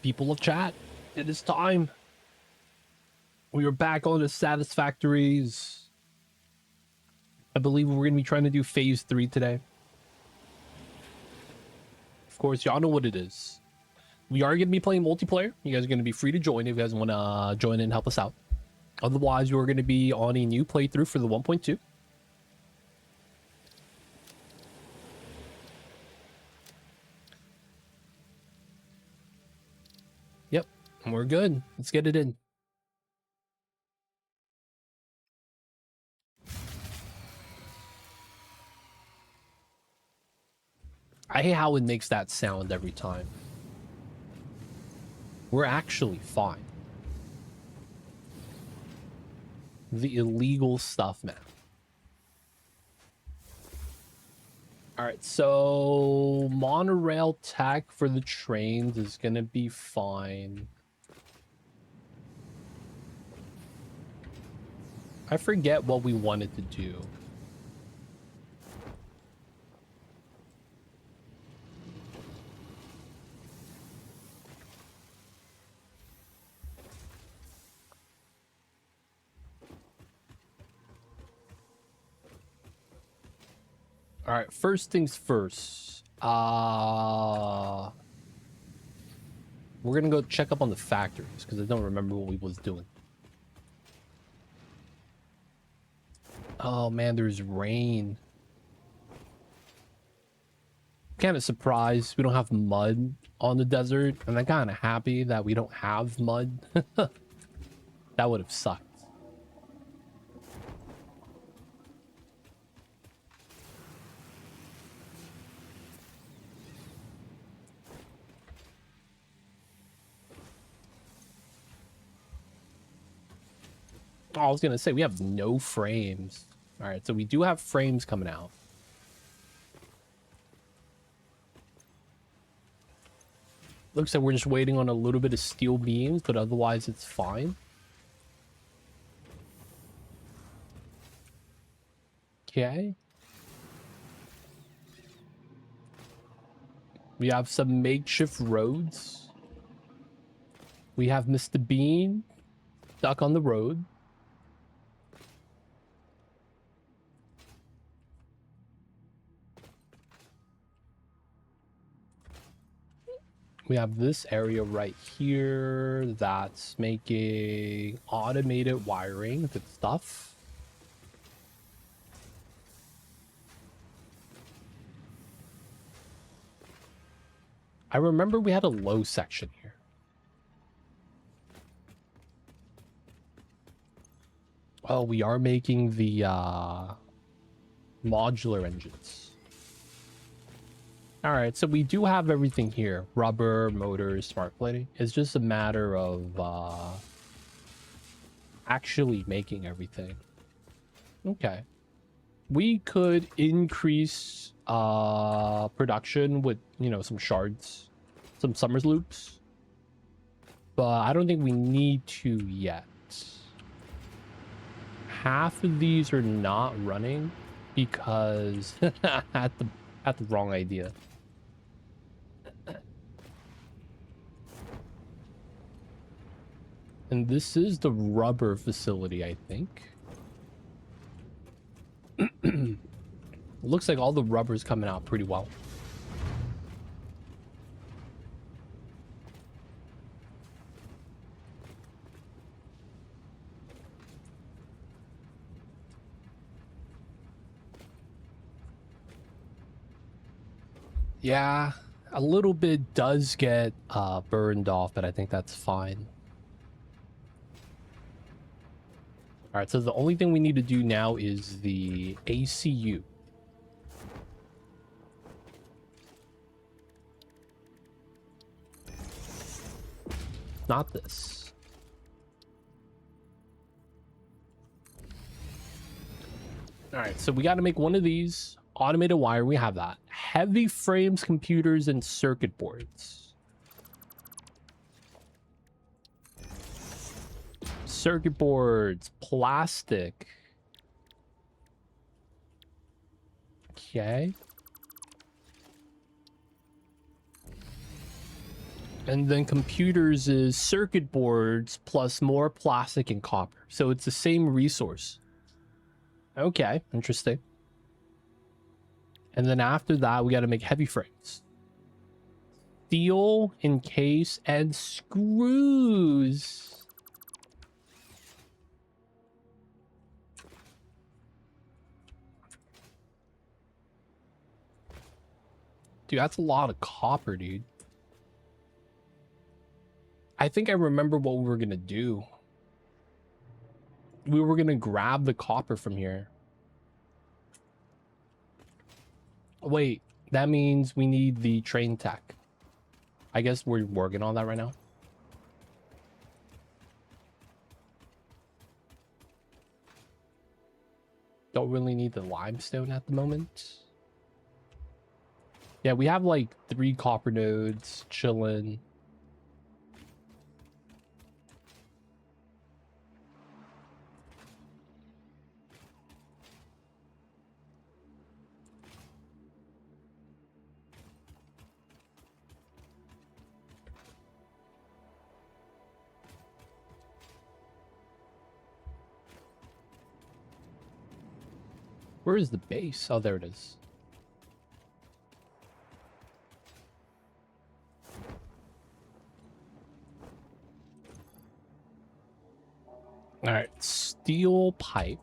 People of chat, it is time. We are back on the Satisfactories. I believe we're going to be trying to do phase 3 today. Of course, y'all know what it is. We are going to be playing multiplayer. You guys are going to be free to join if you guys want to join in and help us out. Otherwise, we're going to be on a new playthrough for the 1.2. Yep, and we're good. Let's get it in. I hate how it makes that sound every time. We're actually fine. The illegal stuff, man. All right, so monorail tech for the trains is gonna be fine. I forget what we wanted to do. All right, first things first. We're gonna go check up on the factories because I don't remember what we was doing. Oh man, there's rain. Kind of surprised we don't have mud on the desert, and I'm kind of happy that we don't have mud. That would have sucked. Oh, I was gonna say we have no frames. All right, so we do have frames coming out. Looks like we're just waiting on a little bit of steel beams, but otherwise it's fine. Okay. We have some makeshift roads. We have Mr. Bean stuck on the road. We have this area right here that's making automated wiring. Good stuff. I remember we had a low section here. Oh, we are making the modular engines. All right, so we do have everything here. Rubber, motors, smart plating. It's just a matter of actually making everything. Okay. We could increase production with, you know, some shards, some summers loops. But I don't think we need to yet. Half of these are not running because I had the wrong idea. And this is the rubber facility, I think. Looks like all the rubber's coming out pretty well. Yeah, a little bit does get burned off, but I think that's fine. All right, so the only thing we need to do now is the ACU. Not this. All right, so we got to make one of these. Automated wire, we have that. Heavy frames, computers, and circuit boards. Circuit boards, plastic. Okay. And then computers is circuit boards plus more plastic and copper. So it's the same resource. Okay, interesting. And then after that, we got to make heavy frames. Steel, encase, and screws. Dude, that's a lot of copper, dude. I think I remember what we were going to do. We were going to grab the copper from here. Wait, that means we need the train tech. I guess we're working on that right now. Don't really need the limestone at the moment. Yeah, we have like 3 copper nodes chilling. Where is the base? Oh, there it is. All right, steel pipe.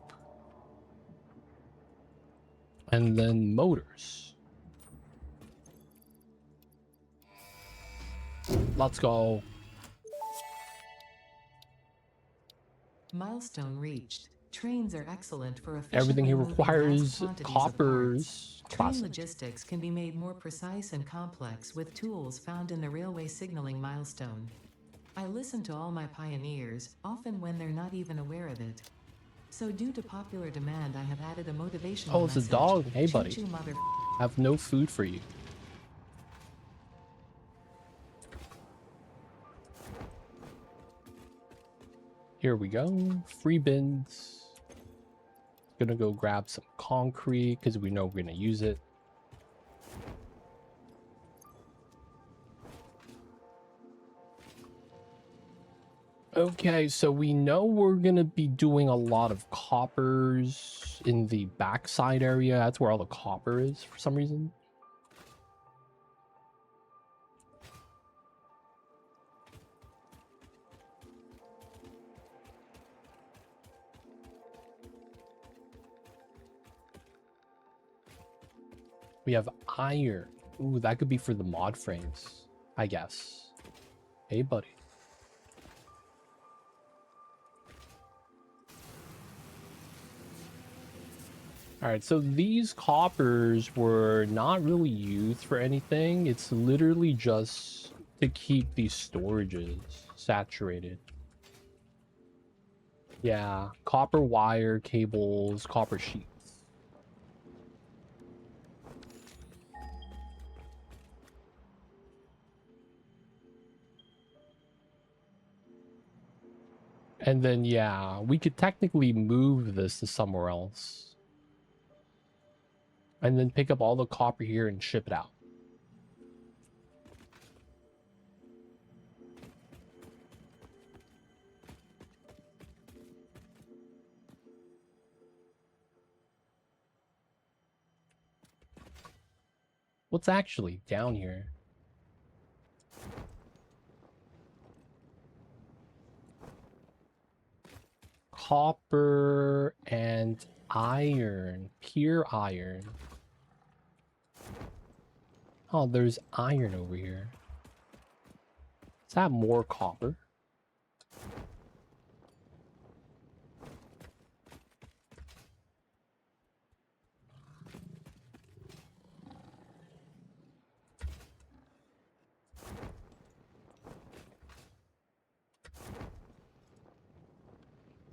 And then motors. Let's go. Milestone reached. Trains are excellent for efficiently Everything here moving requires vast quantities of coppers. parts. Train Classic. logistics can be made more precise and complex with tools found in the railway signaling milestone. I listen to all my pioneers, often when they're not even aware of it. So due to popular demand, I have added a motivational Oh, it's a message. dog. Hey, buddy. Choo-choo, mother. I have no food for you. Here we go. Free bins. Gonna go grab some concrete because we know we're gonna use it. Okay, so we know we're gonna be doing a lot of coppers in the backside area. That's where all the copper is for some reason. We have iron. Ooh, that could be for the mod frames, I guess. Hey, buddy. All right, so these coppers were not really used for anything. It's literally just to keep these storages saturated. Yeah, copper wire, cables, copper sheets. And then, yeah, we could technically move this to somewhere else. And then pick up all the copper here and ship it out. What's actually down here? Copper and iron. Pure iron. Oh, there's iron over here. Is that more copper?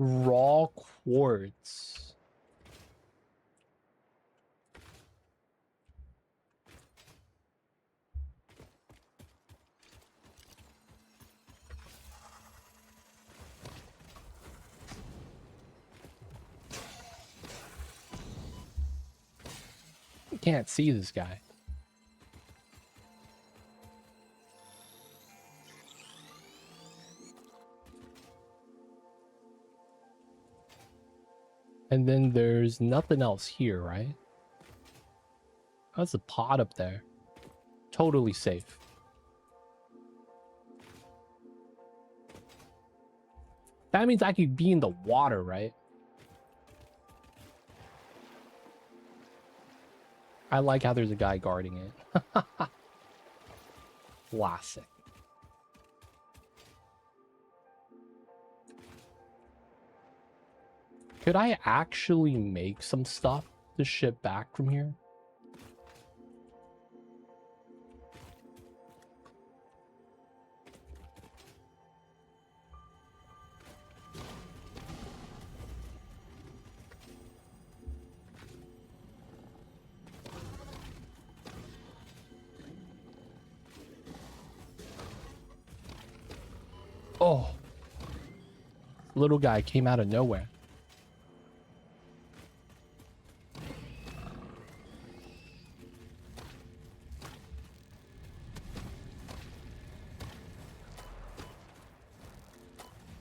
Raw quartz. You can't see this guy. And then there's nothing else here, right? That's a pot up there. Totally safe. That means I could be in the water, right? I like how there's a guy guarding it. Classic. Could I actually make some stuff to ship back from here? Oh, little guy came out of nowhere.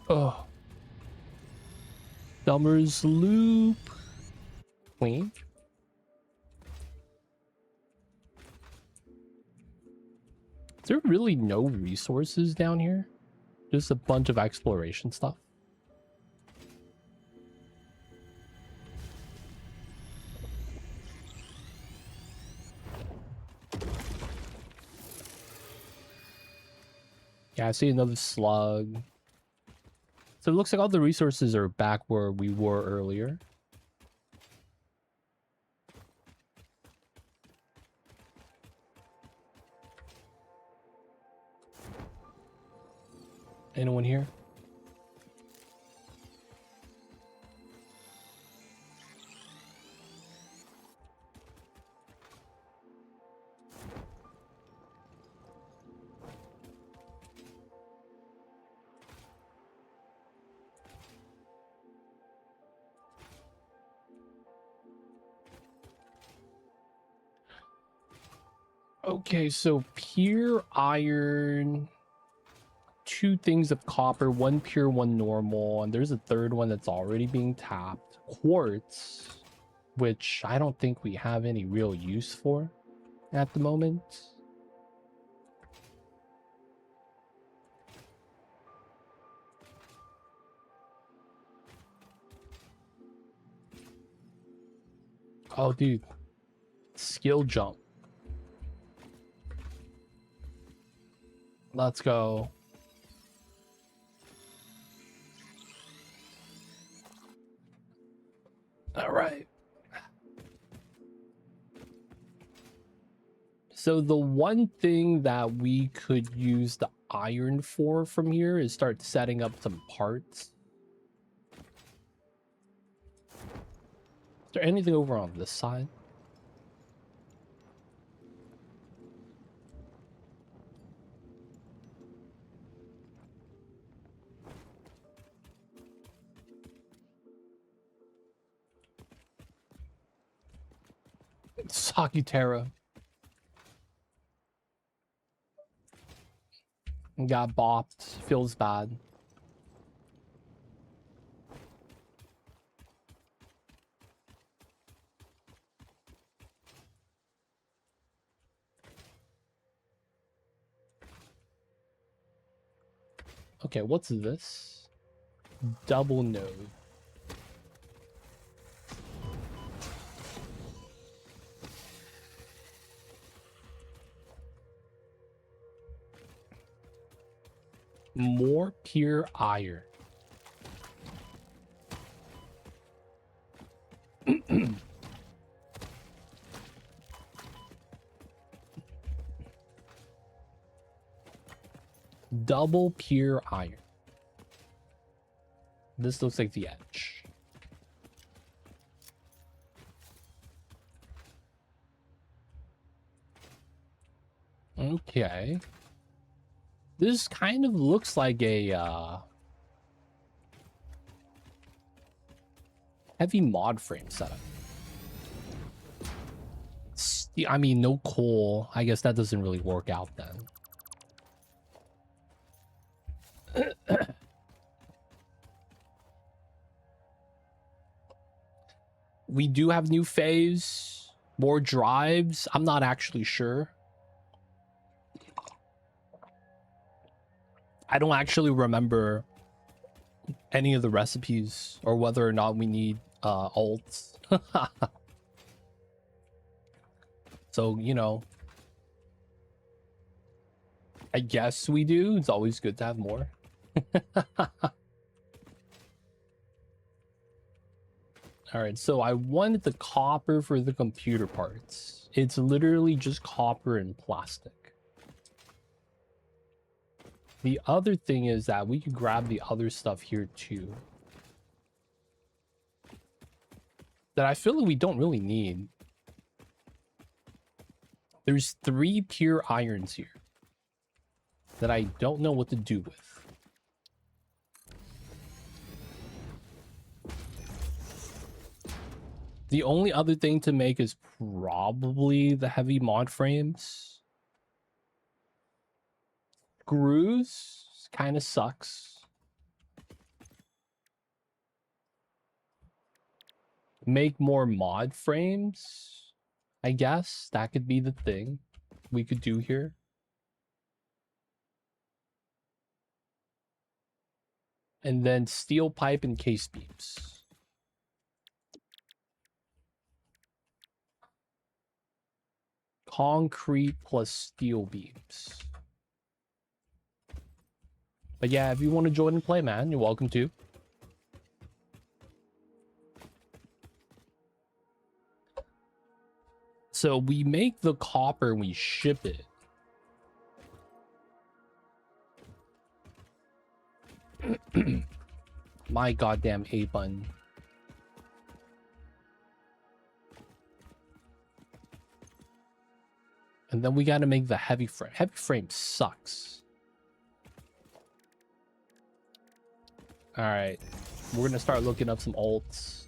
Oh, Summer's Loop. Queen. Is there really no resources down here? Just a bunch of exploration stuff. Yeah, I see another slug. So it looks like all the resources are back where we were earlier. Anyone here? Okay, so pure iron, 2 things of copper, 1 pure, 1 normal, and there's a third one that's already being tapped. Quartz, which I don't think we have any real use for at the moment. Oh, dude. Skill jump. Let's go. All right. So the one thing that we could use the iron for from here is start setting up some parts. Is there anything over on this side? Sakutera. Got bopped. Feels bad. Okay, what's this? Double node. More pure iron. Double pure iron. This looks like the edge. Okay. This kind of looks like a heavy mod frame setup. I mean, no coal. I guess that doesn't really work out then. we do have new phase, more drives. I'm not actually sure. I don't actually remember any of the recipes or whether or not we need alts. So, you know, I guess we do. It's always good to have more. All right, so I wanted the copper for the computer parts. It's literally just copper and plastic. The other thing is that we could grab the other stuff here too. That I feel like we don't really need. There's 3 pure irons here that I don't know what to do with. The only other thing to make is probably the heavy mod frames. Screws kind of sucks. Make more mod frames, I guess. That could be the thing we could do here. And then steel pipe and case beams. Concrete plus steel beams. But yeah, if you want to join and play, man, you're welcome to. So we make the copper and we ship it. My goddamn A button. And then we got to make the heavy frame. Heavy frame sucks. All right. We're going to start looking up some alts.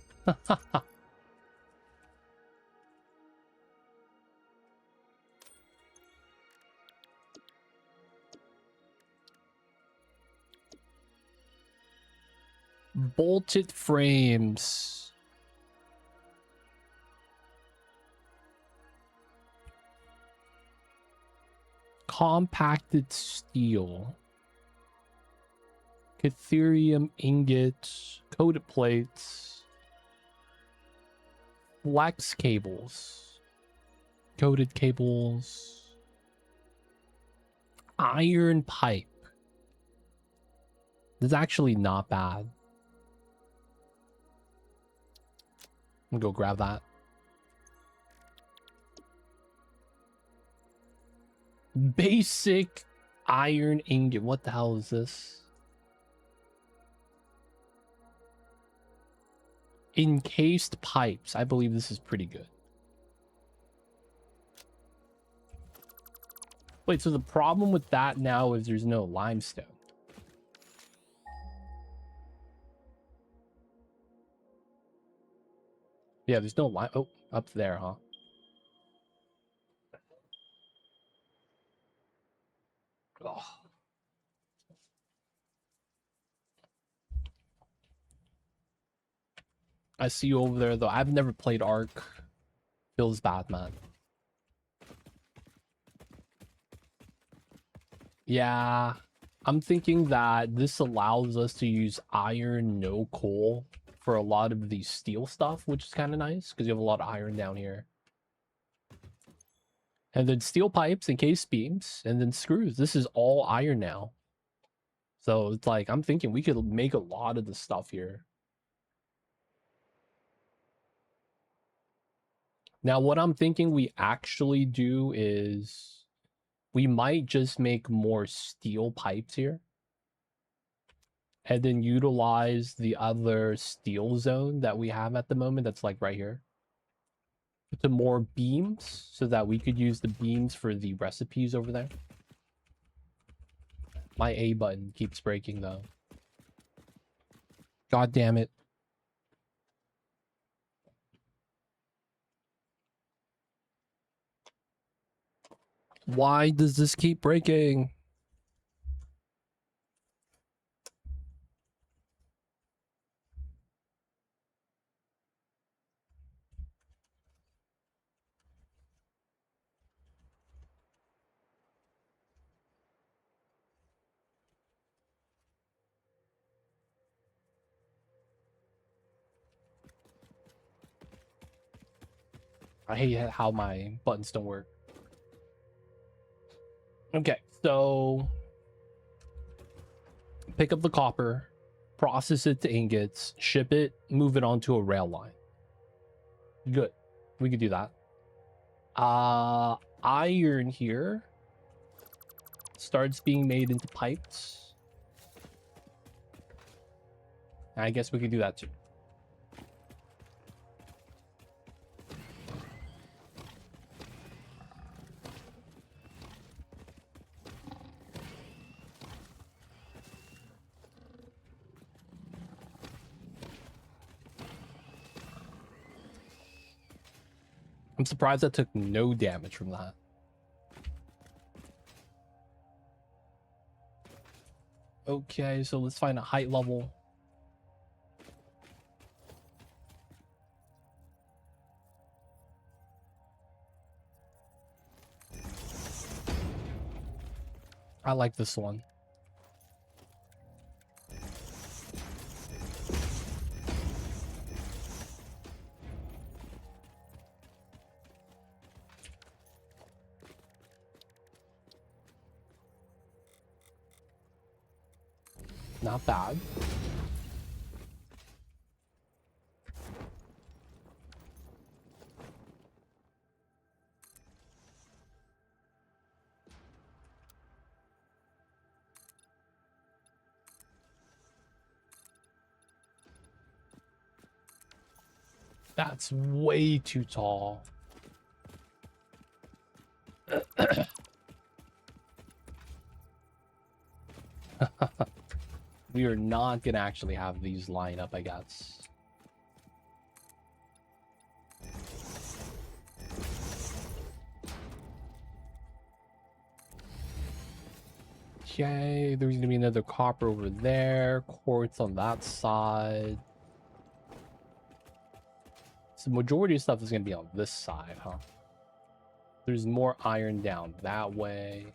Bolted frames. Compacted steel. Catherium ingots. Coated plates. Flex cables. Coated cables. Iron pipe. This is actually not bad. I'm gonna go grab that. Basic iron ingot. What the hell is this? Encased pipes. I believe this is pretty good. Wait, so the problem with that now is there's no limestone. Yeah, there's no lime. Oh, up there, huh? Oh. I see you over there, though. I've never played Ark. Feels bad, man. Yeah, I'm thinking that this allows us to use iron, no coal for a lot of the steel stuff, which is kind of nice because you have a lot of iron down here. And then steel pipes and case beams, and then screws. This is all iron now. So it's like, I'm thinking we could make a lot of the stuff here. Now, what I'm thinking we actually do is we might just make more steel pipes here. And then utilize the other steel zone that we have at the moment. That's like right here. To more beams so that we could use the beams for the recipes over there. My A button keeps breaking though. God damn it. Why does this keep breaking? I hate how my buttons don't work. Okay, so pick up the copper, process it to ingots, ship it, move it onto a rail line. Good. We could do that. Iron here starts being made into pipes. I guess we could do that too. I'm surprised I took no damage from that. Okay, so let's find a height level. I like this one. Not bad. That's way too tall. We are not gonna actually have these line up, I guess. Okay, there's gonna be another copper over there, quartz on that side. So the majority of stuff is gonna be on this side, huh? There's more iron down that way.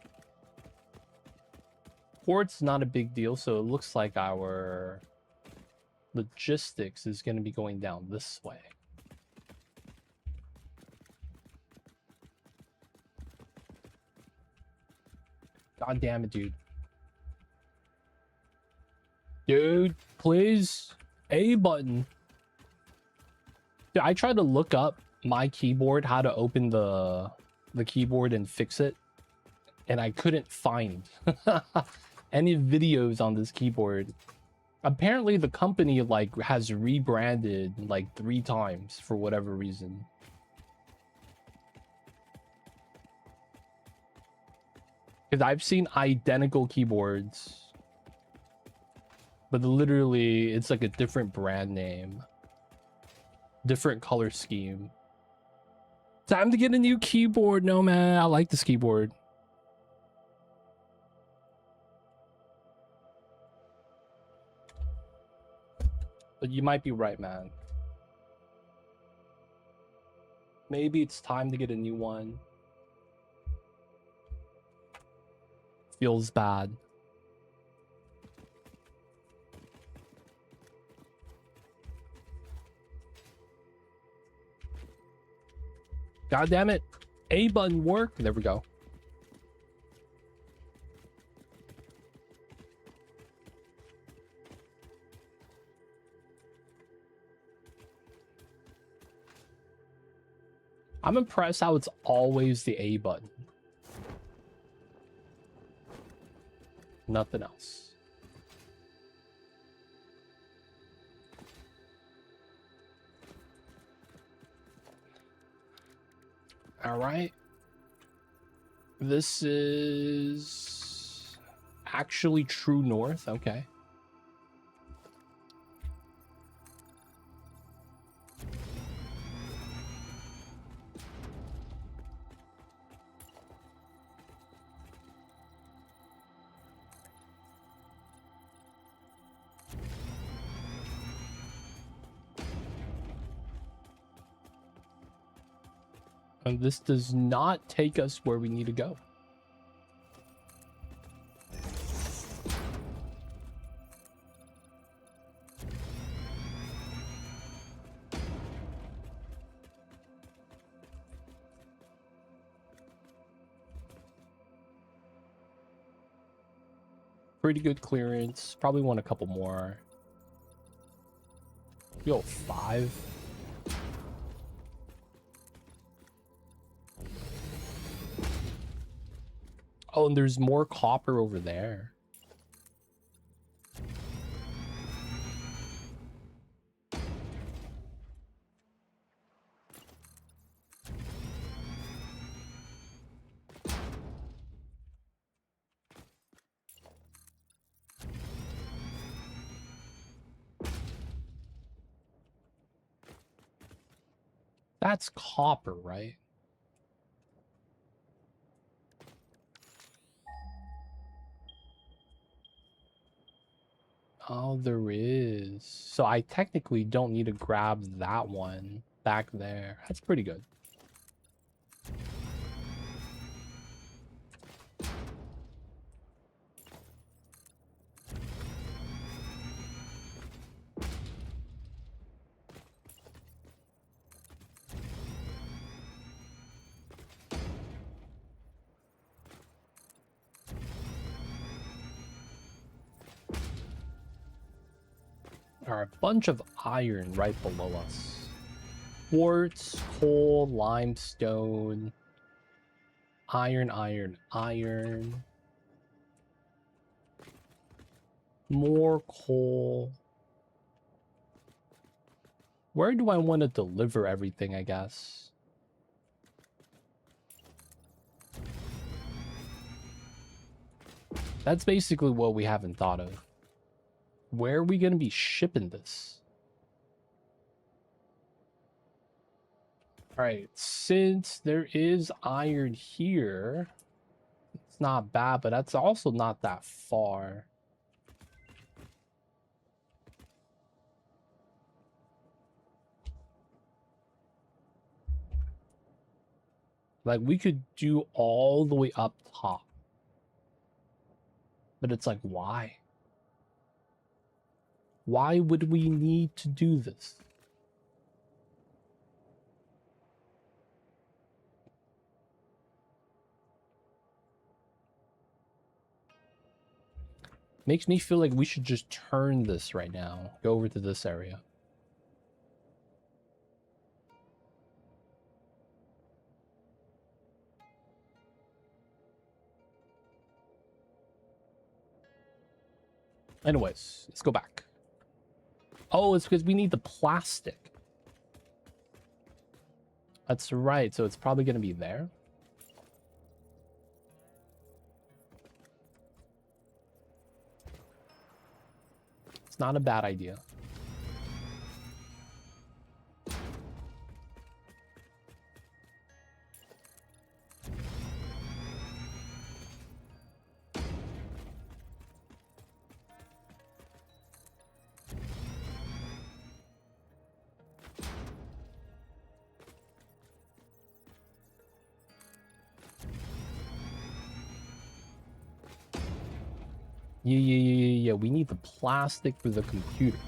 Quartz not a big deal, so it looks like our logistics is going to be going down this way. God damn it, dude. Dude, please. A button. Dude, I tried to look up my keyboard, how to open the keyboard and fix it, and I couldn't find any videos on this keyboard. Apparently the company like has rebranded like 3 times for whatever reason. Because I've seen identical keyboards, but literally it's like a different brand name, different color scheme. Time to get a new keyboard. No, man, I like this keyboard. But you might be right, man. Maybe it's time to get a new one. Feels bad. God damn it. A button work. There we go. I'm impressed how it's always the A button. Nothing else. All right. This is actually true north. Okay. And this does not take us where we need to go. Pretty good clearance. Probably want a couple more. Yo, 5. Oh, and there's more copper over there. That's copper, right? Oh, there is. So I technically don't need to grab that one back there. That's pretty good. There are a bunch of iron right below us. Quartz, coal, limestone, iron, iron, iron. More coal. Where do I want to deliver everything, I guess? That's basically what we haven't thought of. Where are we going to be shipping this? All right, since there is iron here, it's not bad, but that's also not that far. Like, we could do all the way up top. But it's like, why? Why would we need to do this? Makes me feel like we should just turn this right now. Go over to this area. Anyways, let's go back. Oh, it's because we need the plastic. That's right, so it's probably going to be there. It's not a bad idea. Yeah. We need the plastic for the computers.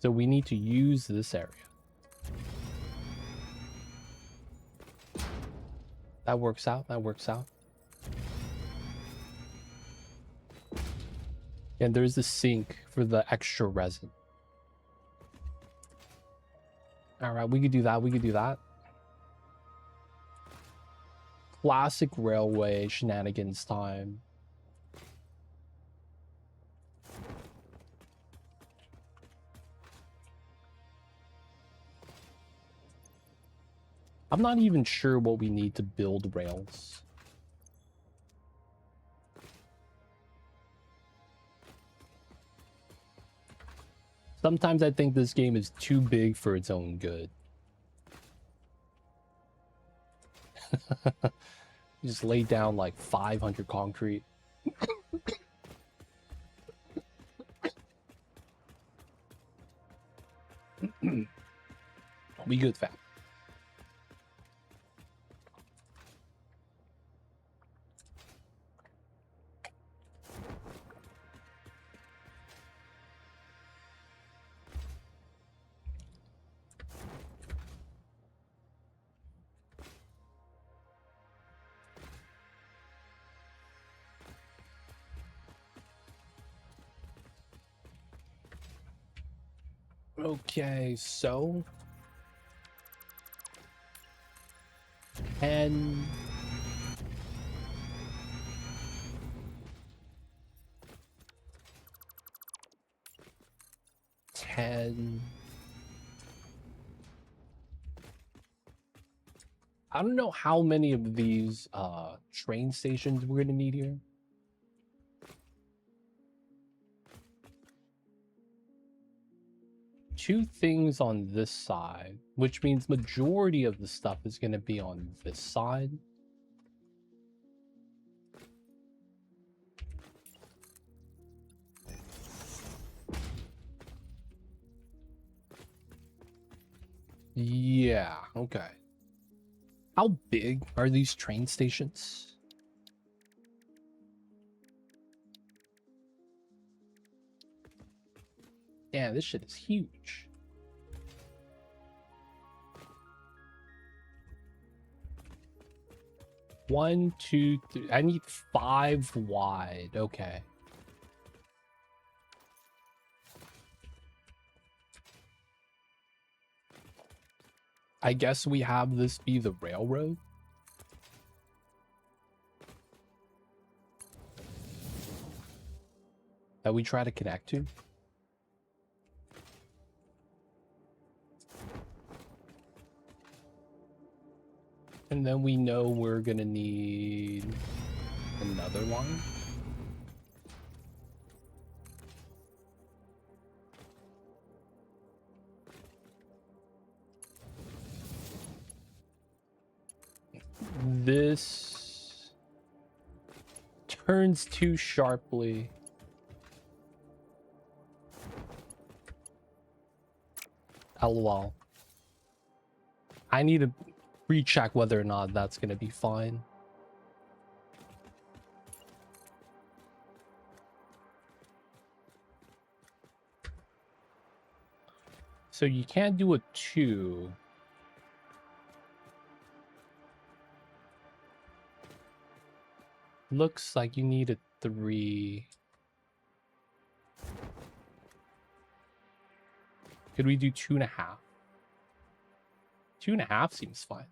So we need to use this area. That works out. That works out. And there's the sink for the extra resin. All right, we could do that. We could do that. Classic railway shenanigans time. I'm not even sure what we need to build rails. Sometimes I think this game is too big for its own good. Just lay down like 500 concrete. We good, fam. Okay, so 10. 10. I don't know how many of these train stations we're gonna need here. Two things on this side, which means majority of the stuff is gonna be on this side. Yeah, okay. How big are these train stations? Yeah, this shit is huge. One, two, three. I need 5 wide. Okay. I guess we have this be the railroad. That we try to connect to. And then we know we're gonna need another one. This turns too sharply. LOL. I need to recheck whether or not that's gonna be fine. So you can't do a 2. Looks like you need a 3. Could we do 2.5? 2.5 seems fine.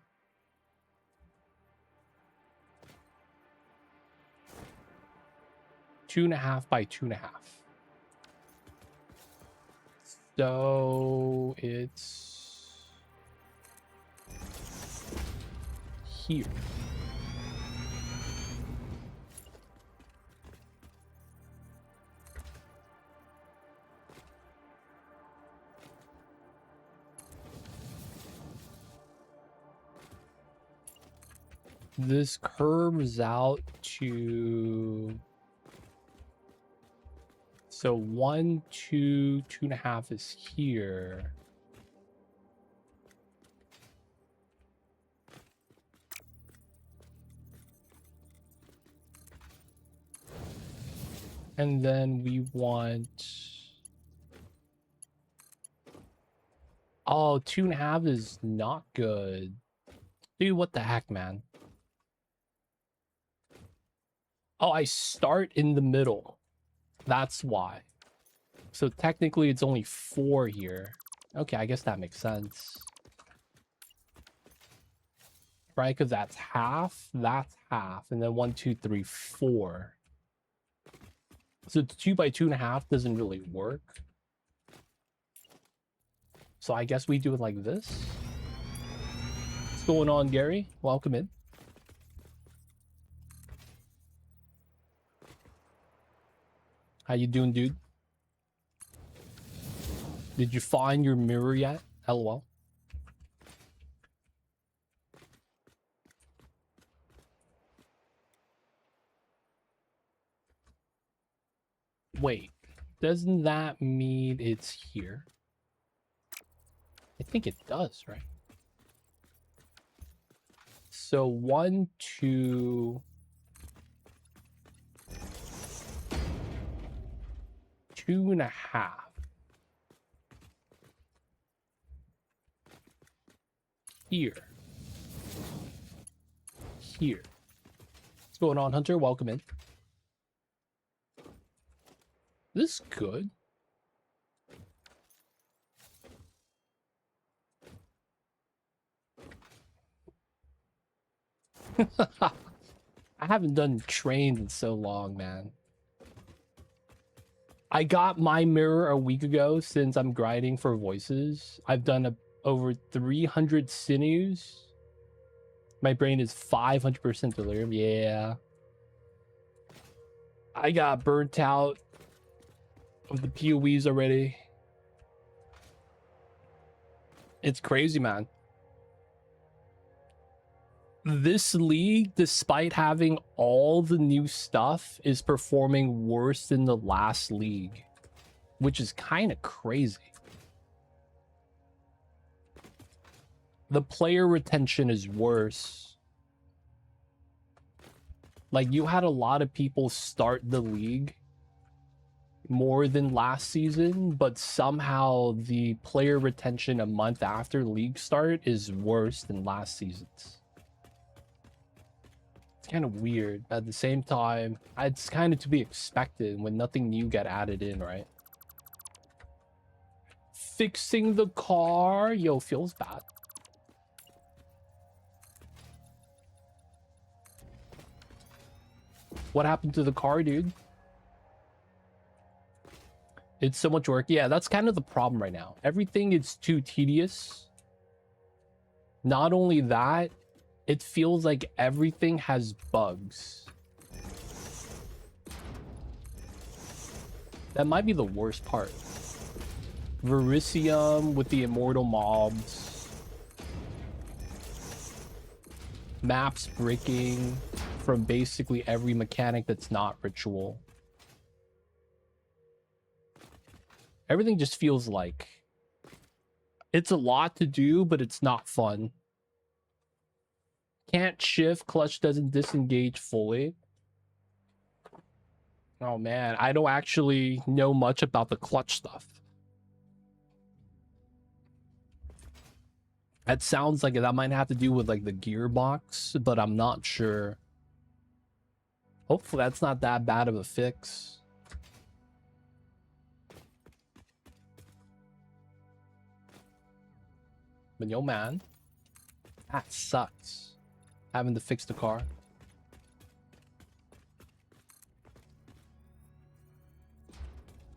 Two and a half by 2.5. So it's here. This curves out to, so 1, 2, 2.5 is here. And then we want, oh, 2.5 is not good. Dude, what the heck, man? Oh, I start in the middle. That's why. So technically it's only 4 here. Okay, I guess that makes sense. Right, because that's half, and then 1, 2, 3, 4. So 2 by 2.5 doesn't really work. So I guess we do it like this. What's going on, Gary? Welcome in. How you doing, dude? Did you find your mirror yet? LOL. Wait, doesn't that mean it's here? I think it does, right? So 1, 2, 2.5. Here. Here. What's going on, Hunter? Welcome in. This is good. I haven't done trains in so long, man. I got my mirror a week ago. Since I'm grinding for voices, I've done over 300 sinews. My brain is 500% delirium. Yeah. I got burnt out of the PoEs already. It's crazy, man. This league, despite having all the new stuff, is performing worse than the last league, which is kind of crazy. The player retention is worse. Like, you had a lot of people start the league more than last season, but somehow the player retention a month after league start is worse than last season's. It's kind of weird. At the same time, it's kind of to be expected when nothing new got added in, right? Fixing the car. Yo, feels bad. What happened to the car, dude? It's so much work. Yeah, that's kind of the problem right now. Everything is too tedious. Not only that, it feels like everything has bugs. That might be the worst part. Verisium with the immortal mobs. Maps breaking from basically every mechanic that's not ritual. Everything just feels like it's a lot to do, but it's not fun. Can't shift, clutch doesn't disengage fully. Oh man, I don't actually know much about the clutch stuff. That sounds like that might have to do with like the gearbox, but I'm not sure. Hopefully that's not that bad of a fix. But yo man, that sucks. Having to fix the car.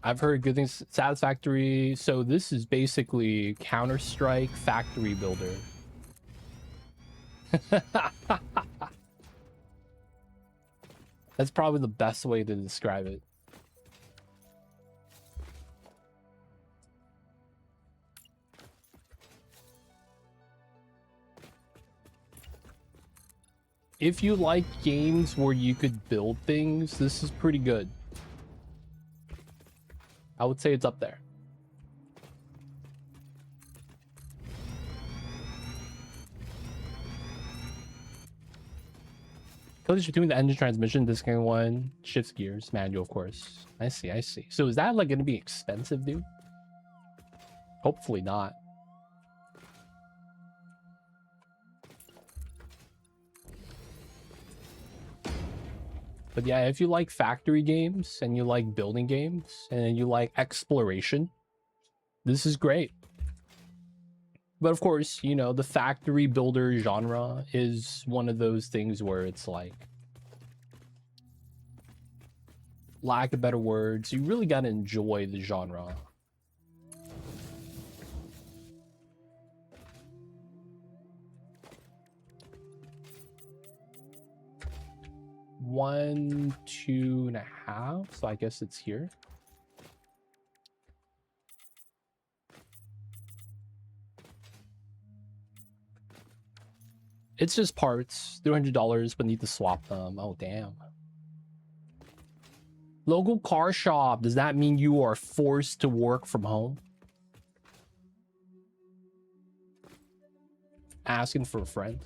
I've heard good things. Satisfactory. So this is basically Counter-Strike factory builder. That's probably the best way to describe it. If you like games where you could build things, this is pretty good. I would say it's up there. Codage between the engine transmission, this kind of one shifts gears, manual, of course. I see, I see. So is that like going to be expensive, dude? Hopefully not. But yeah, if you like factory games and you like building games and you like exploration, this is great. But of course, you know, the factory builder genre is one of those things where it's like, lack of better words, you really got to enjoy the genre. One, 2.5. So I guess it's here. It's just parts, $300, but need to swap them. Oh, damn. Local car shop. Does that mean you are forced to work from home? Asking for a friend.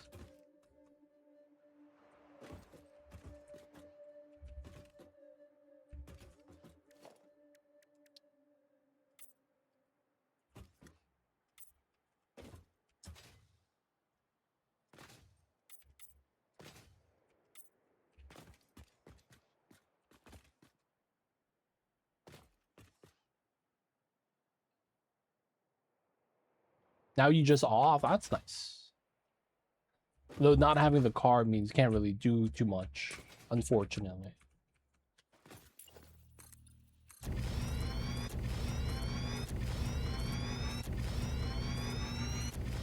Now you just off. That's nice. Though not having the car means you can't really do too much, unfortunately.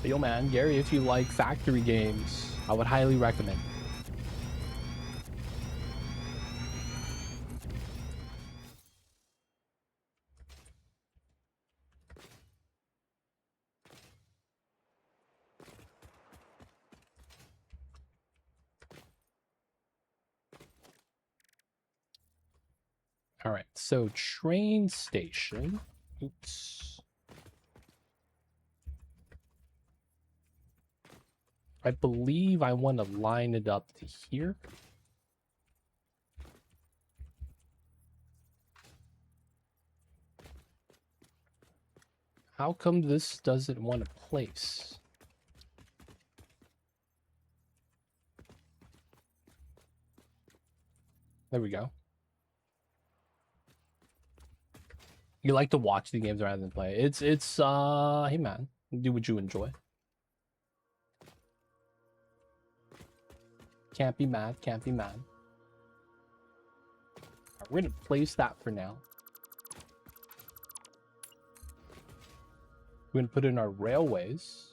But yo man, Gary, if you like factory games, I would highly recommend. All right, so train station. Oops. I believe I want to line it up to here. How come this doesn't want to place? There we go. You like to watch the games rather than play. It's hey man, do what you enjoy. Can't be mad, can't be mad. Right, we're gonna place that for now. We're gonna put in our railways.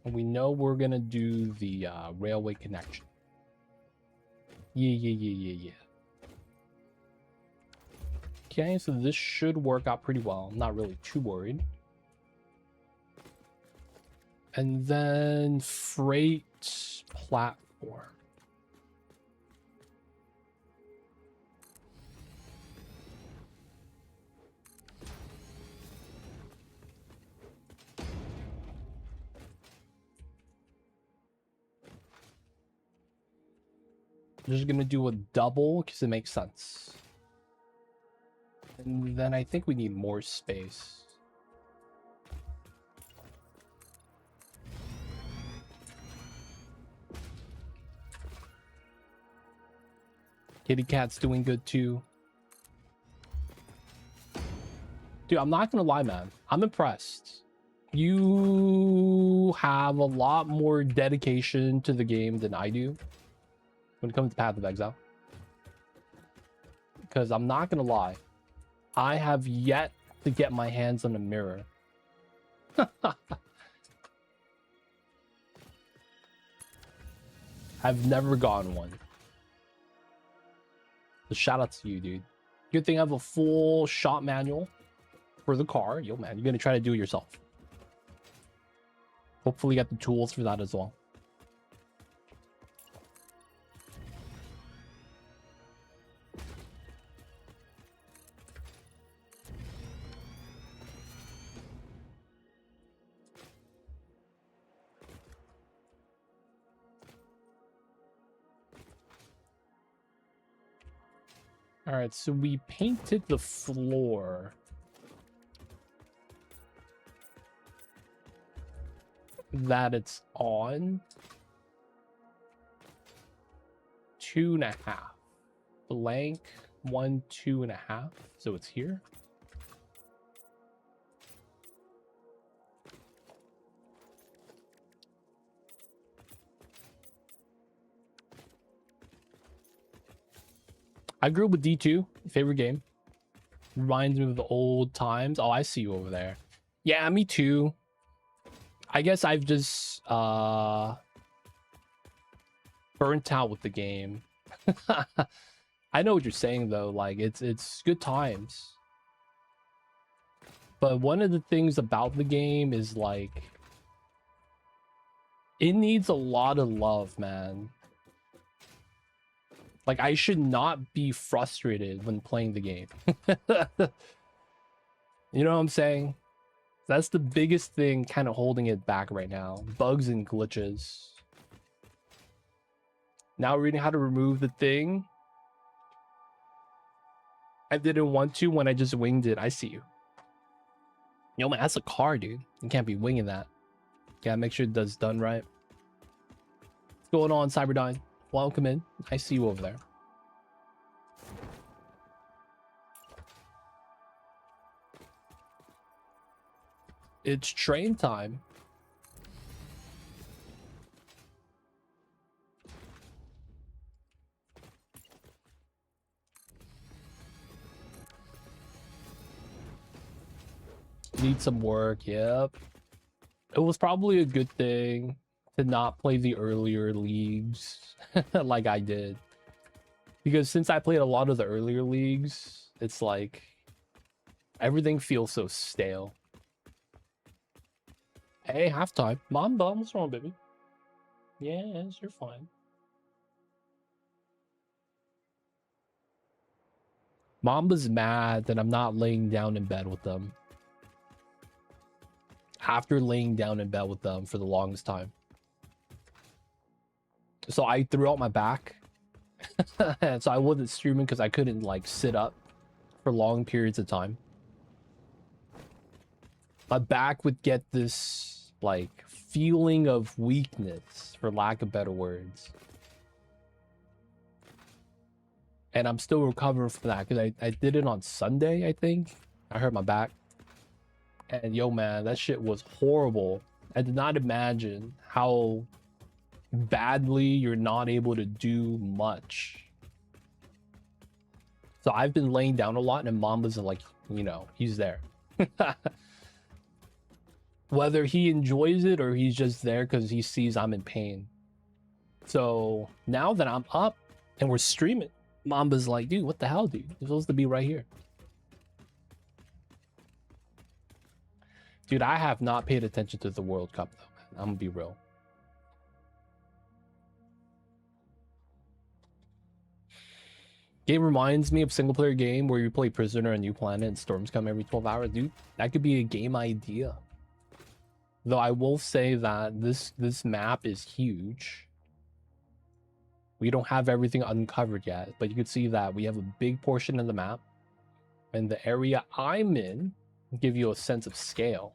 And we know we're gonna do the railway connection. Yeah. Okay, so this should work out pretty well. I'm not really too worried. And then freight platform. Just gonna do a double because it makes sense. And then I think we need more space. Kitty Cat's doing good too. Dude, I'm not gonna lie, man. I'm impressed. You have a lot more dedication to the game than I do when it comes to Path of Exile. Because I'm not gonna lie, I have yet to get my hands on a mirror. I've never gotten one. So shout out to you, dude. Good thing I have a full shot manual for the car. Yo, man, you're gonna try to do it yourself. Hopefully, you got the tools for that as well. All right, so we painted the floor. That it's on 2.5 blank 1 2.5, so it's here. I grew up with D2, favorite game. Reminds me of the old times. Oh, I see you over there. Yeah, me too. I guess I've just burnt out with the game. I know what you're saying though, like it's good times. But one of the things about the game is like it needs a lot of love, man. Like I should not be frustrated when playing the game. You know what I'm saying? That's the biggest thing kind of holding it back right now. Bugs and glitches. Now reading how to remove the thing. I didn't want to when I just winged it. I see you. Yo, man, that's a car, dude. You can't be winging that. Gotta make sure it's done right. What's going on, Cyberdyne? Welcome in. I see you over there. It's train time. Need some work, yep. It was probably a good thing to not play the earlier leagues like I did. Because since I played a lot of the earlier leagues, it's like everything feels so stale. Hey, halftime. Mamba, what's wrong, baby? Yes, you're fine. Mamba's mad that I'm not laying down in bed with them. After laying down in bed with them for the longest time. So I threw out my back. And so I wasn't streaming because I couldn't like sit up for long periods of time. My back would get this like feeling of weakness, for lack of better words. And I'm still recovering from that because I did it on Sunday, I think. I hurt my back. And yo, man, that shit was horrible. I did not imagine how badly you're not able to do much. So I've been laying down a lot, and Mamba's like, you know, he's there. Whether he enjoys it or he's just there because he sees I'm in pain. So now that I'm up and we're streaming, Mamba's like, dude, what the hell, dude? You're supposed to be right here. Dude, I have not paid attention to the World Cup, though, man. I'm gonna be real. Game reminds me of single-player game where you play Prisoner and New Planet and storms come every 12 hours. Dude, that could be a game idea. Though I will say that this map is huge. We don't have everything uncovered yet, but you can see that we have a big portion of the map. And the area I'm in will give you a sense of scale.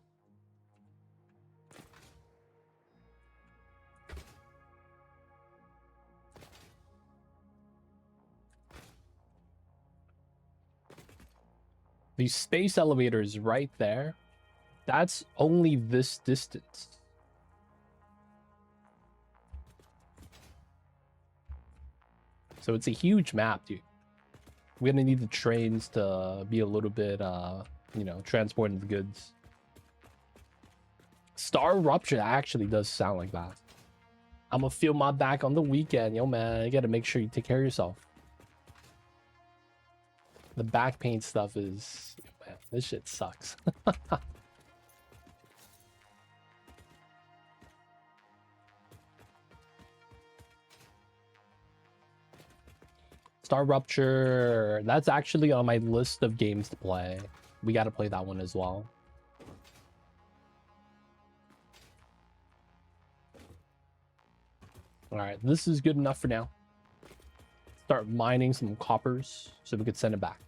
The space elevator is right there. That's only this distance. So it's a huge map, dude. We're gonna need the trains to be a little bit, you know, transporting the goods. Star Rupture actually does sound like that. I'm gonna feel my back on the weekend. Yo, man, you gotta make sure you take care of yourself. The back pain stuff is... Man, this shit sucks. Star Rupture, that's actually on my list of games to play. We got to play that one as well. All right, this is good enough for now. Start mining some coppers so we could send it back.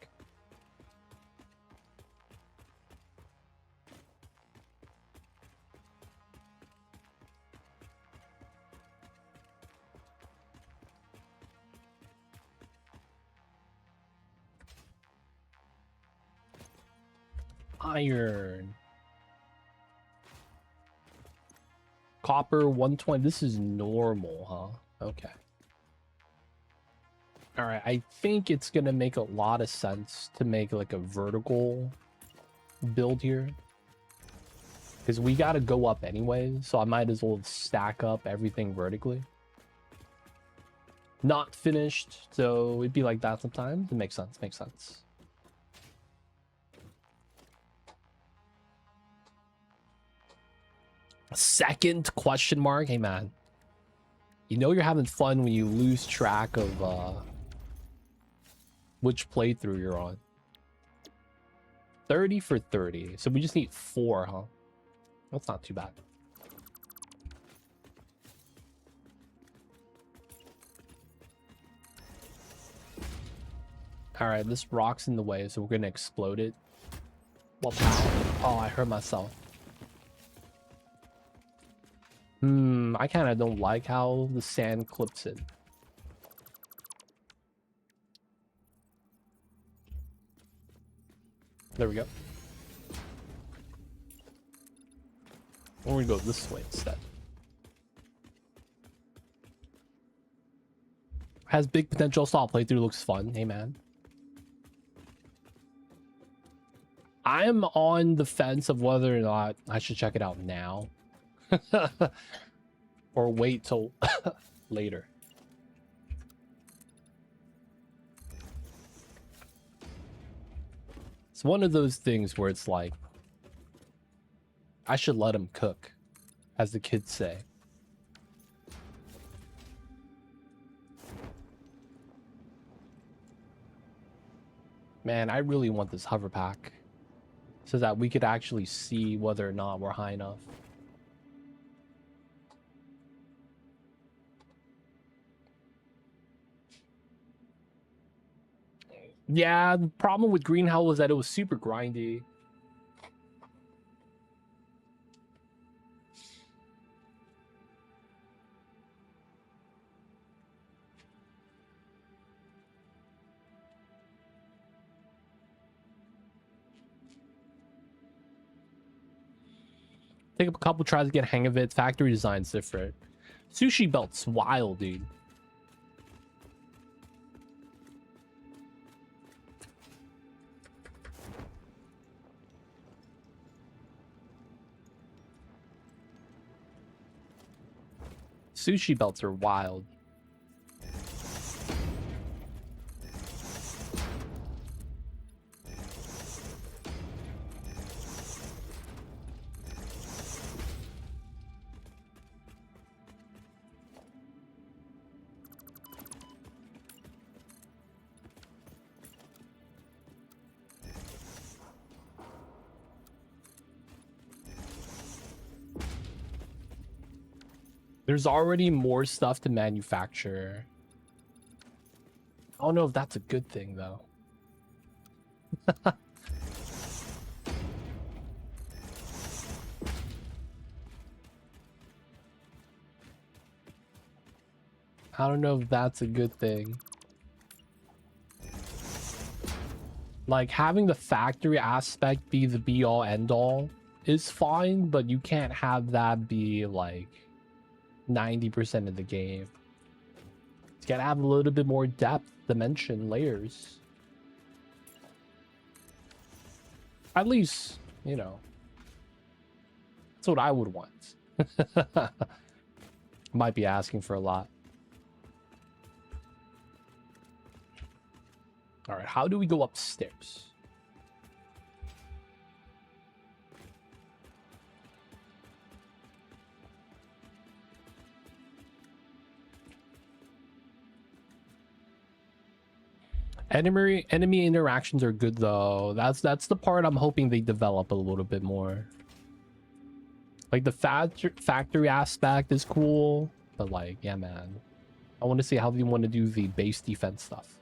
Iron. Copper 120. This is normal, huh? Okay. All right. I think it's going to make a lot of sense to make like a vertical build here. Because we got to go up anyway. So I might as well stack up everything vertically. Not finished. So it'd be like that sometimes. It makes sense. Makes sense. Second question mark. Hey, man. You know you're having fun when you lose track of which playthrough you're on. 30 for 30. So we just need 4, huh? That's not too bad. All right, this rock's in the way, so we're going to explode it. Oh, I hurt myself. I kind of don't like how the sand clips it. There we go. We're gonna go this way instead. Has big potential. Stop playthrough, looks fun. Hey man. I'm on the fence of whether or not I should check it out now. Or wait till later. It's one of those things where it's like, I should let him cook, as the kids say. Man, I really want this hover pack so that we could actually see whether or not we're high enough. Yeah, the problem with Green Hell was that it was super grindy. Take a couple tries to get a hang of it. Factory design's different. Sushi Belt's wild, dude. Sushi Belts are wild. There's already more stuff to manufacture. I don't know if that's a good thing, though. I don't know if that's a good thing. Like, having the factory aspect be the be-all, end-all is fine, but you can't have that be, like, 90% of the game. It's gotta have a little bit more depth, dimension, layers. At least, you know, that's what I would want. Might be asking for a lot. All right, how do we go upstairs? Enemy interactions are good though. That's the part I'm hoping they develop a little bit more. Like the factory aspect is cool, but like, yeah, man, I want to see how they want to do the base defense stuff.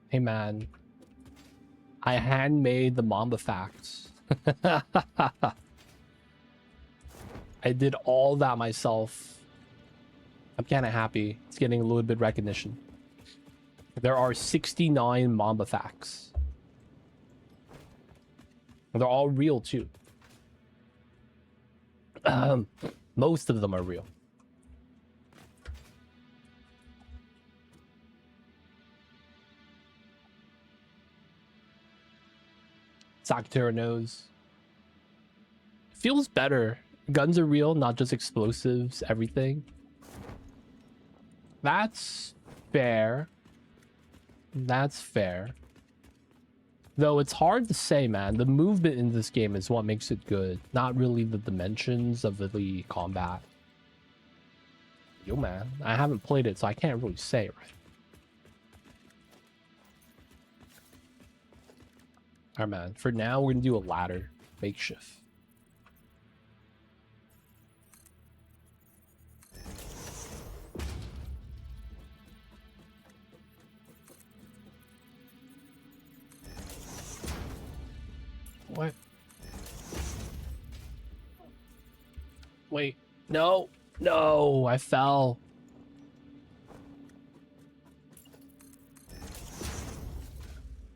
Hey man, I handmade the Mamba facts. I did all that myself. I'm kind of happy. It's getting a little bit recognition. There are 69 Mamba facts. They're all real too. Most of them are real. Sakura knows. Feels better. Guns are real, not just explosives, everything. That's fair. That's fair. Though it's hard to say, man. The movement in this game is what makes it good. Not really the dimensions of the combat. Yo, man. I haven't played it, so I can't really say, right? Alright, man. For now, we're gonna do a ladder. Makeshift. What? Wait. No. No, I fell.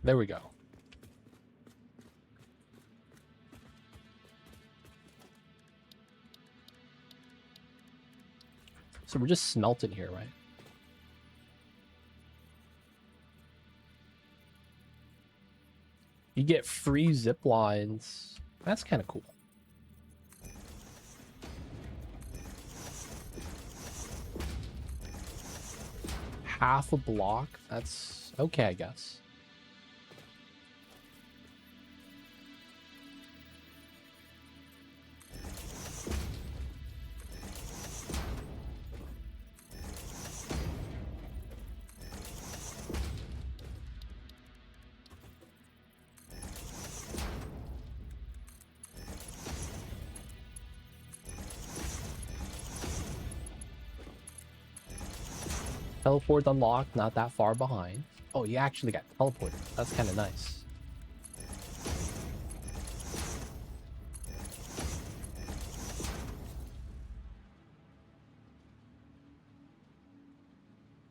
There we go. So we're just smelting here, right? You get free zip lines. That's kind of cool. Half a block? That's okay, I guess. Teleport unlocked, not that far behind. Oh, you actually got teleported. That's kind of nice.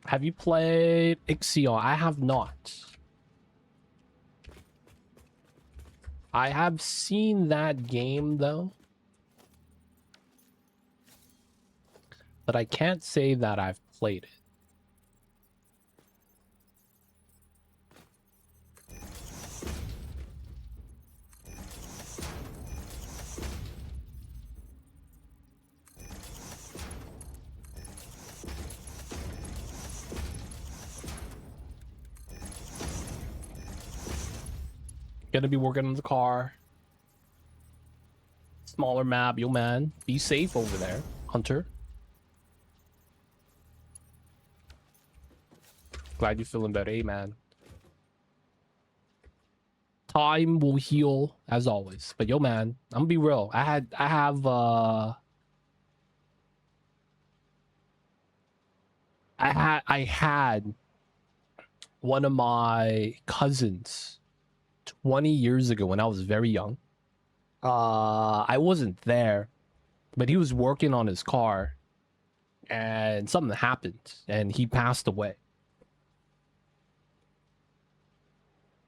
Have you played Ixion? I have not. I have seen that game, though. But I can't say that I've played it. Gonna be working on the car. Smaller map, yo man. Be safe over there, Hunter. Glad you're feeling better, hey man. Time will heal as always. But yo man, I'm gonna be real. I had one of my cousins 20 years ago when I was very young. I wasn't there, but he was working on his car and something happened and he passed away.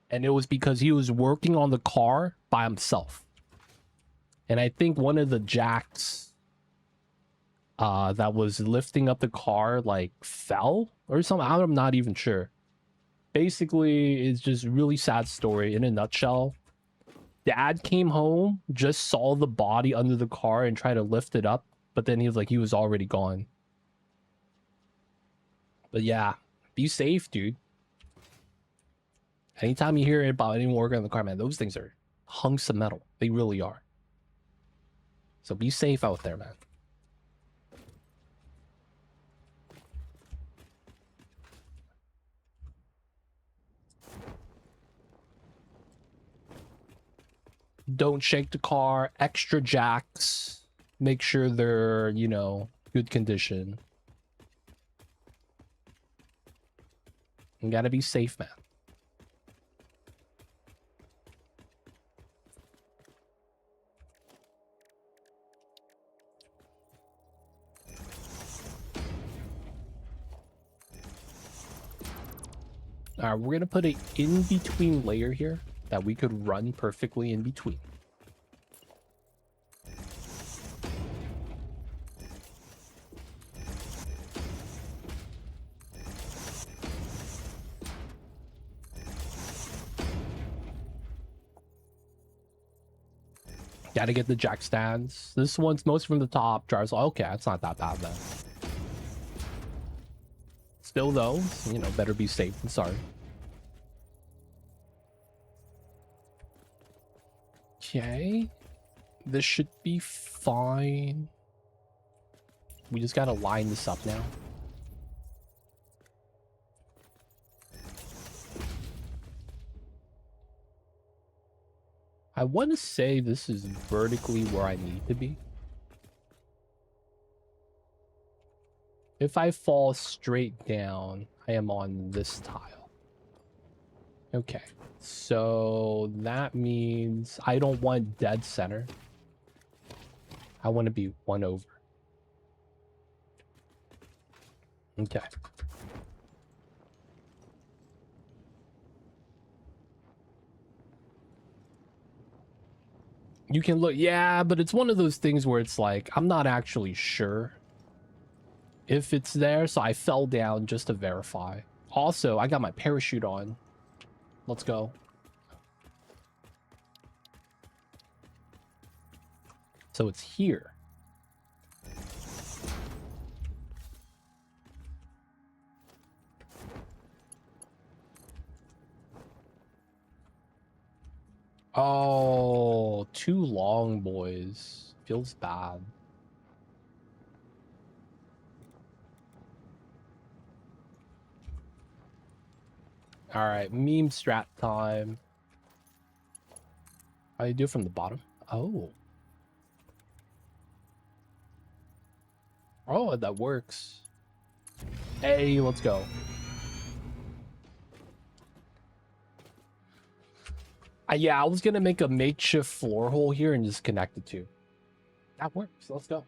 And it was because he was working on the car by himself. And I think one of the jacks that was lifting up the car like fell or something. I'm not even sure. Basically, it's just really sad story in a nutshell. Dad came home, just saw the body under the car and tried to lift it up, but then he was already gone. But yeah, be safe, dude. Anytime you hear about anyone working on the car, man, those things are hunks of metal. They really are. So be safe out there, man. Don't shake the car. Extra jacks. Make sure they're, you know, good condition. You gotta be safe, man. Alright, we're gonna put an in-between layer here that we could run perfectly in between. Gotta get the jack stands. This one's most from the top. Drives. Okay, it's not that bad then. Still though, you know, better be safe than sorry. Okay. This should be fine. We just gotta line this up now. I want to say this is vertically where I need to be. If I fall straight down, I am on this tile. Okay, so that means I don't want dead center. I want to be 1 over. Okay. You can look, yeah, but it's one of those things where it's like, I'm not actually sure if it's there, so I fell down just to verify. Also, I got my parachute on. Let's go. So it's here. Oh, too long, boys. Feels bad. All right, meme strat time. How do you do it from the bottom? Oh. Oh, that works. Hey, let's go. Yeah, I was gonna make a makeshift floor hole here and just connect the two. That works. Let's go.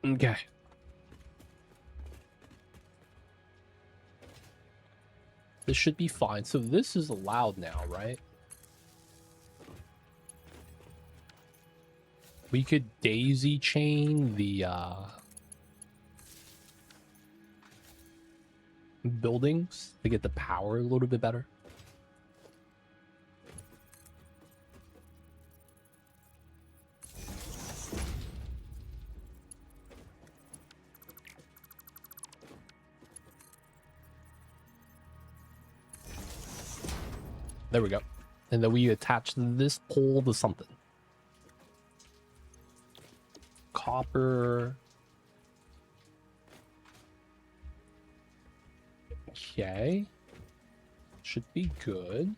Okay. This should be fine. So this is allowed now, right? We could daisy chain the buildings to get the power a little bit better. There we go. And then we attach this pole to something. Copper. Okay. Should be good.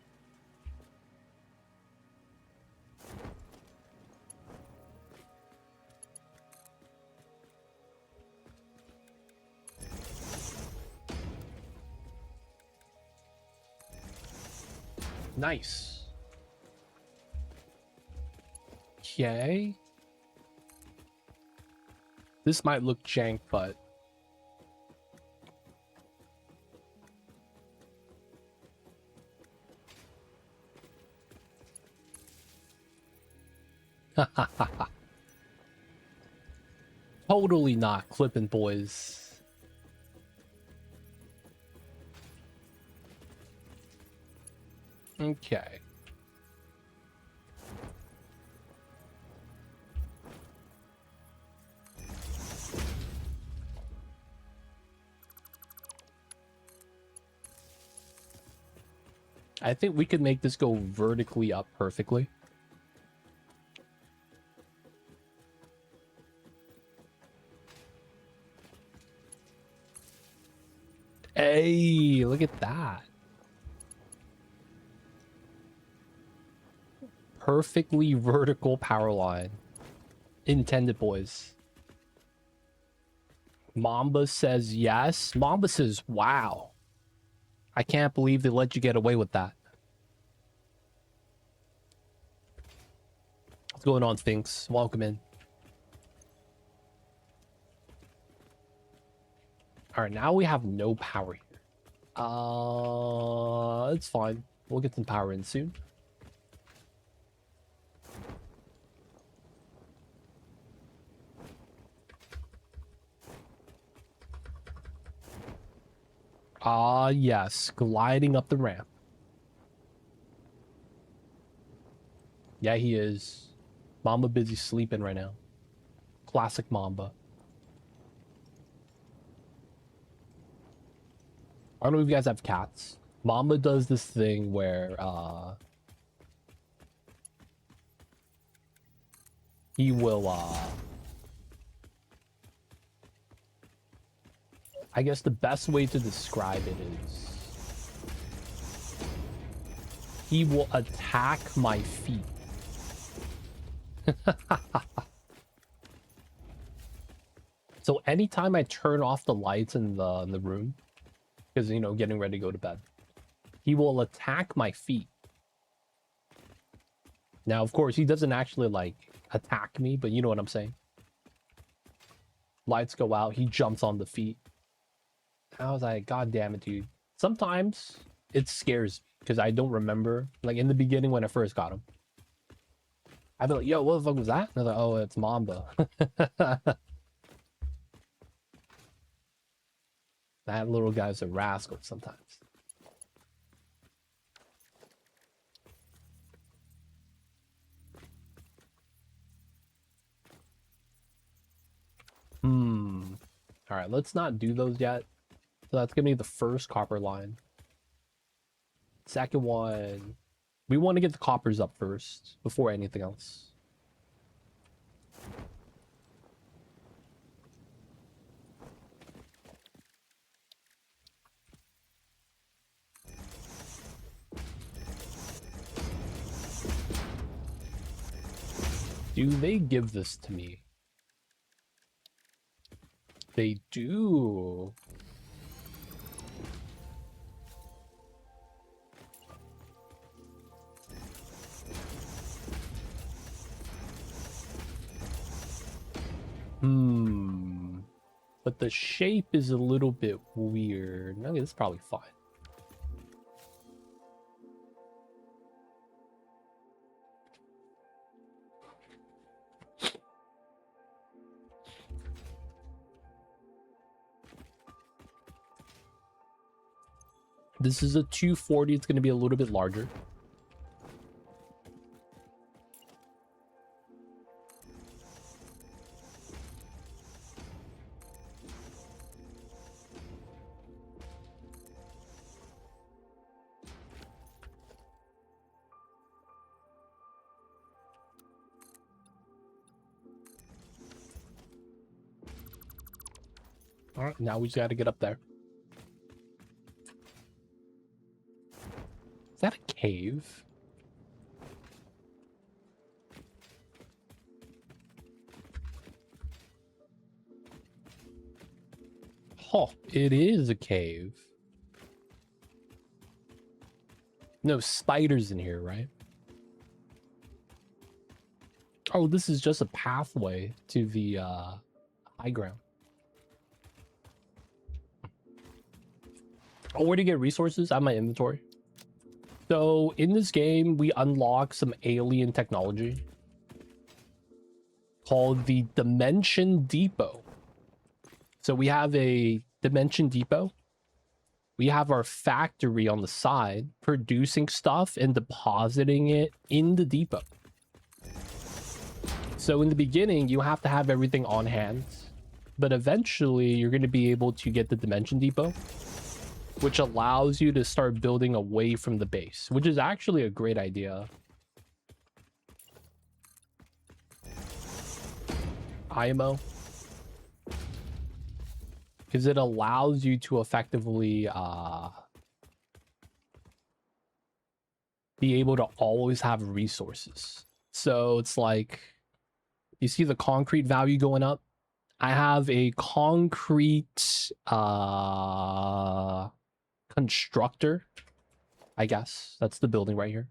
Nice. Okay. This might look jank, but totally not clipping, boys. Okay. I think we could make this go vertically up perfectly. Hey, look at that. Perfectly vertical power line. Intended, boys. Mamba says yes. Mamba says, wow. I can't believe they let you get away with that. What's going on, Sphinx? Welcome in. All right, now we have no power here. It's fine. We'll get some power in soon. Yes, gliding up the ramp. Yeah, he is. Mamba busy sleeping right now. Classic Mamba. I don't know if you guys have cats. Mamba does this thing where he will I guess the best way to describe it is He will attack my feet. So anytime I turn off the lights in the room, because, you know, getting ready to go to bed, he will attack my feet. Now, of course, he doesn't actually, like, attack me, but you know what I'm saying. Lights go out, he jumps on the feet. I was like, God damn it, dude. Sometimes it scares me because I don't remember. Like, in the beginning when I first got him, I'd be like, yo, what the fuck was that? And I was like, oh, it's Mamba. That little guy's a rascal sometimes. All right, let's not do those yet. So that's gonna be the first copper line. Second one, we want to get the coppers up first before anything else. Do they give this to me? They do. But the shape is a little bit weird. I mean, it's probably fine. This is a 240. It's going to be a little bit larger. All right, now we just got to get up there. Is that a cave? Oh, it is a cave. No spiders in here, right? Oh, this is just a pathway to the high ground. Oh, where to get resources? I have my inventory. So in this game, we unlock some alien technology called the Dimension Depot. So we have a Dimension Depot. We have our factory on the side producing stuff and depositing it in the depot. So in the beginning, you have to have everything on hand, but eventually you're going to be able to get the Dimension Depot, which allows you to start building away from the base, which is actually a great idea. IMO. Because it allows you to effectively be able to always have resources. So it's like, you see the concrete value going up? I have a concrete constructor, I guess. That's the building right here.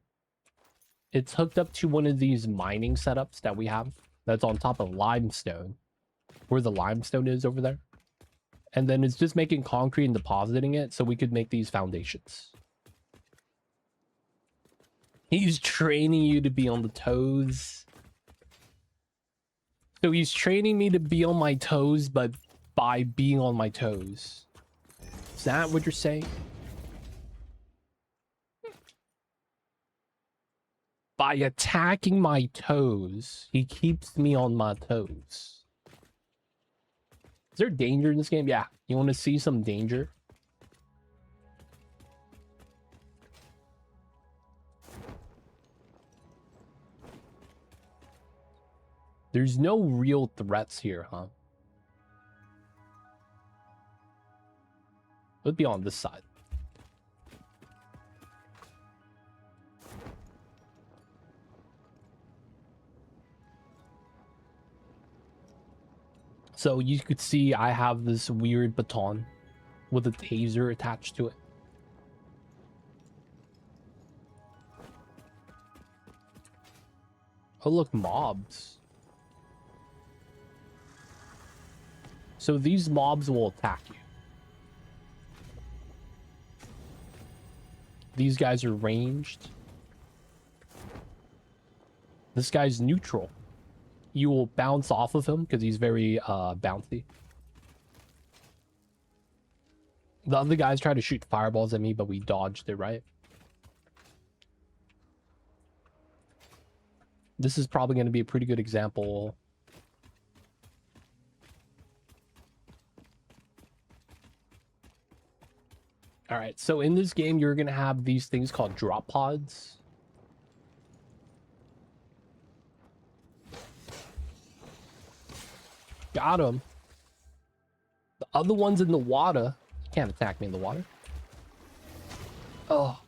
It's hooked up to one of these mining setups that we have that's on top of limestone, where the limestone is over there. And then it's just making concrete and depositing it so we could make these foundations. He's training you to be on the toes. So he's training me to be on my toes, but by being on my toes. Is that what you're saying? By attacking my toes, he keeps me on my toes. Is there danger in this game? Yeah. You want to see some danger? There's no real threats here, huh? Let's be on this side. So you could see I have this weird baton with a taser attached to it. Oh, look, mobs. So these mobs will attack you. These guys are ranged. This guy's neutral. You will bounce off of him because he's very bouncy. The other guys try to shoot fireballs at me, but we dodged it, right? This is probably going to be a pretty good example. All right, so in this game, you're going to have these things called drop pods. Got him. The other ones in the water. You can't attack me in the water. Oh.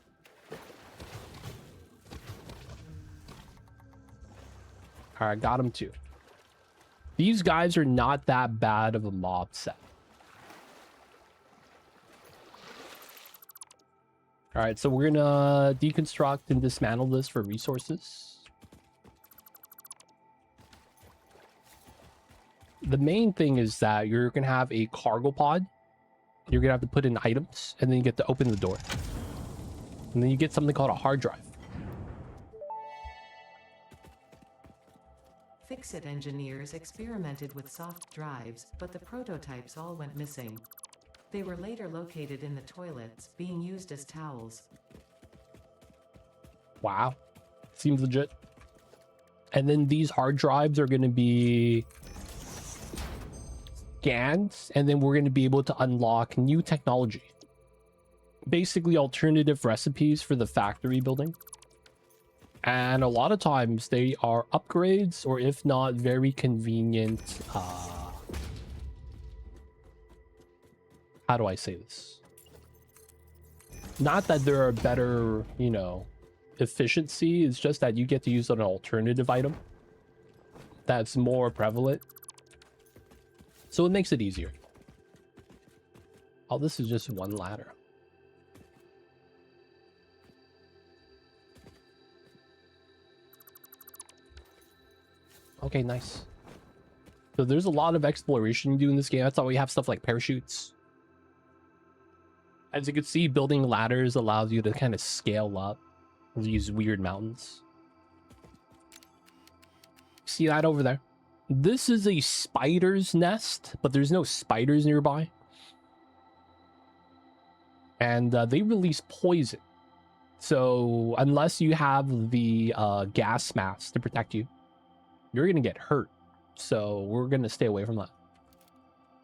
All right, got him too. These guys are not that bad of a mob set. All right, so we're gonna deconstruct and dismantle this for resources. The main thing is that you're gonna have a cargo pod. You're gonna have to put in items, and then you get to open the door. And then you get something called a hard drive. Fix-It engineers experimented with soft drives, but the prototypes all went missing. They were later located in the toilets, being used as towels. Wow. Seems legit. And then these hard drives are going to be scanned, and then we're going to be able to unlock new technology. Basically, alternative recipes for the factory building. And a lot of times they are upgrades, or if not, very convenient. How do I say this? Not that there are better, you know, efficiency. It's just that you get to use an alternative item that's more prevalent. So it makes it easier. Oh, this is just one ladder. Okay, nice. So there's a lot of exploration you do in this game. That's why we have stuff like parachutes. As you can see, building ladders allows you to kind of scale up these weird mountains. See that over there? This is a spider's nest, but there's no spiders nearby. And they release poison. So unless you have the gas mask to protect you, you're going to get hurt. So we're going to stay away from that.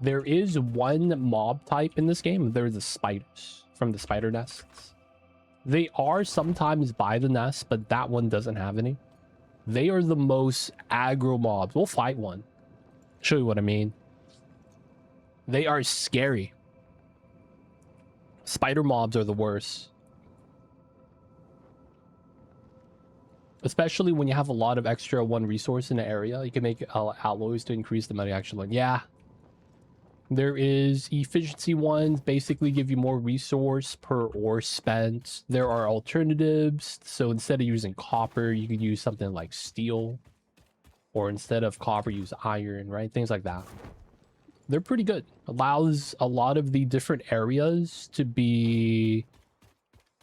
There is one mob type in this game. They're the spiders from the spider nests. They are sometimes by the nest, but that one doesn't have any. They are the most aggro mobs. We'll fight one. Show you what I mean. They are scary. Spider mobs are the worst. Especially when you have a lot of extra one resource in an area. You can make alloys to increase the money actually. Yeah. There is efficiency ones, basically give you more resource per ore spent. There are alternatives. So instead of using copper, you could use something like steel. Or instead of copper, use iron, right? Things like that. They're pretty good. Allows a lot of the different areas to be,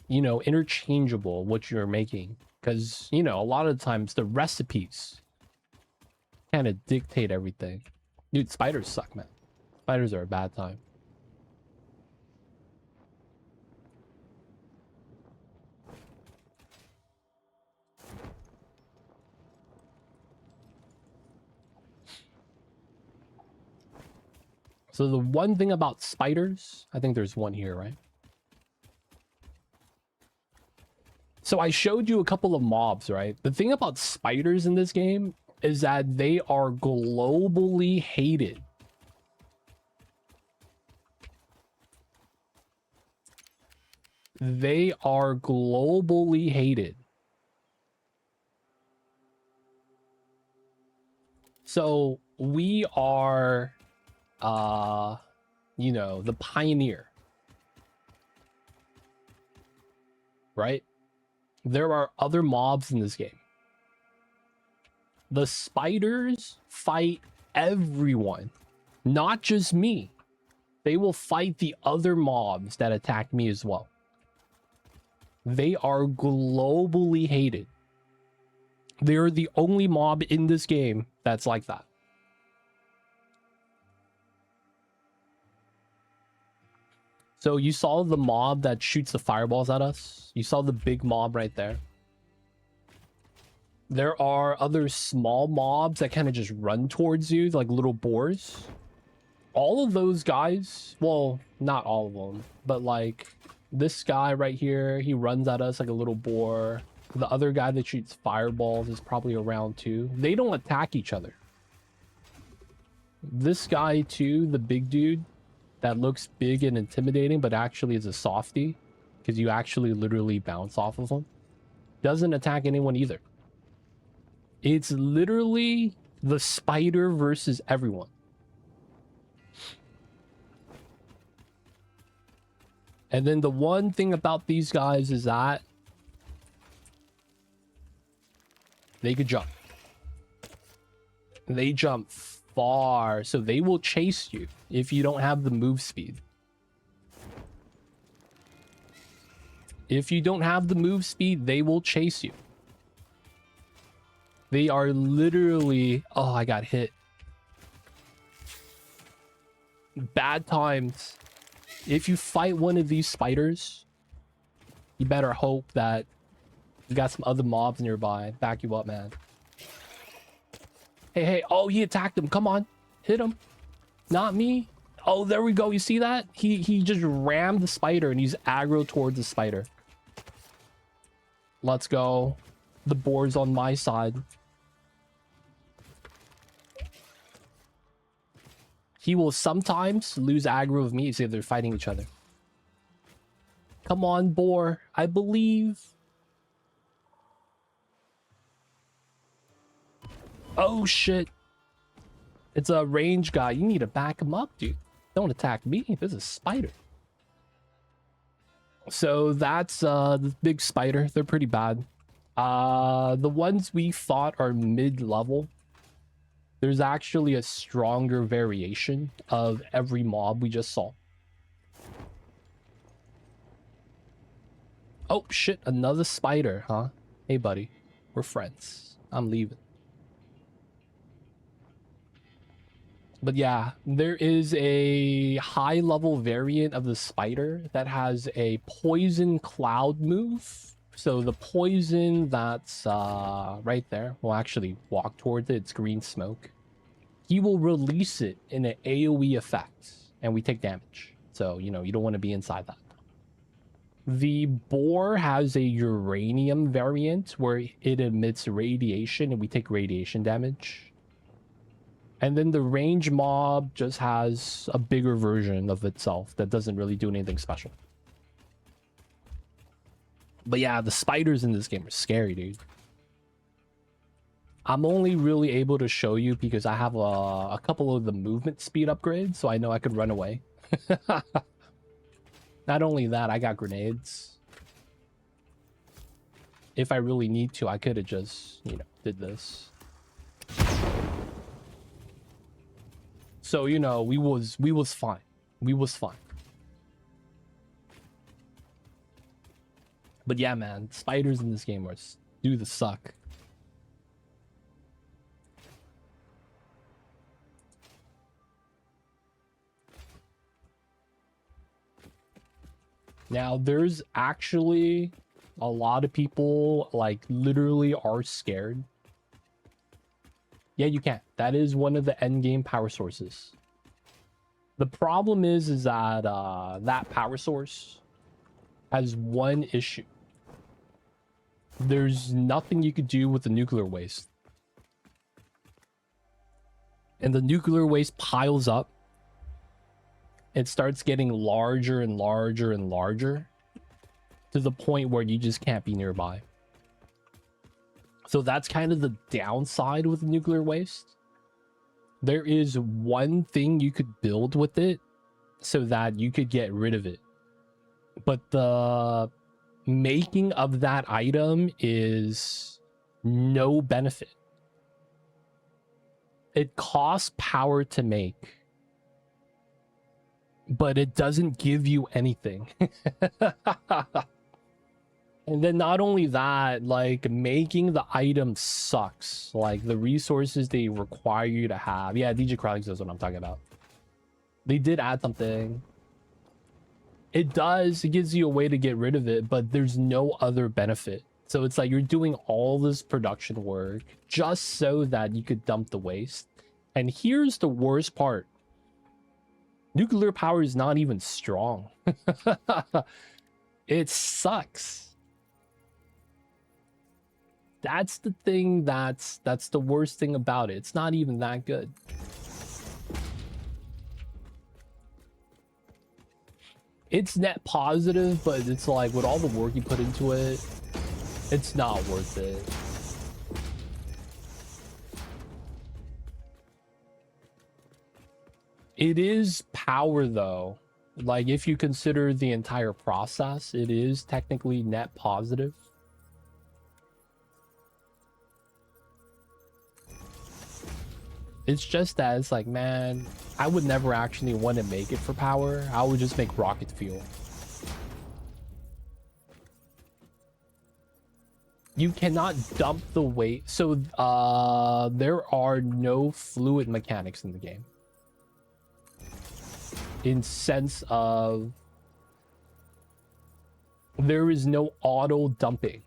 you know, interchangeable, what you're making. Because, you know, a lot of times the recipes kind of dictate everything. Dude, spiders suck, man. Spiders are a bad time. So the one thing about spiders, I think there's one here, right? So I showed you a couple of mobs, right? The thing about spiders in this game is that they are globally hated. They are globally hated. So we are you know, the pioneer, right? There are other mobs in this game. The spiders fight everyone, not just me. They will fight the other mobs that attack me as well. They are globally hated. They're the only mob in this game that's like that. So you saw the mob that shoots the fireballs at us? You saw the big mob right there? There are other small mobs that kind of just run towards you, like little boars. All of those guys, well, not all of them, but like this guy right here, he runs at us like a little boar. The other guy that shoots fireballs is probably around too. They don't attack each other. This guy too, the big dude that looks big and intimidating, but actually is a softie because you actually literally bounce off of him, doesn't attack anyone either. It's literally the spider versus everyone. And then the one thing about these guys is that they could jump. They jump far, so they will chase you if you don't have the move speed. If you don't have the move speed, they will chase you. They are literally... Oh, I got hit. Bad times. If you fight one of these spiders, you better hope that you got some other mobs nearby. Back you up, man. Hey, hey. Oh, he attacked him. Come on. Hit him. Not me. Oh, there we go. You see that? He just rammed the spider and he's aggro towards the spider. Let's go. The board's on my side. He will sometimes lose aggro of me if they're fighting each other. Come on, boar. I believe. Oh, shit. It's a range guy. You need to back him up, dude. Don't attack me. This is a spider. So that's the big spider. They're pretty bad. The ones we fought are mid-level. There's actually a stronger variation of every mob we just saw. Oh, shit. Another spider, huh? Hey, buddy. We're friends. I'm leaving. But yeah, there is a high-level variant of the spider that has a poison cloud move. So the poison that's right there, we'll actually walk towards it. It's green smoke. He will release it in an AoE effect, and we take damage. So, you know, you don't want to be inside that. The boar has a uranium variant where it emits radiation, and we take radiation damage. And then the range mob just has a bigger version of itself that doesn't really do anything special. But yeah, the spiders in this game are scary, dude. I'm only really able to show you because I have a couple of the movement speed upgrades, so I know I could run away. Not only that, I got grenades. If I really need to, I could have just, you know, did this. So, you know, we was fine. We was fine. But yeah, man, spiders in this game do the suck. Now, there's actually a lot of people, like, literally are scared. Yeah, you can. That is one of the end game power sources. The problem is that that power source has one issue. There's nothing you could do with the nuclear waste. And the nuclear waste piles up. It starts getting larger and larger and larger to the point where you just can't be nearby. So that's kind of the downside with the nuclear waste. There is one thing you could build with it so that you could get rid of it. But the making of that item is no benefit. It costs power to make, but it doesn't give you anything. And then not only that, like, making the item sucks. Like, the resources they require you to have. Yeah, DJ Crowlix is what I'm talking about. They did add something. It does. It gives you a way to get rid of it, but there's no other benefit. So it's like you're doing all this production work just so that you could dump the waste. And here's the worst part. Nuclear power is not even strong. It sucks. That's the thing that's the worst thing about it. It's not even that good. It's net positive, but it's like with all the work you put into it, it's not worth it. It is power though. Like if you consider the entire process, it is technically net positive. It's just that it's like, man, I would never actually want to make it for power. I would just make rocket fuel. You cannot dump the weight. So there are no fluid mechanics in the game. In sense of there is no auto dumping.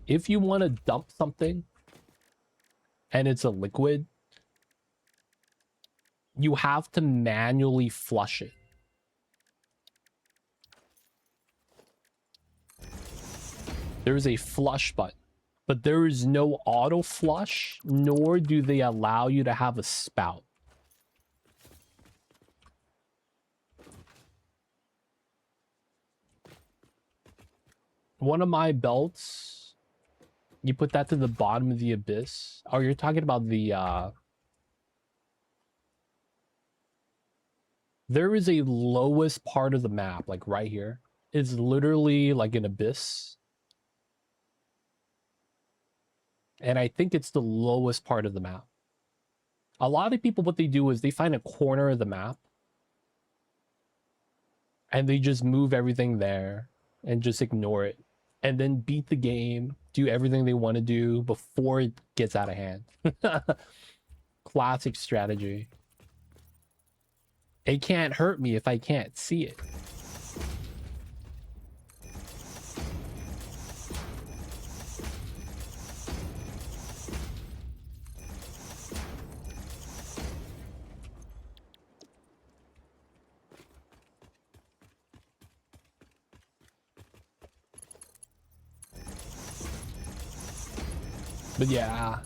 If you want to dump something and it's a liquid, you have to manually flush it. There's a flush button, but there is no auto flush, nor do they allow you to have a spout. One of my belts, you put that to the bottom of the abyss. Oh, you're talking about the there is a lowest part of the map, like right here. It's literally like an abyss. And I think it's the lowest part of the map. A lot of people, what they do is they find a corner of the map and they just move everything there and just ignore it. And then beat the game, do everything they want to do before it gets out of hand. Classic strategy. It can't hurt me if I can't see it. But yeah,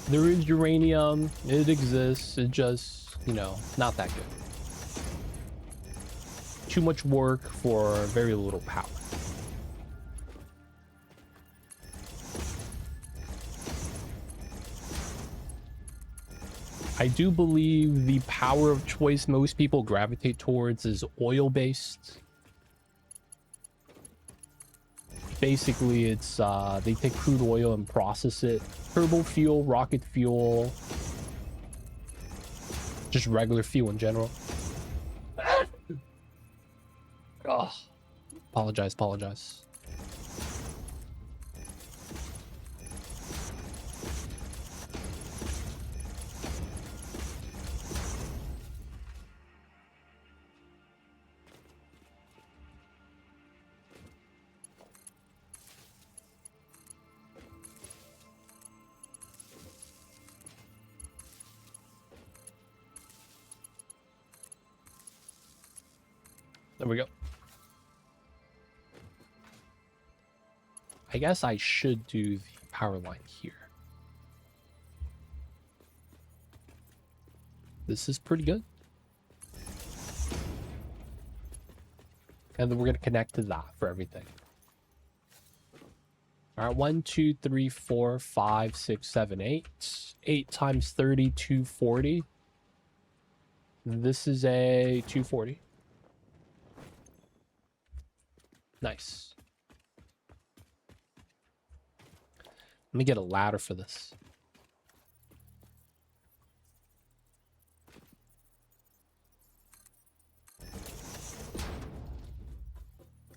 there is uranium. It exists. It just, you know, not that good. Too much work for very little power. I do believe the power of choice most people gravitate towards is oil-based. Basically, it's they take crude oil and process it. Turbo fuel, rocket fuel, just regular fuel in general. Oh, apologize. There we go. I guess I should do the power line here. This is pretty good. And then we're going to connect to that for everything. All right, 1, 2, 3, 4, 5, 6, 7, 8. 8 times 30, 240. This is a 240. Nice. Let me get a ladder for this.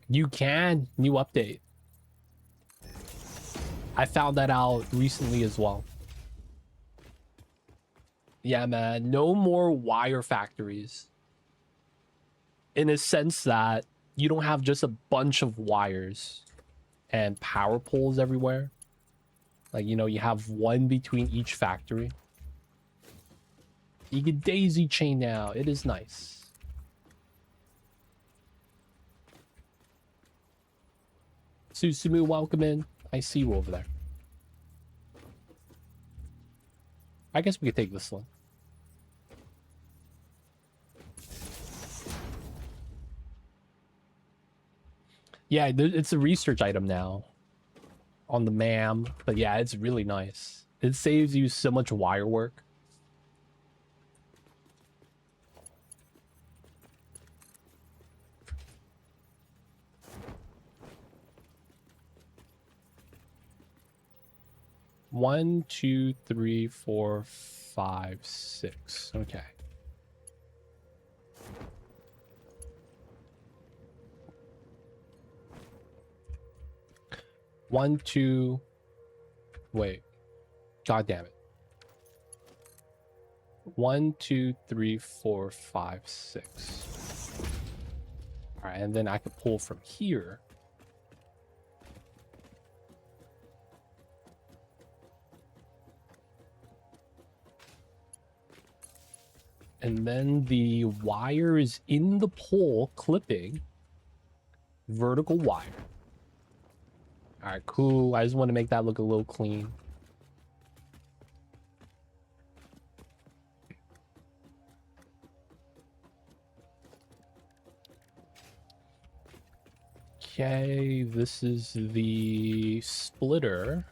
You can. New update. I found that out recently as well. Yeah, man. No more wire factories. In a sense that you don't have just a bunch of wires and power poles everywhere. Like, you know, you have one between each factory. You can daisy chain now. It is nice. Susumu, welcome in. I see you over there. I guess we could take this one. Yeah, it's a research item now on the MAM. But yeah, it's really nice. It saves you so much wire work. One, two, three, four, five, six. Okay. One, two. Wait. God damn it. 1, 2, 3, 4, 5, 6. All right, and then I could pull from here. And then the wire is in the pole clipping vertical wire. All right, cool. I just want to make that look a little clean. Okay, this is the splitter.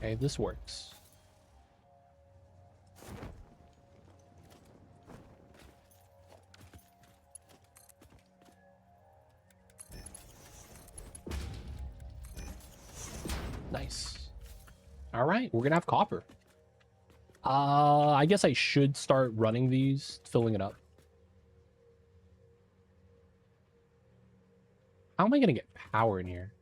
Okay, this works. Nice. All right, we're gonna have copper. I guess I should start running these, filling it up. How am I gonna get power in here?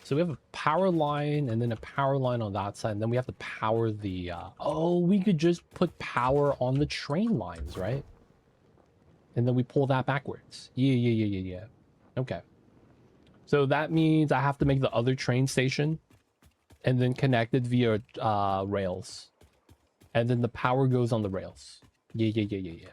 So we have a power line and then a power line on that side, and then we have to power the oh, we could just put power on the train lines, right? And then we pull that backwards. Yeah. Okay. So that means I have to make the other train station and then connect it via rails. And then the power goes on the rails. Yeah.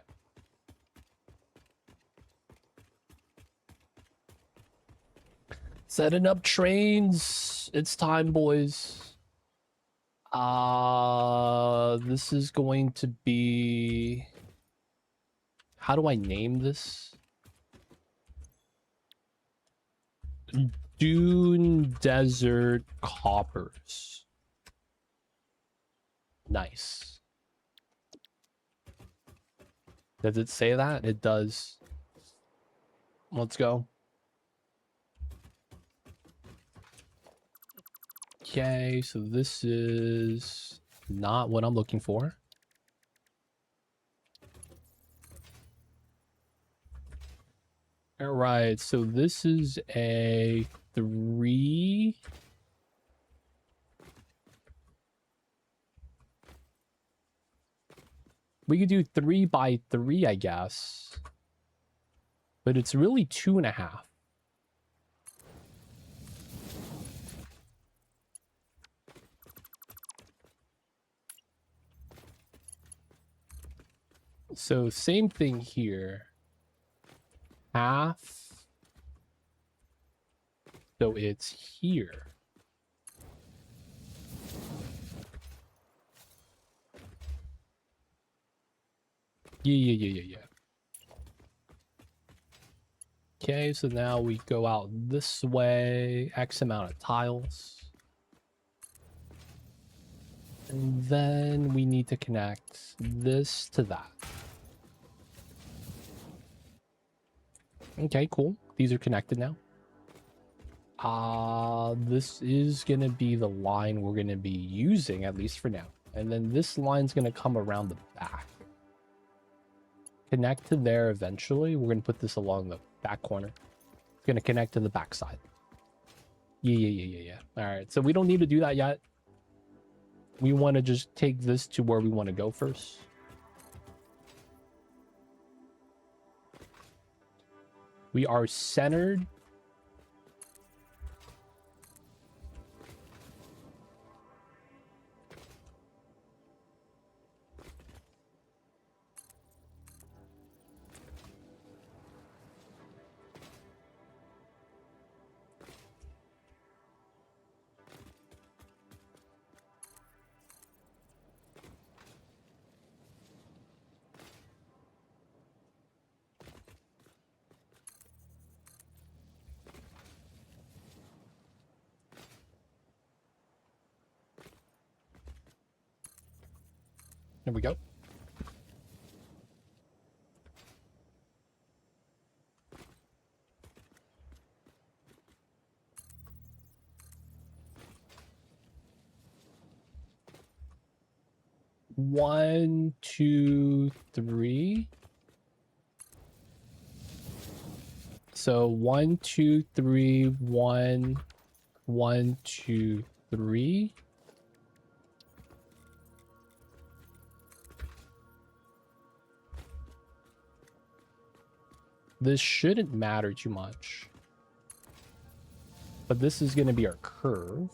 Setting up trains. It's time, boys. This is going to be... How do I name this? Dune Desert Coppers. Nice. Does it say that? It does. Let's go. Okay, so this is not what I'm looking for. All right, so this is a 3. We could do 3 by 3, I guess. But it's really 2.5. So same thing here. Half. So it's here. Yeah. Okay, so now we go out this way, X amount of tiles. And then we need to connect this to that. Okay, cool. These are connected now. This is gonna be the line we're gonna be using, at least for now. And then this line's gonna come around the back. Connect to there eventually. We're gonna put this along the back corner. It's gonna connect to the back side. Yeah. Alright, so we don't need to do that yet. We want to just take this to where we want to go first. We are centered. There we go. One, two, three. So 1, 2, 3, 1, 1, 2, 3. This shouldn't matter too much. But this is going to be our curve.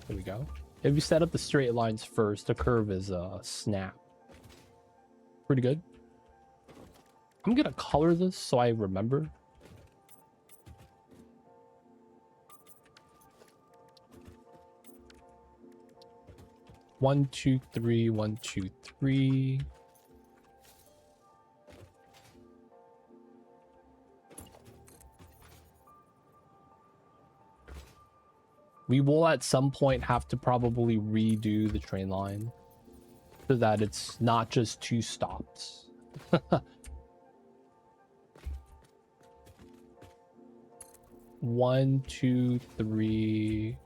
There we go. If you set up the straight lines first, the curve is a snap. Pretty good. I'm going to color this so I remember. One, two, three, 1, 2, 3. We will at some point have to probably redo the train line so that it's not just 2 stops. One, two, three.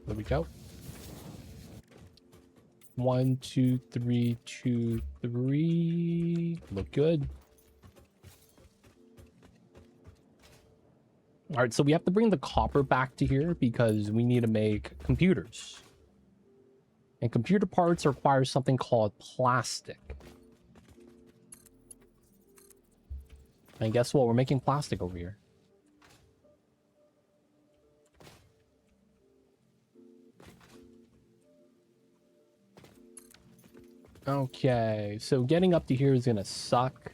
There we go. 1, 2, 3, 2, 3. Look good. All right, so we have to bring the copper back to here because we need to make computers. And computer parts require something called plastic. And guess what? We're making plastic over here. Okay, so getting up to here is gonna suck.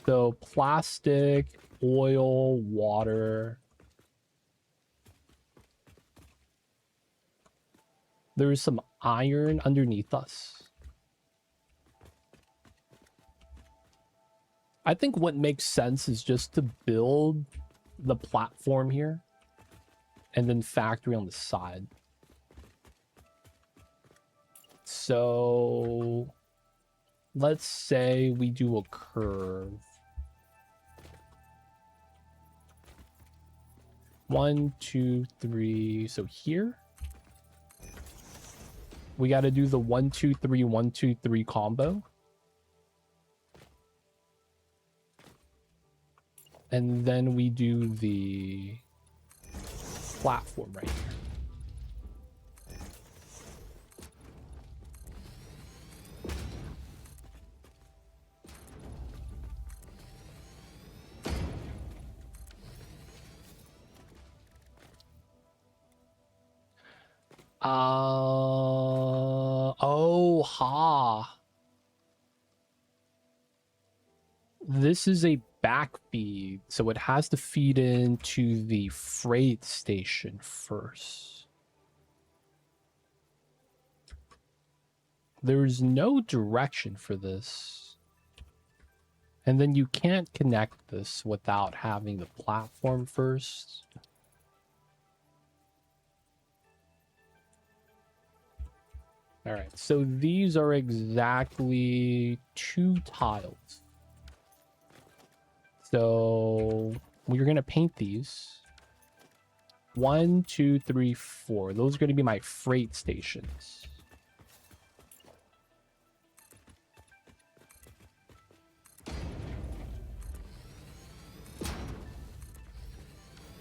So plastic, oil, water. There's some iron underneath us. I think what makes sense is just to build the platform here and then factory on the side. So let's say we do a curve. 1, 2, 3. So here we got to do the 1, 2, 3, 1, 2, 3 combo. And then we do the platform right here. Oh, ha. this is a back feed, so it has to feed into the freight station first. There's no direction for this. And then you can't connect this without having the platform first. All right, so these are exactly 2 tiles. So we're gonna paint these. 1, 2, 3, 4. Those are gonna be my freight stations.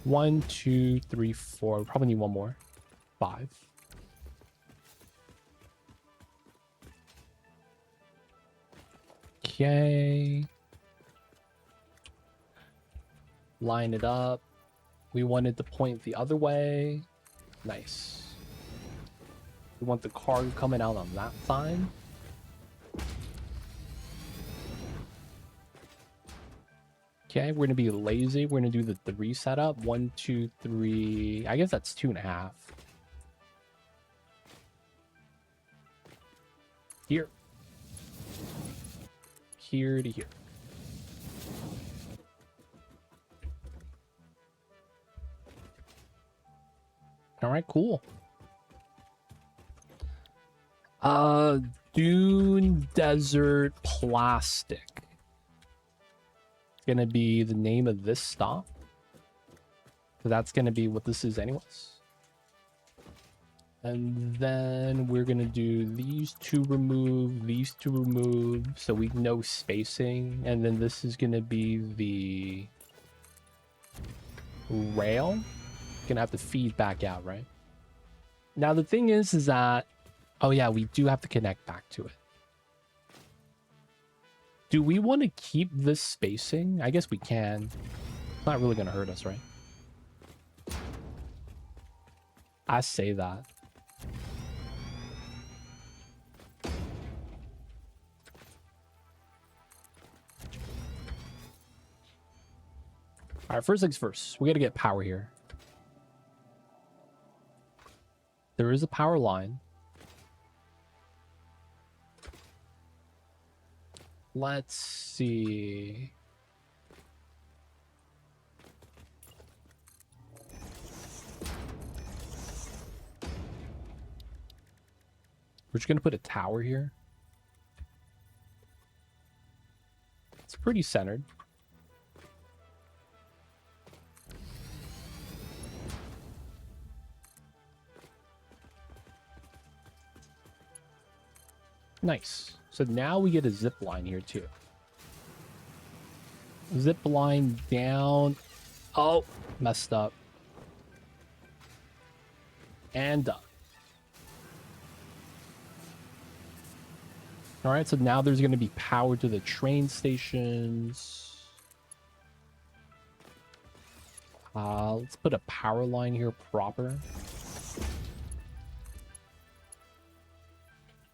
One, 2, 3, 4. We probably need one more. 5. Okay. Line it up. We wanted to point the other way. Nice. We want the cargo coming out on that side. Okay, we're gonna be lazy. We're gonna do the 3 setup. 1, 2, 3. I guess that's 2.5. Here. Here to here. All right, cool. Dune Desert Plastic. It's gonna be the name of this stop. So that's gonna be what this is anyways. And then we're gonna do these 2 remove, these 2 remove, so we know spacing. And then this is gonna be the rail. Gonna have to feed back out, right? Now the thing is that, oh yeah, we do have to connect back to it. Do we want to keep this spacing? I guess we can. It's not really gonna hurt us, right? I say that. All right, first things first. We got to get power here. There is a power line. Let's see. We're just going to put a tower here. It's pretty centered. Nice. So now we get a zip line here too. Zip line down. Oh, messed up. And up. All right, so now there's going to be power to the train stations. Let's put a power line here proper.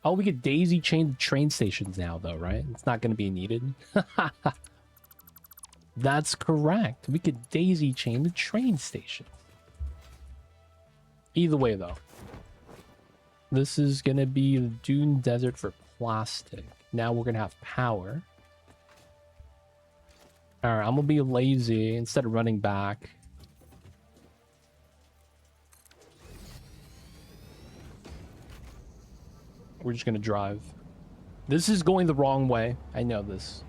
Oh, we could daisy chain the train stations now, though, right? It's not going to be needed. That's correct. We could daisy chain the train station. Either way, though. This is going to be the Dune Desert for plastic. Now we're going to have power. All right, I'm going to be lazy instead of running back. We're just going to drive. This is going the wrong way. I know this.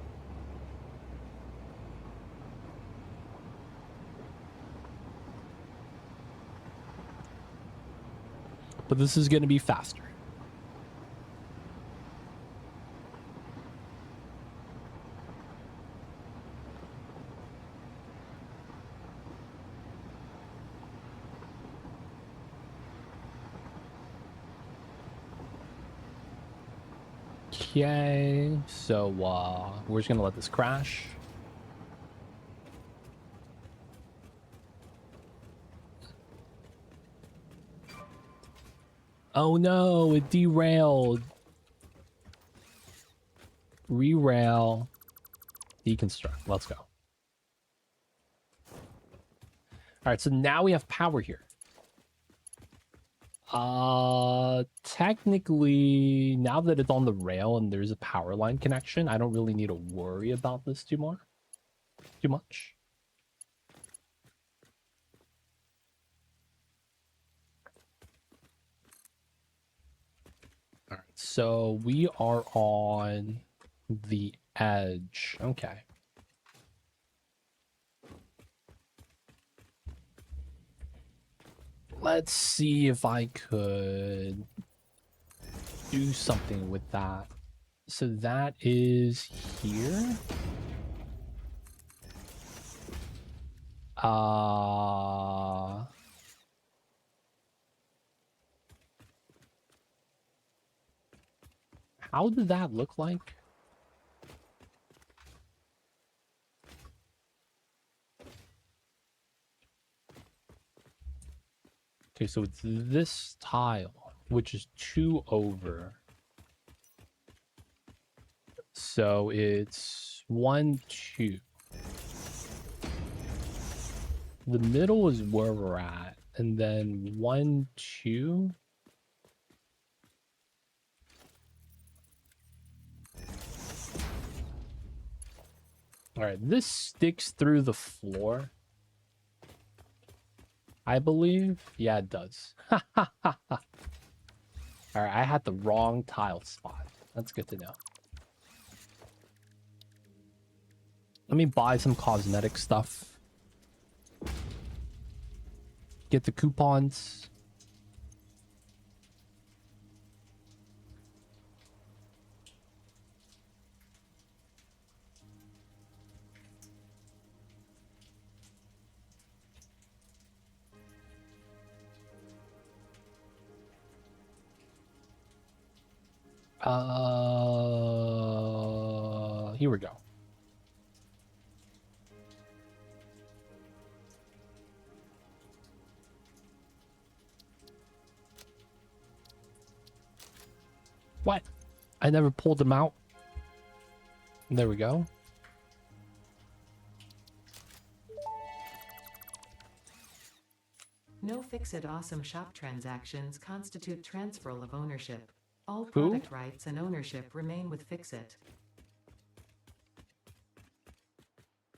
But this is going to be faster. Okay, so we're just gonna let this crash. Oh no, it derailed. Re-rail. Deconstruct. Let's go. All right, so now we have power here. Technically, now that it's on the rail and there's a power line connection, I don't really need to worry about this too much. All right, so we are on the edge. Okay. Let's see if I could do something with that. So that is here. How did that look like? Okay, so it's this tile, which is 2 over. So it's 1, 2. The middle is where we're at. And then 1, 2. All right, this sticks through the floor. I believe. Yeah, it does. All right, I had the wrong tile spot. That's good to know. Let me buy some cosmetic stuff. Get the coupons. Here we go. What? I never pulled them out. There we go. No Fix-It Awesome Shop transactions constitute transferal of ownership. All Who? product rights and ownership remain with Fix-It.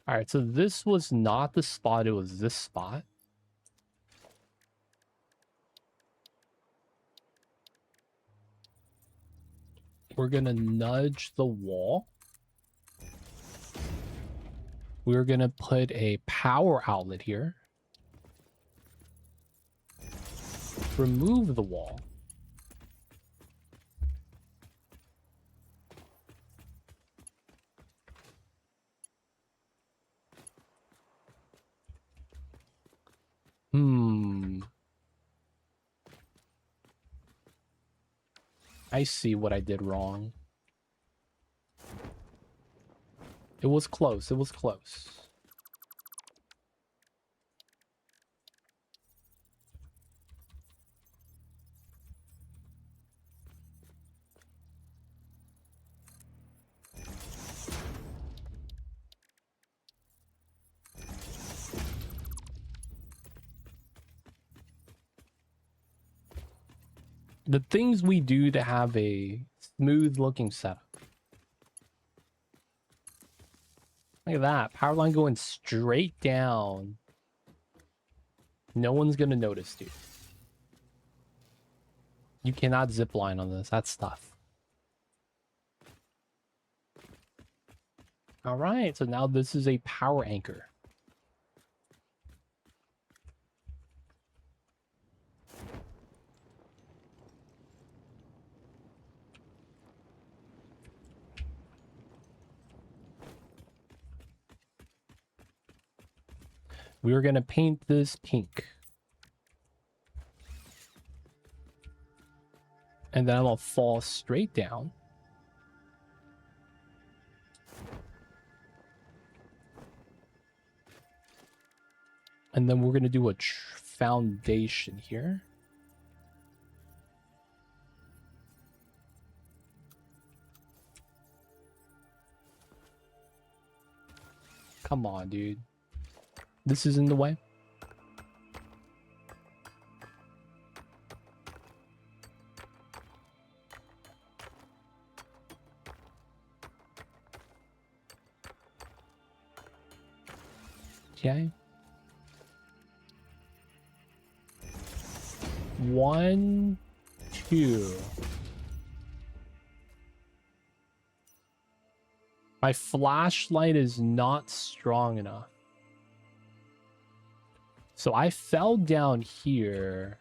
All right, so this was not the spot. It was this spot. We're going to nudge the wall. We're going to put a power outlet here. Remove the wall. I see what I did wrong. It was close. It was close. The things we do to have a smooth looking setup. Look at that. Power line going straight down. No one's going to notice, dude. You cannot zip line on this. That's tough. All right. So now this is a power anchor. We're going to paint this pink. And then I'm going to fall straight down. And then we're going to do a foundation here. Come on, dude. This is in the way. Okay. 1, 2. My flashlight is not strong enough. So I fell down here.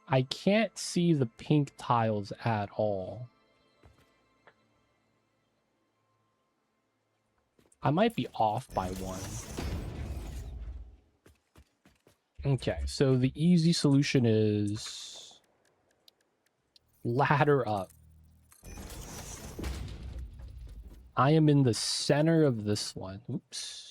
I can't see the pink tiles at all. I might be off by 1. Okay, so the easy solution is ladder up. I am in the center of this one. Oops.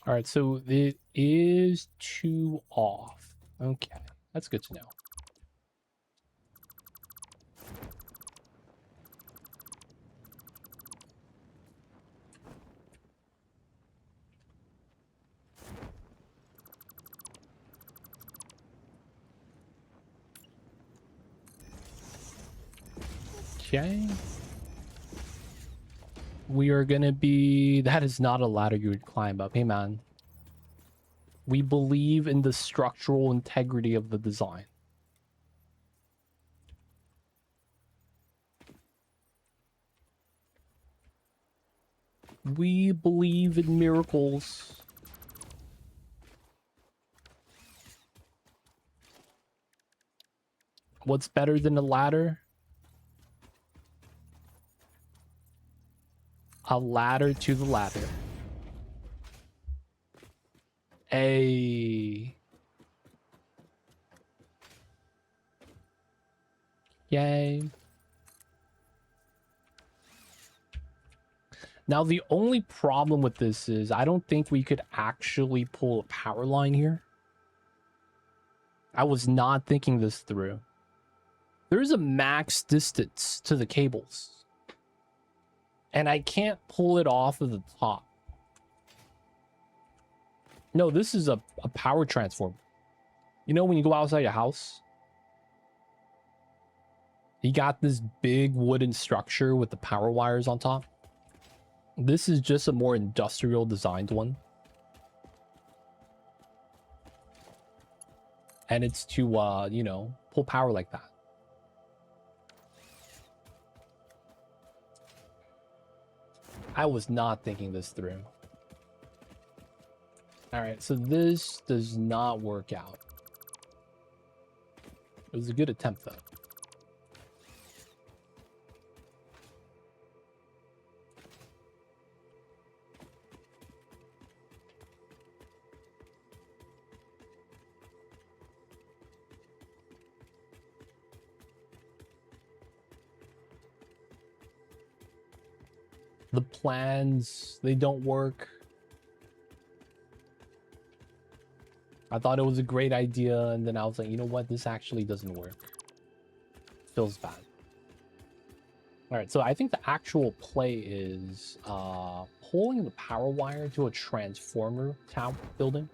All right, so it is 2 off. Okay, that's good to know. Okay. We are going to be... That is not a ladder you would climb up. Hey, man. We believe in the structural integrity of the design. We believe in miracles. What's better than a ladder? A ladder to the ladder. Yay. Now, the only problem with this is I don't think we could actually pull a power line here. I was not thinking this through. There is a max distance to the cables. And I can't pull it off of the top. No, this is a power transformer. You know when you go outside your house? You got this big wooden structure with the power wires on top. This is just a more industrial designed one. And it's to, you know, pull power like that. I was not thinking this through. Alright, so this does not work out. It was a good attempt, though. The plans, they don't work. I thought it was a great idea, and then I was like, you know what? This actually doesn't work. Feels bad. Alright, so I think the actual play is pulling the power wire to a transformer tower building.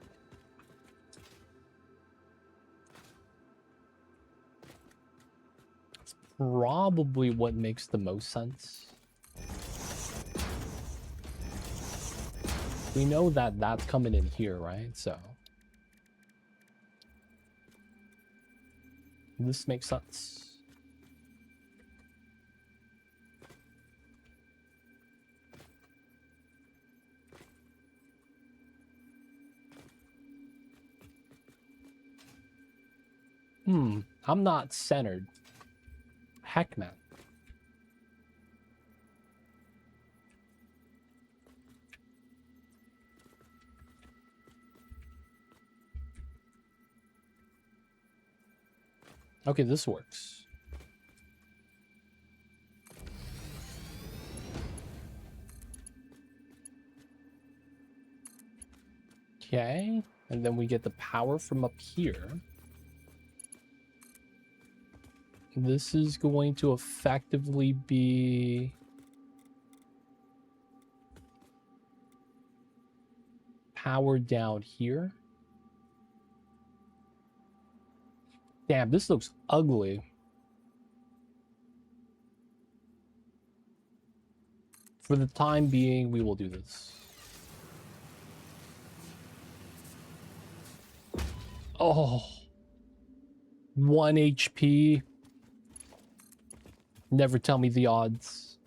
It's probably what makes the most sense. We know that that's coming in here, right? So this makes sense. I'm not centered. Heck, man. Okay, this works. Okay, and then we get the power from up here. This is going to effectively be powered down here. Damn, this looks ugly. For the time being, we will do this. Oh, 1 HP. Never tell me the odds.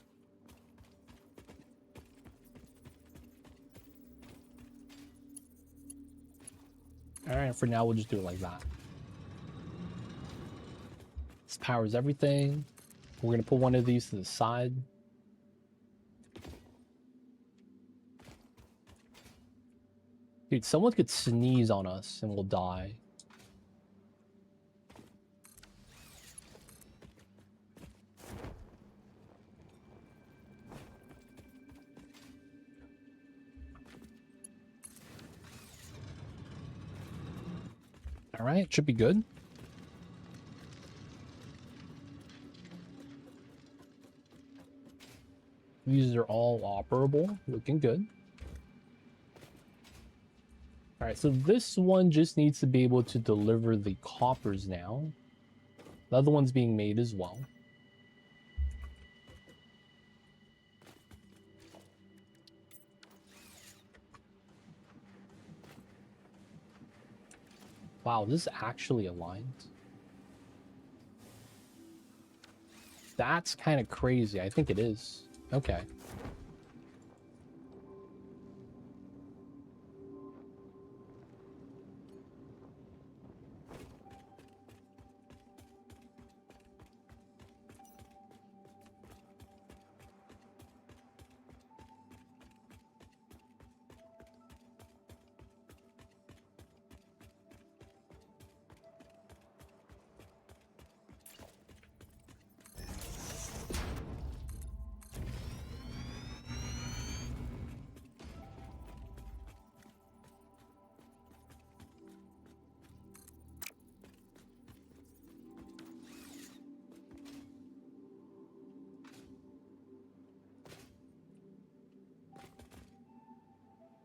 All right, for now, we'll just do it like that. This powers everything. We're going to put one of these to the side. Dude, someone could sneeze on us and we'll die. All right, should be good. These are all operable, looking good. All right, so this one just needs to be able to deliver the coppers now. The other one's being made as well. Wow, this is actually aligned. That's kind of crazy. I think it is. Okay.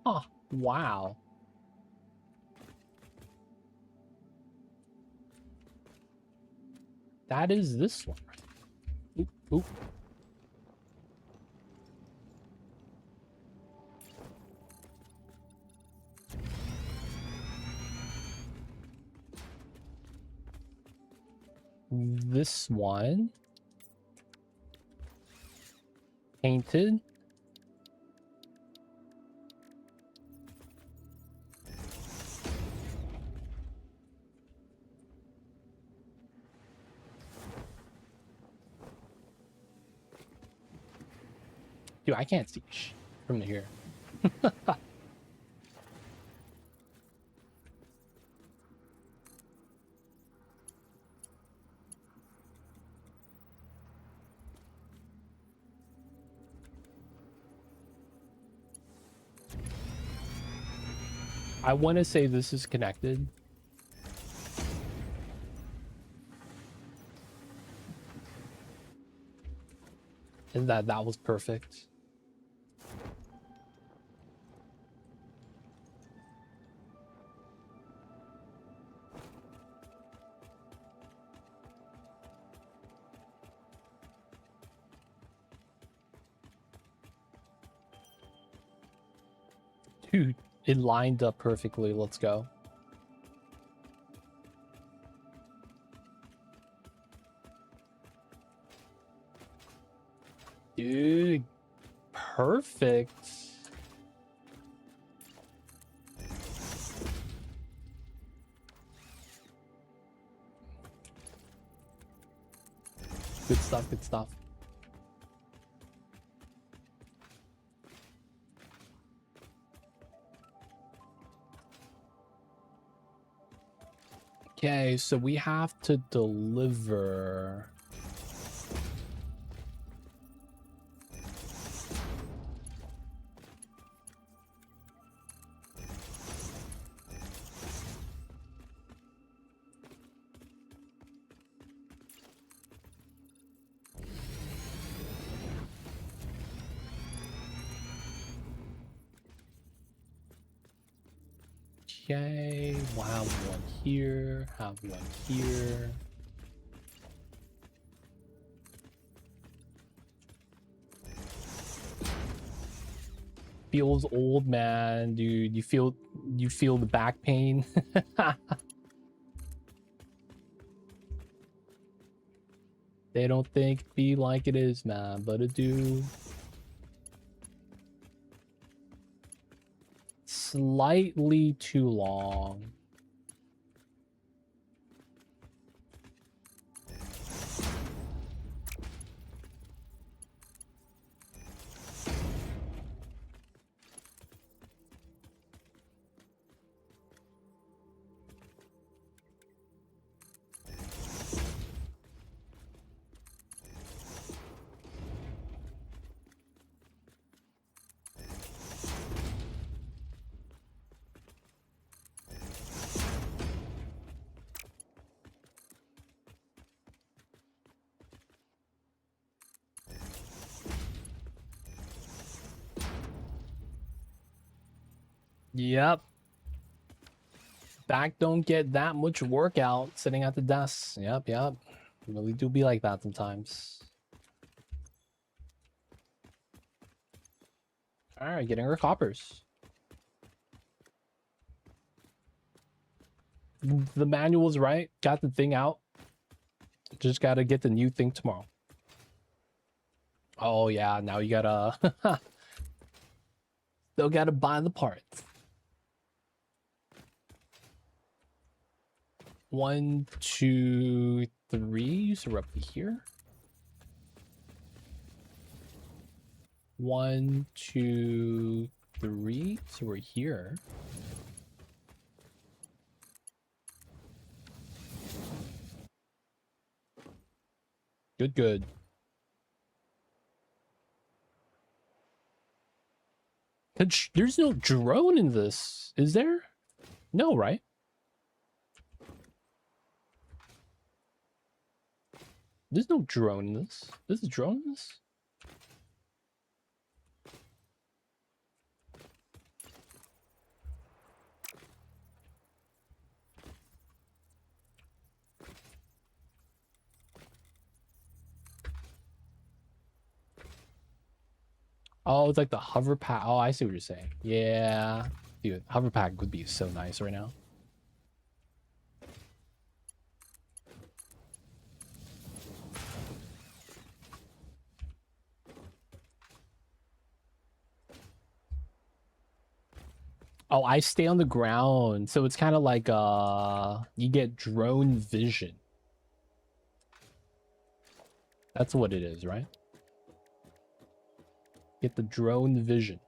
Oh, wow. That is this one. Oop, oop. This one. Painted. Dude, I can't see from here. I want to say this is connected. And that was perfect. Dude, it lined up perfectly. Let's go. Dude, perfect. Good stuff, good stuff. Okay, so we have to deliver. Okay, we'll have one here, have one here. Feels old, man, dude. You feel the back pain. They don't think it be like it is, man, but it do. Slightly too long. Yep. Back don't get that much workout sitting at the desk. Yep. Really do be like that sometimes. Alright, getting our coppers. The manual's right. Got the thing out. Just gotta get the new thing tomorrow. Oh yeah, now you gotta still gotta buy the parts. 1, 2, 3, so roughly here. 1, 2, 3, so we're here. Good. There's no drone in this, is there? No, right? There's no drone in this. There's a drone in this? Oh, it's like the hover pack. Oh, I see what you're saying. Yeah. Dude, hover pack would be so nice right now. Oh, I stay on the ground. So it's kind of like you get drone vision. That's what it is, right? Get the drone vision.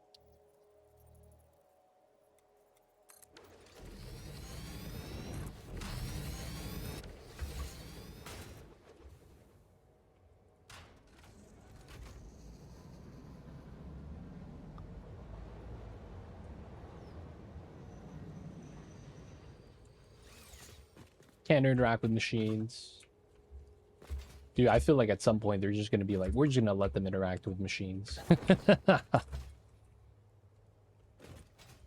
Can't interact with machines. Dude, I feel like at some point they're just going to be like, we're just going to let them interact with machines. It's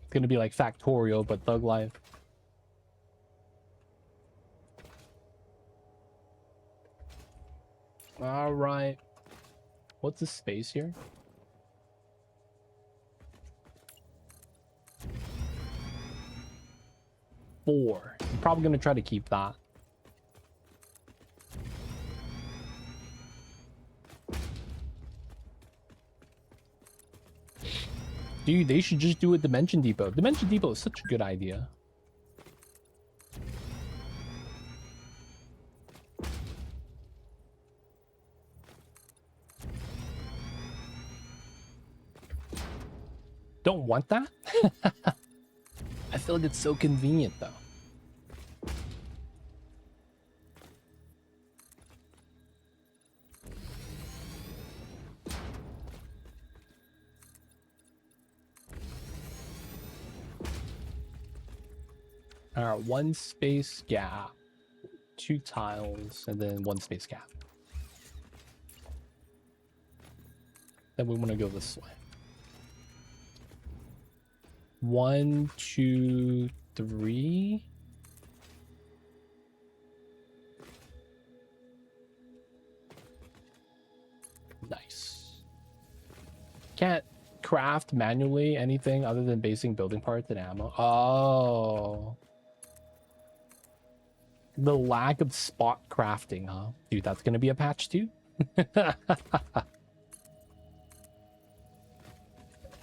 going to be like Factorio, but Thug Life. All right. What's the space here? Four. I'm probably going to try to keep that. Dude, they should just do a Dimension Depot. Dimension Depot is such a good idea. Don't want that? I feel like it's so convenient, though. All right, 1 space gap, 2 tiles, and then 1 space gap. Then we want to go this way. 1, 2, 3. Nice. Can't craft manually anything other than basic building parts and ammo. Oh. The lack of spot crafting, huh? Dude, that's gonna be a patch too?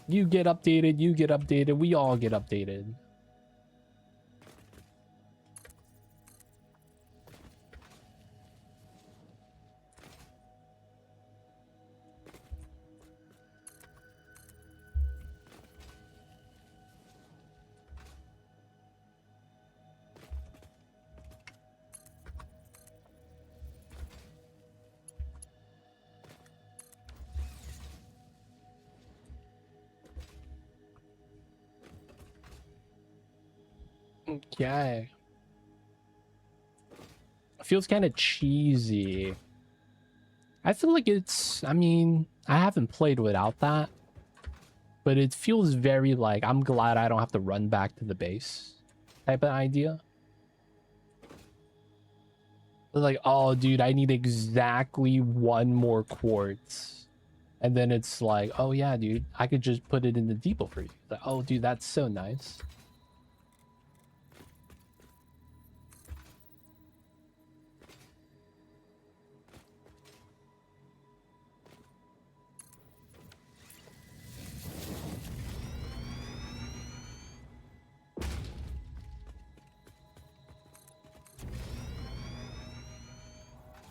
You get updated, we all get updated. Okay. Feels kind of cheesy. I feel like it's, I mean, I haven't played without that, but it feels very like, I'm glad I don't have to run back to the base type of idea. Like, oh, dude, I need exactly 1 more quartz. And then it's like, oh, yeah, dude, I could just put it in the depot for you. Like, oh, dude, that's so nice.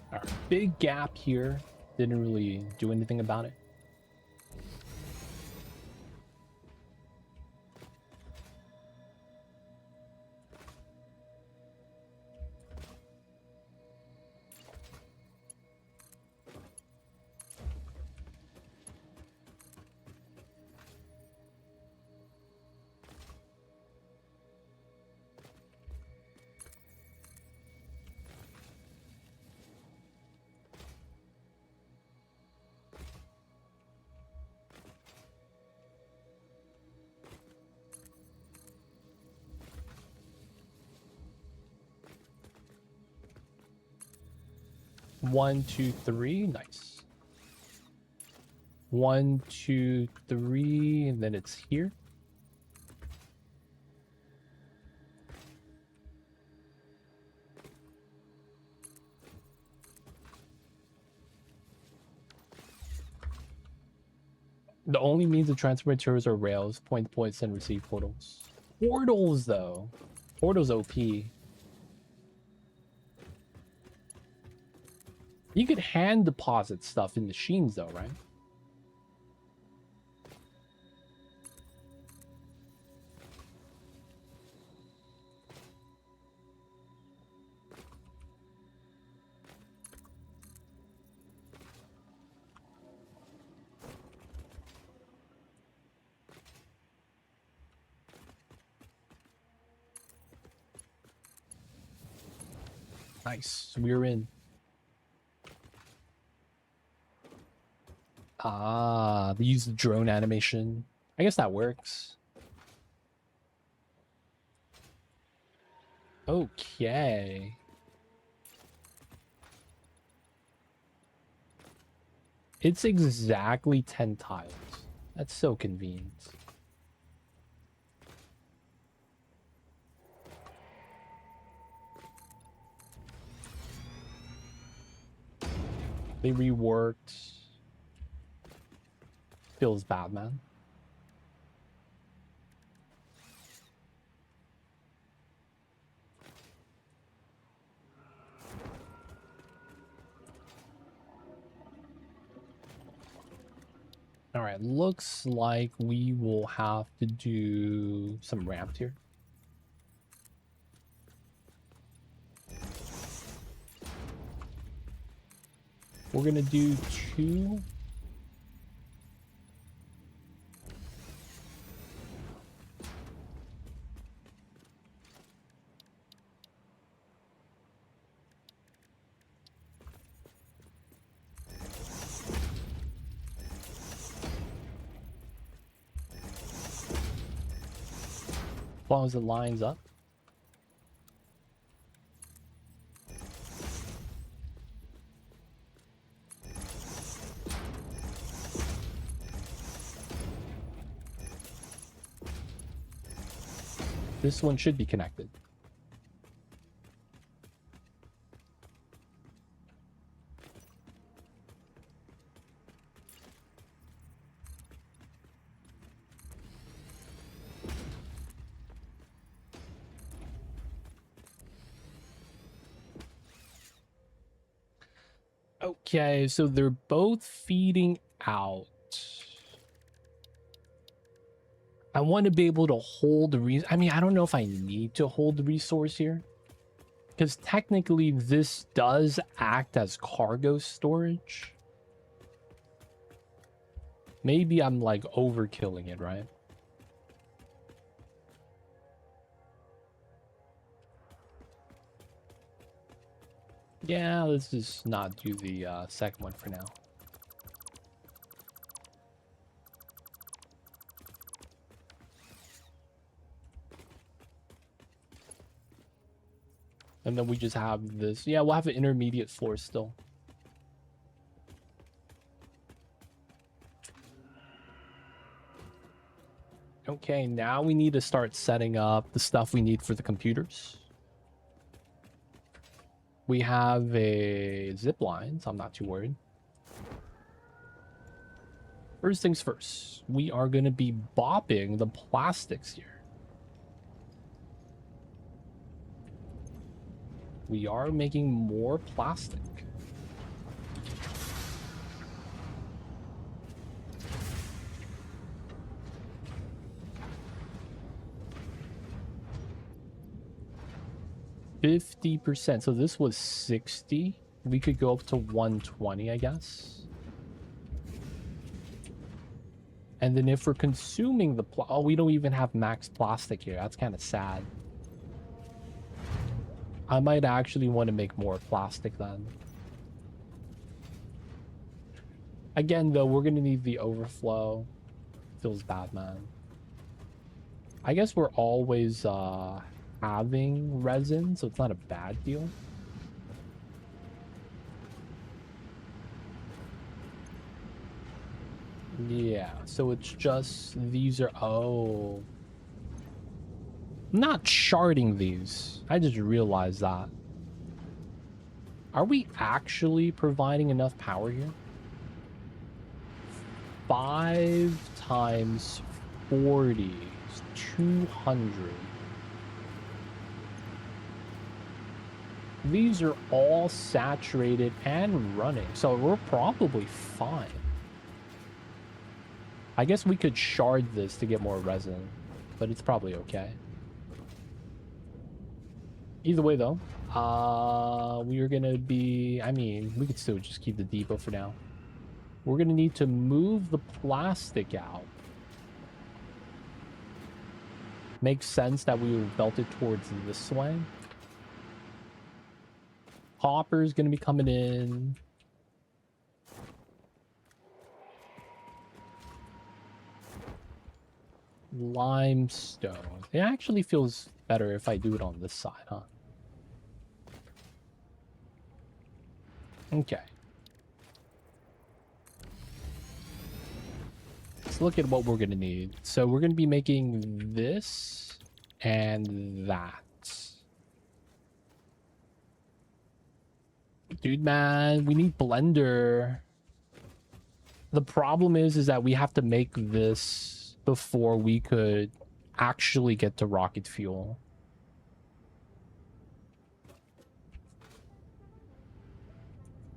All right, big gap here. Didn't really do anything about it. One, two, three. Nice. 1, 2, 3, and then it's here. The only means of transfer materials are rails, point to point, send, receive portals. Portals, though. Portals OP. You could hand deposit stuff in machines, though, right? Nice. We're in. Ah, they use the drone animation. I guess that works. Okay. It's exactly 10 tiles. That's so convenient. They reworked. Feels bad, man. All right, looks like we will have to do some ramps here. We're gonna do 2. As long as it lines up. This one should be connected. Okay, so they're both feeding out. I want to be able to hold the I mean, I don't know if I need to hold the resource here. Because technically this does act as cargo storage. Maybe I'm like overkilling it, right? Yeah, let's just not do the second one for now. And then we just have this. Yeah, we'll have an intermediate floor still. Okay, now we need to start setting up the stuff we need for the computers. We have a zip line, so I'm not too worried. First things first, we are going to be bopping the plastics here. We are making more plastic. %. So this was 60. We could go up to 120, I guess. And then if we're consuming the oh, we don't even have max plastic here. That's kind of sad. I might actually want to make more plastic then. Again, though, we're going to need the overflow. Feels bad, man. I guess we're always having resin, so it's not a bad deal. Yeah, so it's just these are oh. I'm not sharding these. I just realized that. Are we actually providing enough power here? 5 times 40 is 200. These are all saturated and running, so we're probably fine. I guess we could shard this to get more resin, but it's probably okay. Either way, though, we are gonna be... I mean, we could still just keep the depot for now. We're gonna need to move the plastic out. Makes sense that we would belt it towards this way. Copper's gonna be coming in. Limestone. It actually feels better if I do it on this side, huh? Okay. Let's look at what we're gonna need. So we're gonna be making this and that. Dude, man, we need blender. The problem is that we have to make this before we could actually get to rocket fuel.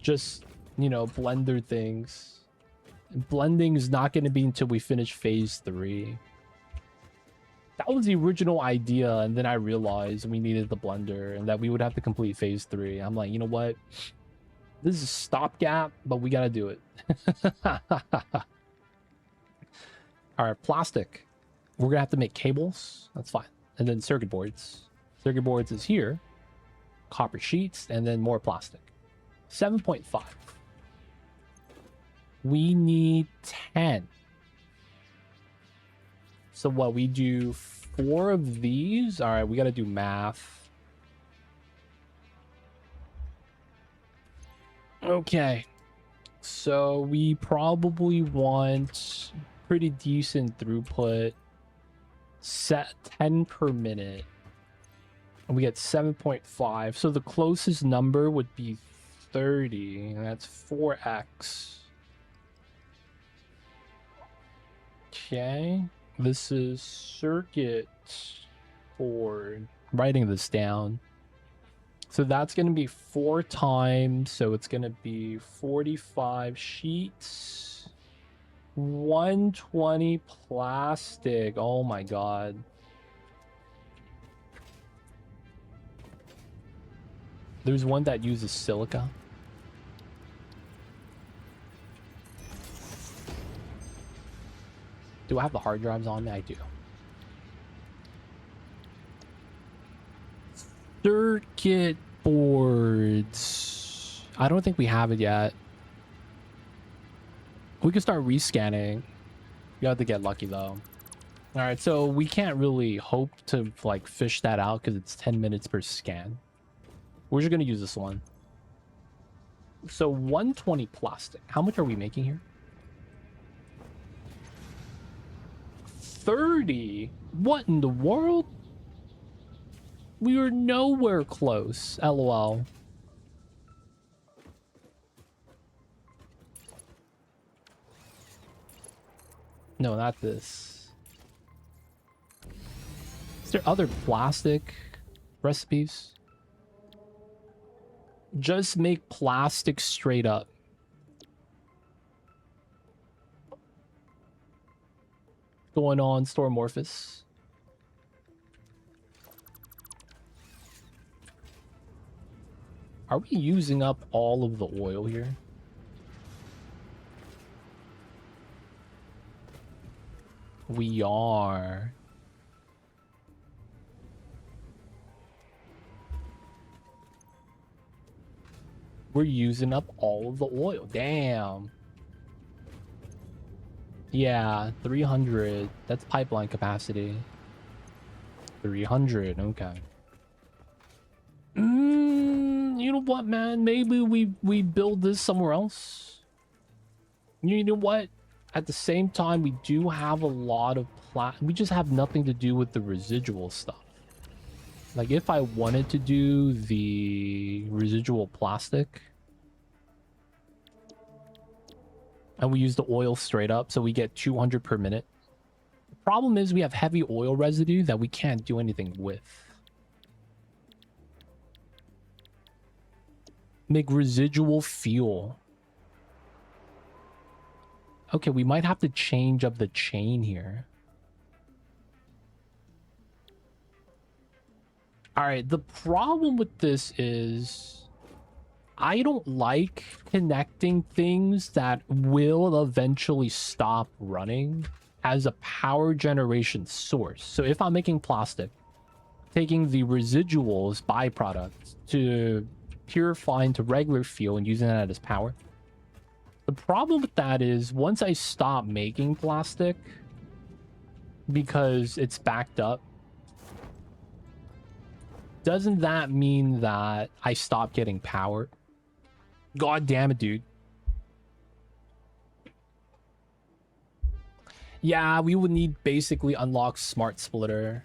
Just, you know, blender things. Blending is not going to be until we finish phase 3. That was the original idea, and then I realized we needed the blender and that we would have to complete phase 3. I'm like, you know what? This is a stopgap, but we got to do it. All right, plastic. We're going to have to make cables. That's fine. And then circuit boards. Circuit boards is here. Copper sheets, and then more plastic. 7.5. We need 10. So what we do 4 of these. All right, we got to do math. Okay. So we probably want pretty decent throughput. Set 10 per minute. And we get 7.5. So the closest number would be 30. And that's 4x. Okay. This is circuit board. Writing this down. So that's going to be 4 times. So it's going to be 45 sheets. 120 plastic. Oh my god. There's one that uses silica. Do I have the hard drives on me? I do. Circuit boards. I don't think we have it yet. We can start rescanning. You have to get lucky though. All right, so we can't really hope to like fish that out because it's 10 minutes per scan. We're just gonna use this one. So 120 plastic. How much are we making here? 30? What in the world? We are nowhere close. LOL. No, not this. Is there other plastic recipes? Just make plastic straight up. Going on, Stormorphous. Are we using up all of the oil here? We are. We're using up all of the oil. Damn. Yeah, 300. That's pipeline capacity. 300. Okay. You know what, man? Maybe we build this somewhere else. You know what? At the same time, we do have a lot of we just have nothing to do with the residual stuff. Like, if I wanted to do the residual plastic, and we use the oil straight up, so we get 200 per minute. The problem is we have heavy oil residue that we can't do anything with. Make residual fuel. Okay, we might have to change up the chain here. All right, the problem with this is I don't like connecting things that will eventually stop running as a power generation source. So if I'm making plastic, taking the residuals, byproducts, to purify into regular fuel and using that as power. The problem with that is once I stop making plastic because it's backed up, doesn't that mean that I stop getting power? God damn it, dude. Yeah, we would need basically unlock Smart Splitter.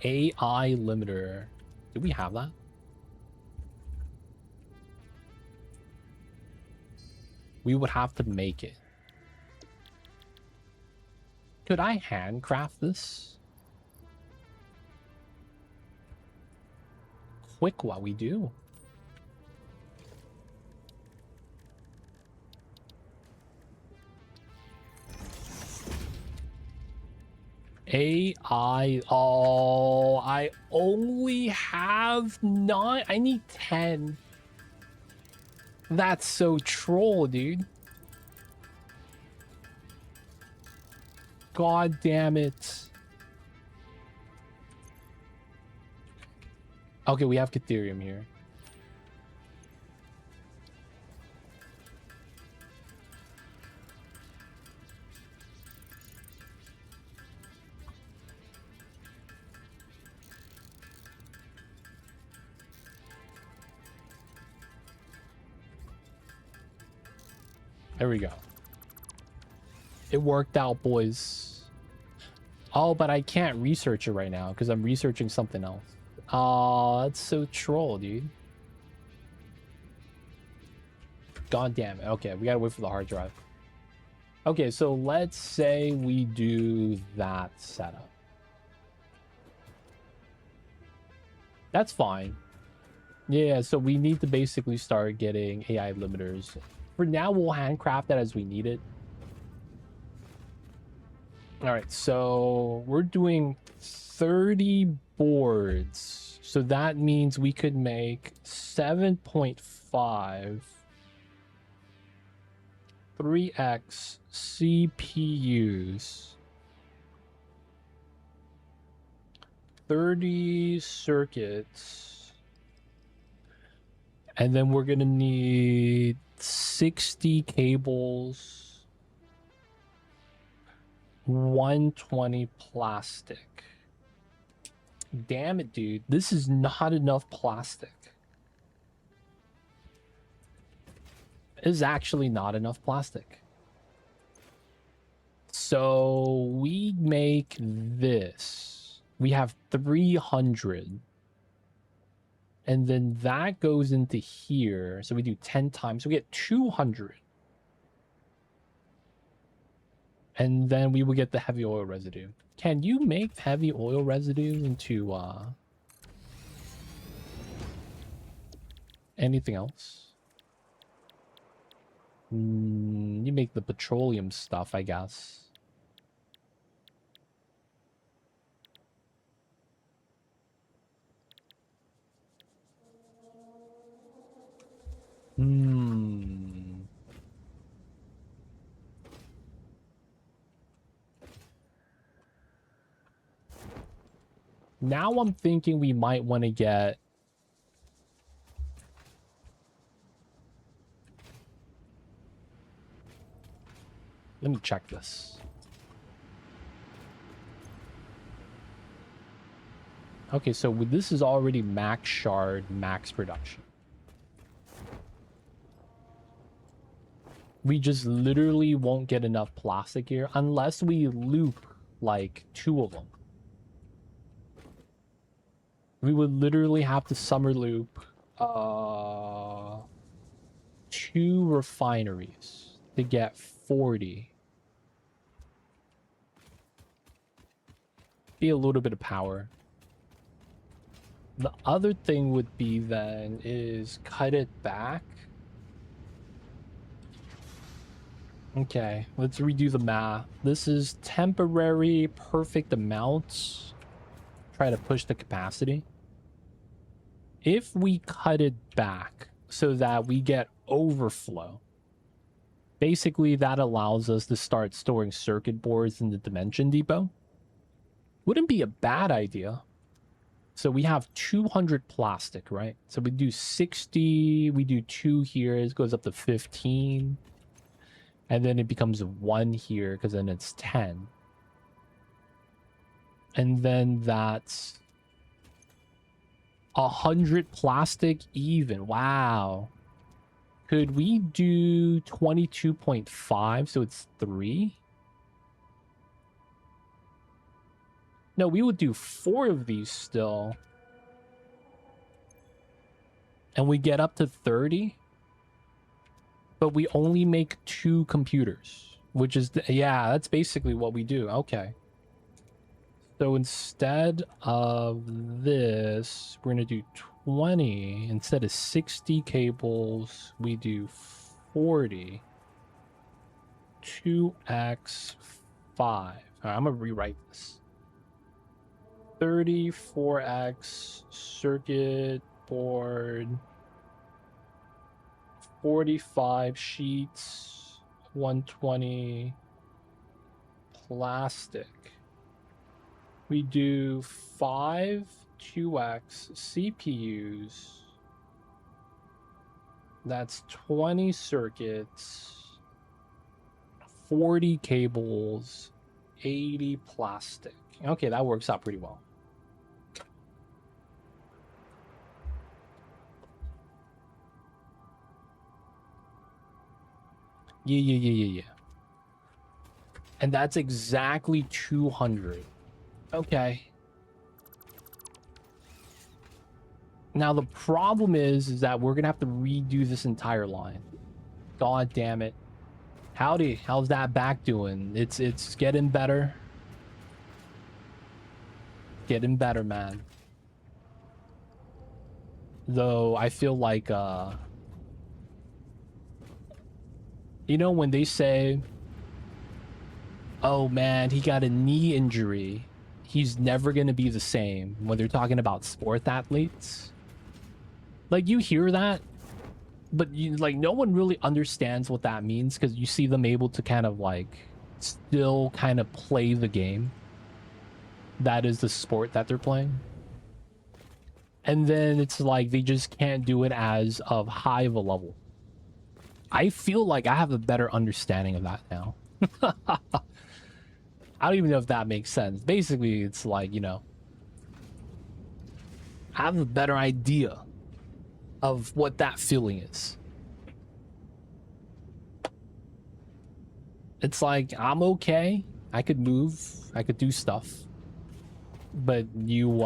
AI limiter. Do we have that? We would have to make it. Could I handcraft this? Quick while we do. AI. Oh, I only have 9. I need 10. That's so troll, dude. God damn it. Okay, we have Catherium here. There we go. It worked out, boys. Oh, but I can't research it right now because I'm researching something else. Oh, that's so troll, dude. God damn it. Okay, we gotta wait for the hard drive. Okay, so let's say we do that setup. That's fine. Yeah, so we need to basically start getting AI limiters. For now, we'll handcraft that as we need it. All right, so we're doing 30 boards. So that means we could make 7.5 3x CPUs, 30 circuits, and then we're gonna need 60 cables, 120 plastic. Damn it, dude. This is not enough plastic. This is actually not enough plastic. So we make this. We have 300. And then that goes into here. So we do 10 times. So we get 200. And then we will get the heavy oil residue. Can you make heavy oil residue into anything else? You make the petroleum stuff, I guess. Now I'm thinking we might want to get... Let me check this. Okay, so this is already max shard, max production. We just literally won't get enough plastic here unless we loop like 2 of them. We would literally have to summer loop 2 refineries to get 40. Be a little bit of power. The other thing would be then is cut it back. Okay, let's redo the math. This is temporary perfect amounts. Try to push the capacity. If we cut it back so that we get overflow, basically that allows us to start storing circuit boards in the dimension depot. Wouldn't be a bad idea. So we have 200 plastic, right? So we do 60, we do 2 here, it goes up to 15. And then it becomes 1 here, because then it's 10. And then that's 100 plastic even. Wow. Could we do 22.5, so it's 3? No, we would do 4 of these still. And we get up to 30. But we only make 2 computers, which is, yeah, that's basically what we do. Okay. So instead of this, we're going to do 20. Instead of 60 cables, we do 40. 2x 5. All right, I'm going to rewrite this. 34x circuit board. 45 sheets, 120 plastic. We do 5 2x CPUs. That's 20 circuits, 40 cables, 80 plastic. Okay, that works out pretty well. Yeah. And that's exactly 200. Okay. Now the problem is that we're gonna have to redo this entire line. God damn it. Howdy, how's that back doing? It's getting better. Getting better, man. Though I feel like you know when they say, oh man, he got a knee injury, he's never gonna be the same when they're talking about sports athletes. Like, you hear that, but you, like, no one really understands what that means, because you see them able to kind of like still kind of play the game that is the sport that they're playing, and then it's like they just can't do it as of high of a level. I feel like I have a better understanding of that now. I don't even know if that makes sense. Basically, it's like, you know, I have a better idea of what that feeling is. It's like, I'm okay. I could move. I could do stuff. But you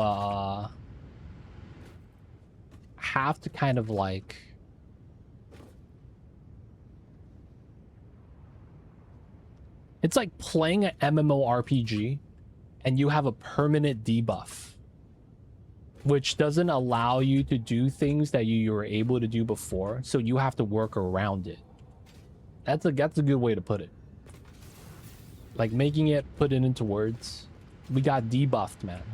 have to kind of like... It's like playing an MMORPG and you have a permanent debuff, which doesn't allow you to do things that you were able to do before, so you have to work around it. That's a good way to put it. Like, making it, put it into words. We got debuffed, man.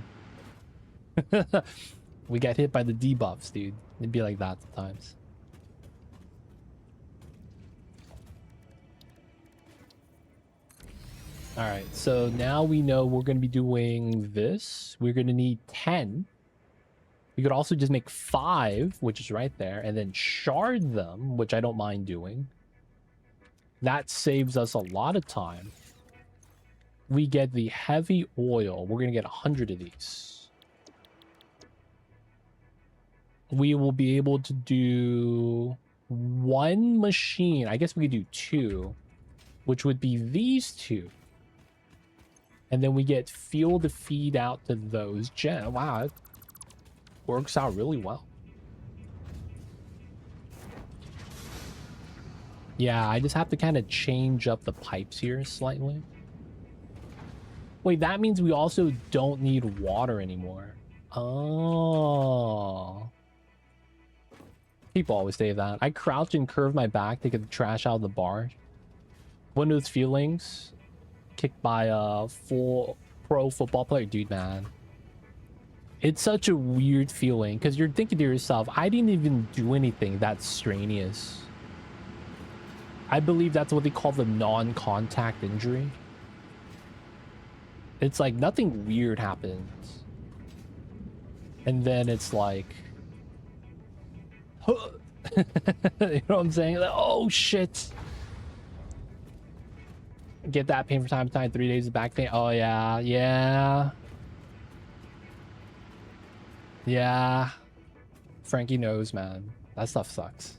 We got hit by the debuffs, dude. It'd be like that sometimes. All right, so now we know we're going to be doing this. We're going to need 10. We could also just make 5, which is right there, and then shard them, which I don't mind doing. That saves us a lot of time. We get the heavy oil. We're going to get 100 of these. We will be able to do 1 machine. I guess we could do 2, which would be these 2. And then we get fuel to feed out to those gen. Wow, it works out really well. Yeah, I just have to kind of change up the pipes here slightly. Wait, that means we also don't need water anymore. Oh. People always say that. I crouch and curve my back to get the trash out of the bar. One of those feelings... Kicked by a full pro football player. Dude, man, it's such a weird feeling, because you're thinking to yourself, I didn't even do anything that strenuous. I believe that's what they call the non-contact injury. It's like nothing weird happens, and then it's like, huh. You know what I'm saying? Like, oh shit. Get that pain from time to time. 3 days of back pain. Oh yeah, yeah. Frankie knows, man. That stuff sucks.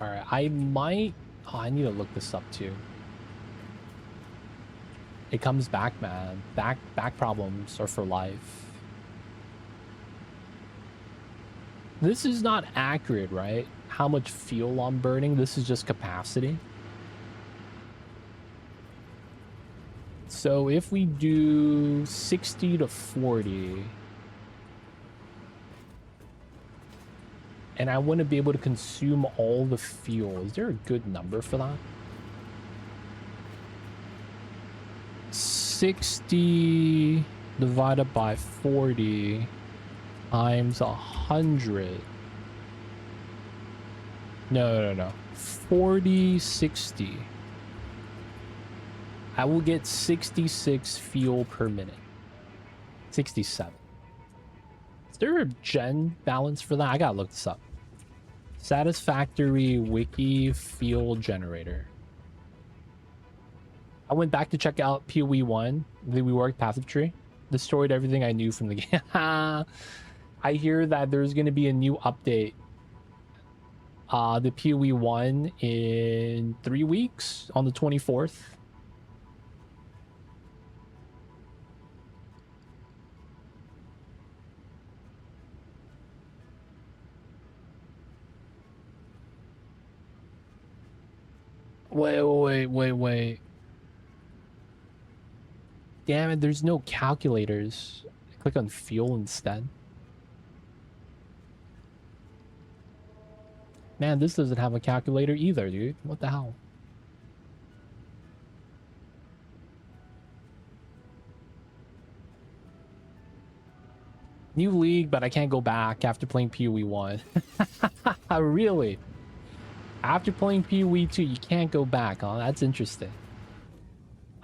All right, I might... Oh, I need to look this up too. It comes back, man. Back problems are for life. This is not accurate, right? How much fuel I'm burning. This is just capacity. So if we do 60 to 40, and I want to be able to consume all the fuel, is there a good number for that? 60 divided by 40 times 100. No. 40, 60. I will get 66 fuel per minute. 67. Is there a gen balance for that? I gotta look this up. Satisfactory wiki fuel generator. I went back to check out PoE 1. Then we worked passive tree. Destroyed everything I knew from the game. I hear that there's going to be a new update. The PoE 1 in 3 weeks on the 24th. Wait. Damn it, there's no calculators. Click on fuel instead. Man, this doesn't have a calculator either, dude. What the hell? New league, but I can't go back after playing PoE 1. Really? After playing PoE 2, you can't go back, huh? That's interesting.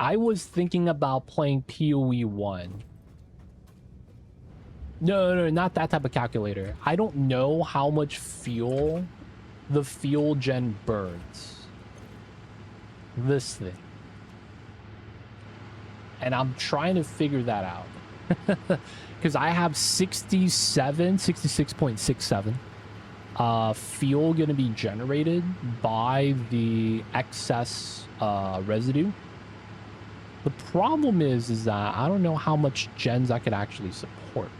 I was thinking about playing PoE 1. No, not that type of calculator. I don't know how much fuel the fuel gen burns. This thing. And I'm trying to figure that out. Because I have 66.67 fuel going to be generated by the excess residue. The problem is that I don't know how much gens I could actually support.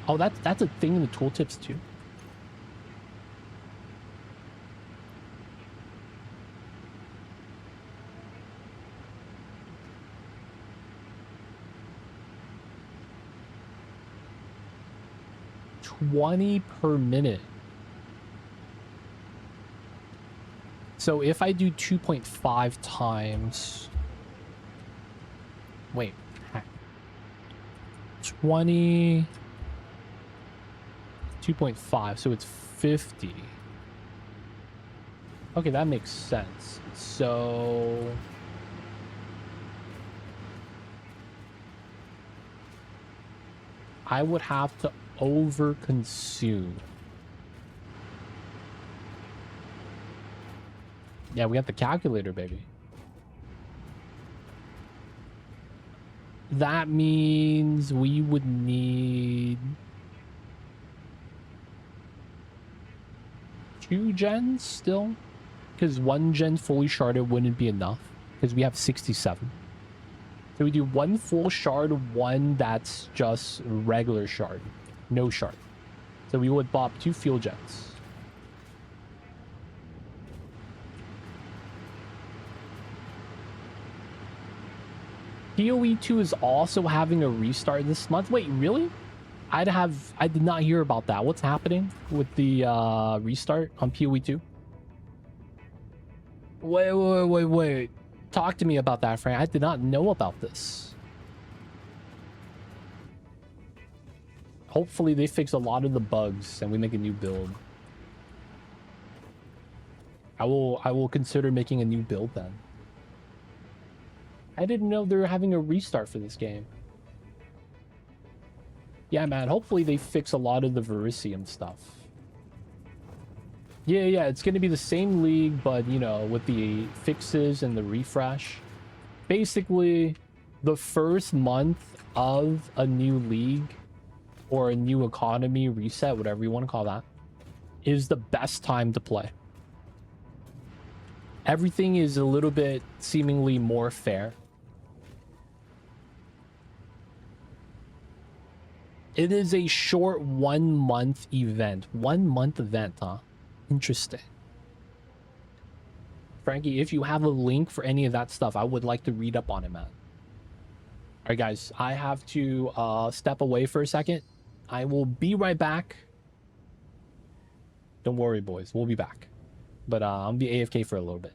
Oh, that's a thing in the tooltips too. $20 per minute. So if I do 2.5 times, wait, 20, 2.5, so it's 50. Okay, that makes sense. So I would have to overconsume. Yeah, we got the calculator, baby. That means we would need 2 gens still, because 1 gen fully sharded wouldn't be enough because we have 67. So we do 1 full shard, 1 that's just regular shard, no shard. So we would bop 2 fuel gens. PoE 2 is also having a restart this month. Wait, really? I did not hear about that. What's happening with the restart on PoE 2? Wait. Talk to me about that, Frank. I did not know about this. Hopefully they fix a lot of the bugs and we make a new build. I will consider making a new build then. I didn't know they were having a restart for this game. Yeah, man. Hopefully they fix a lot of the Verisium stuff. Yeah. It's going to be the same league, but, you know, with the fixes and the refresh. Basically, the first month of a new league or a new economy reset, whatever you want to call that, is the best time to play. Everything is a little bit seemingly more fair. It is a short 1 month event. 1 month event, huh? Interesting. Frankie, if you have a link for any of that stuff, I would like to read up on it, man. All right, guys, I have to step away for a second. I will be right back. Don't worry, boys. We'll be back. But I'll be AFK for a little bit.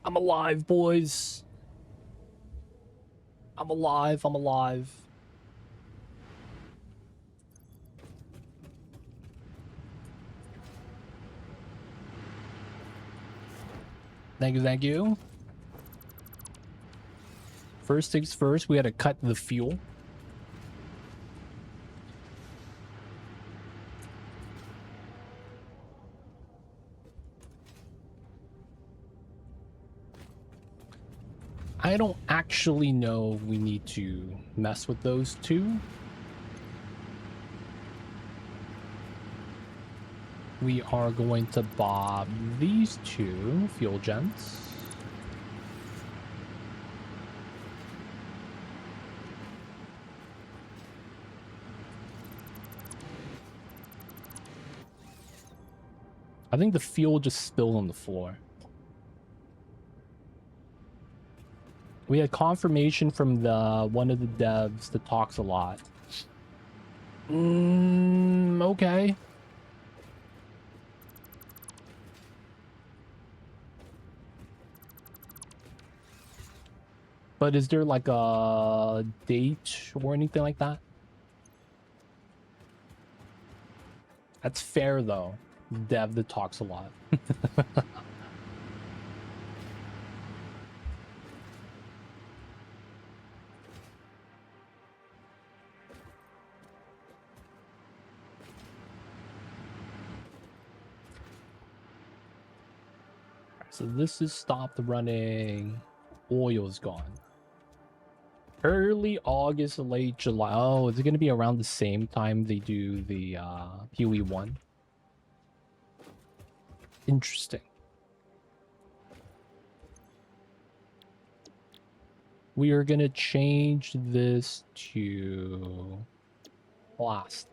I'm alive, boys. I'm alive. I'm alive. Thank you, thank you. First things first, we had to cut the fuel. I don't actually know if we need to mess with those two. We are going to bob these two fuel gens. I think the fuel just spilled on the floor. We had confirmation from the one of the devs that talks a lot. Okay. But is there like a date or anything like that? That's fair though. Dev that talks a lot. So this is stopped running. Oil's gone. Early August, late July. Oh, is it going to be around the same time they do the PoE 1? Interesting. We are going to change this to last.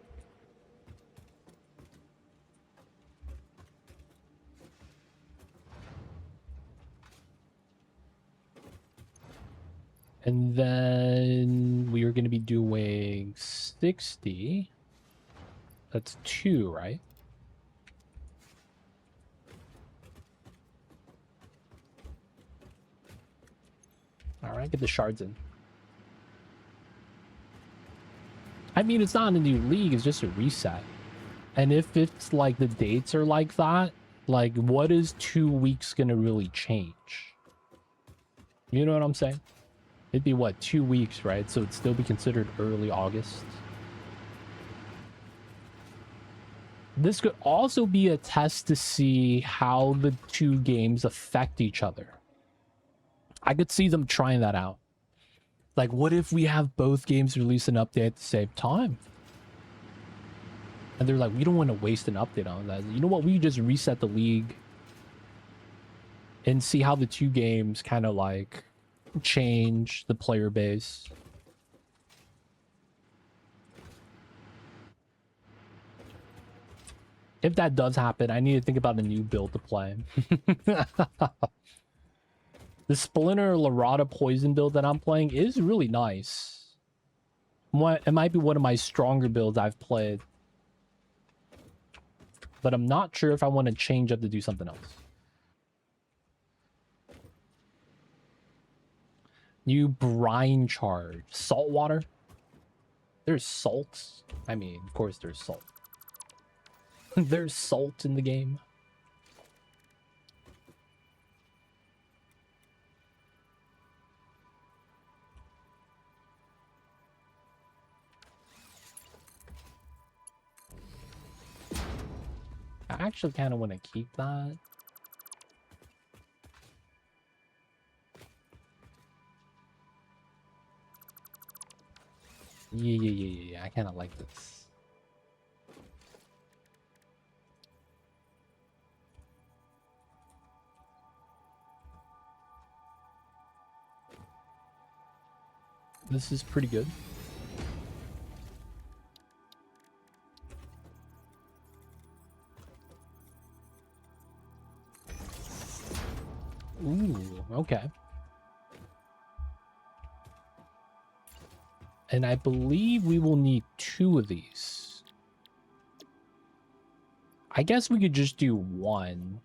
And then we are going to be doing 60. That's 2, right? All right, get the shards in. I mean, it's not a new league, it's just a reset. And if it's like the dates are like that, like what is 2 weeks going to really change? You know what I'm saying? It'd be what, 2 weeks, right? So it'd still be considered early August. This could also be a test to see how the two games affect each other. I could see them trying that out. Like, what if we have both games release an update at the same time? And they're like, we don't want to waste an update on that. You know what? We just reset the league and see how the two games kind of like change the player base. If that does happen, I need to think about a new build to play. The Splinter Larada Poison build that I'm playing is really nice. It might be one of my stronger builds I've played. But I'm not sure if I want to change up to do something else. New brine charge. Salt water? There's salt? I mean, of course there's salt. There's salt in the game. I actually kind of want to keep that. Yeah. I kind of like this. This is pretty good. Ooh, okay. And I believe we will need 2 of these. I guess we could just do 1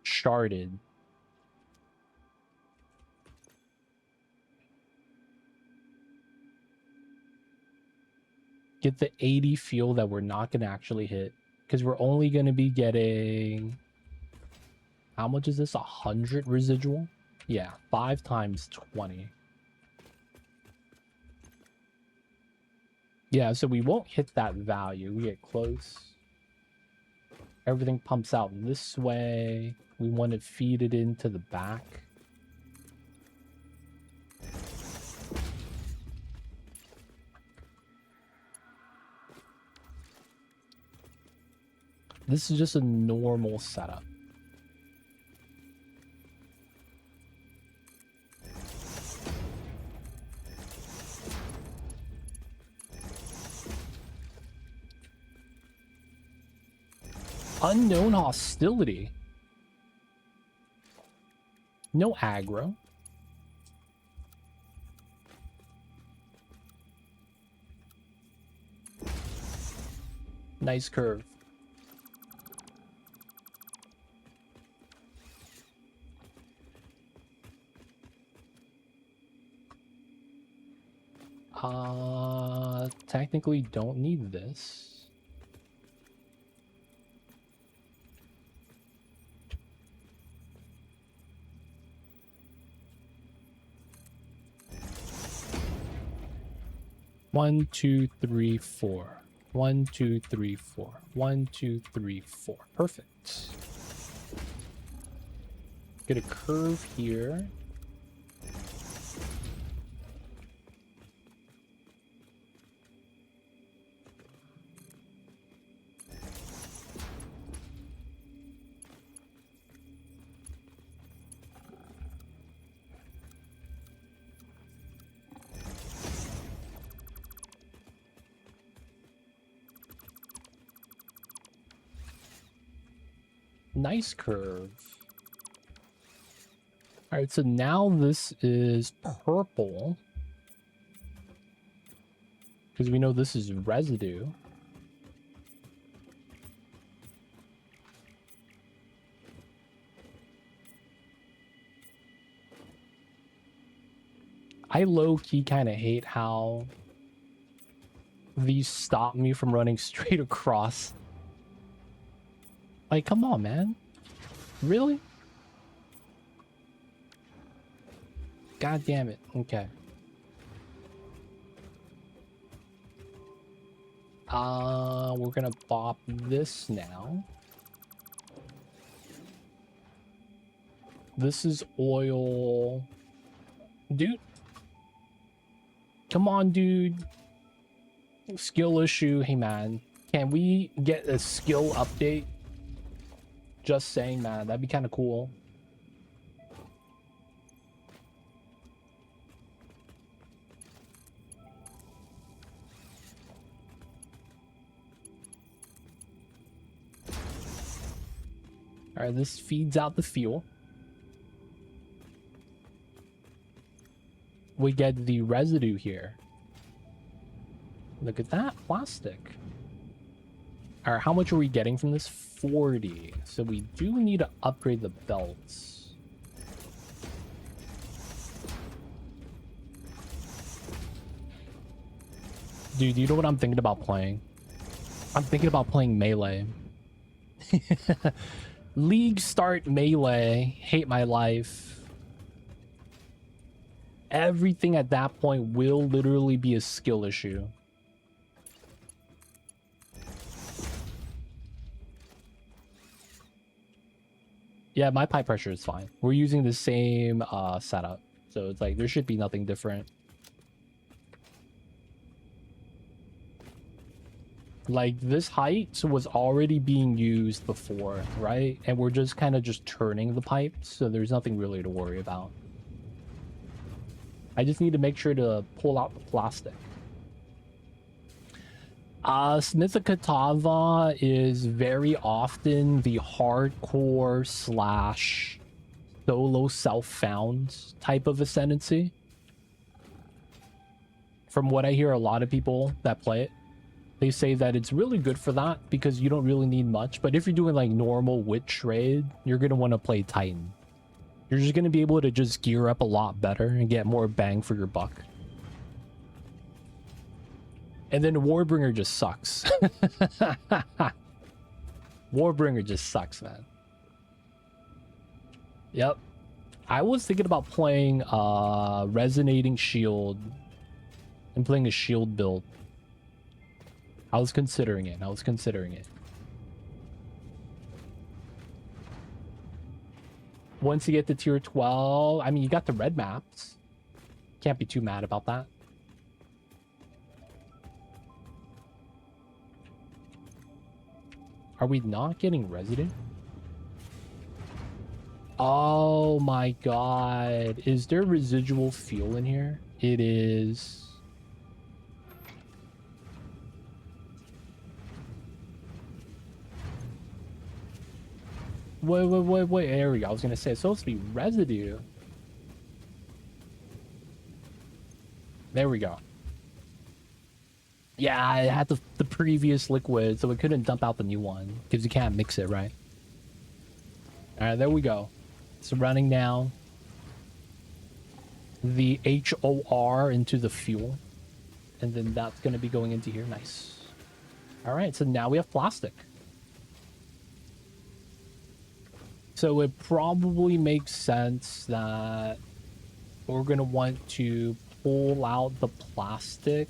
sharded. get the 80 fuel that we're not going to actually hit. Because we're only going to be getting... How much is this? 100 residual? Yeah, 5 times 20. Yeah, so we won't hit that value. We get close. Everything pumps out this way. We want to feed it into the back. This is just a normal setup. Unknown hostility. No aggro. Nice curve. Technically don't need this. One, two, three, four. 1, 2, 3, 4. 1, 2, 3, 4. Perfect. Get a curve here. Nice curve. All right, so now this is purple. Because we know this is residue. I low-key kind of hate how these stop me from running straight across. Like, come on, man. Really? God damn it. Okay. We're gonna pop this now. This is oil. Dude. Come on, dude. Skill issue. Hey, man. Can we get a skill update? Just saying, man. That'd be kind of cool. All right, this feeds out the fuel. We get the residue here. Look at that plastic. All right, how much are we getting from this? 40. So we do need to upgrade the belts. Dude, you know what I'm thinking about playing? I'm thinking about playing melee. League start melee. Hate my life. Everything at that point will literally be a skill issue. Yeah, my pipe pressure is fine. We're using the same setup. So it's like, there should be nothing different. Like, this height was already being used before, right? And we're just kind of just turning the pipes, so there's nothing really to worry about. I just need to make sure to pull out the plastic. Smithakatava is very often the hardcore slash solo self-found type of ascendancy. From what I hear, a lot of people that play it, they say that it's really good for that because you don't really need much. But if you're doing like normal witch raid, you're going to want to play Titan. You're just going to be able to just gear up a lot better and get more bang for your buck. And then Warbringer just sucks. Warbringer just sucks, man. Yep. I was thinking about playing Resonating Shield and playing a shield build. I was considering it. Once you get to tier 12, I mean, you got the red maps. Can't be too mad about that. Are we not getting resident? Oh my god. Is there residual fuel in here? It is. Wait. There we go. I was going to say, it's supposed to be residue. There we go. Yeah, I had the previous liquid, so we couldn't dump out the new one. Because you can't mix it, right? Alright, there we go. It's running now. The HOR into the fuel. And then that's going to be going into here. Nice. Alright, so now we have plastic. So it probably makes sense that we're going to want to pull out the plastic.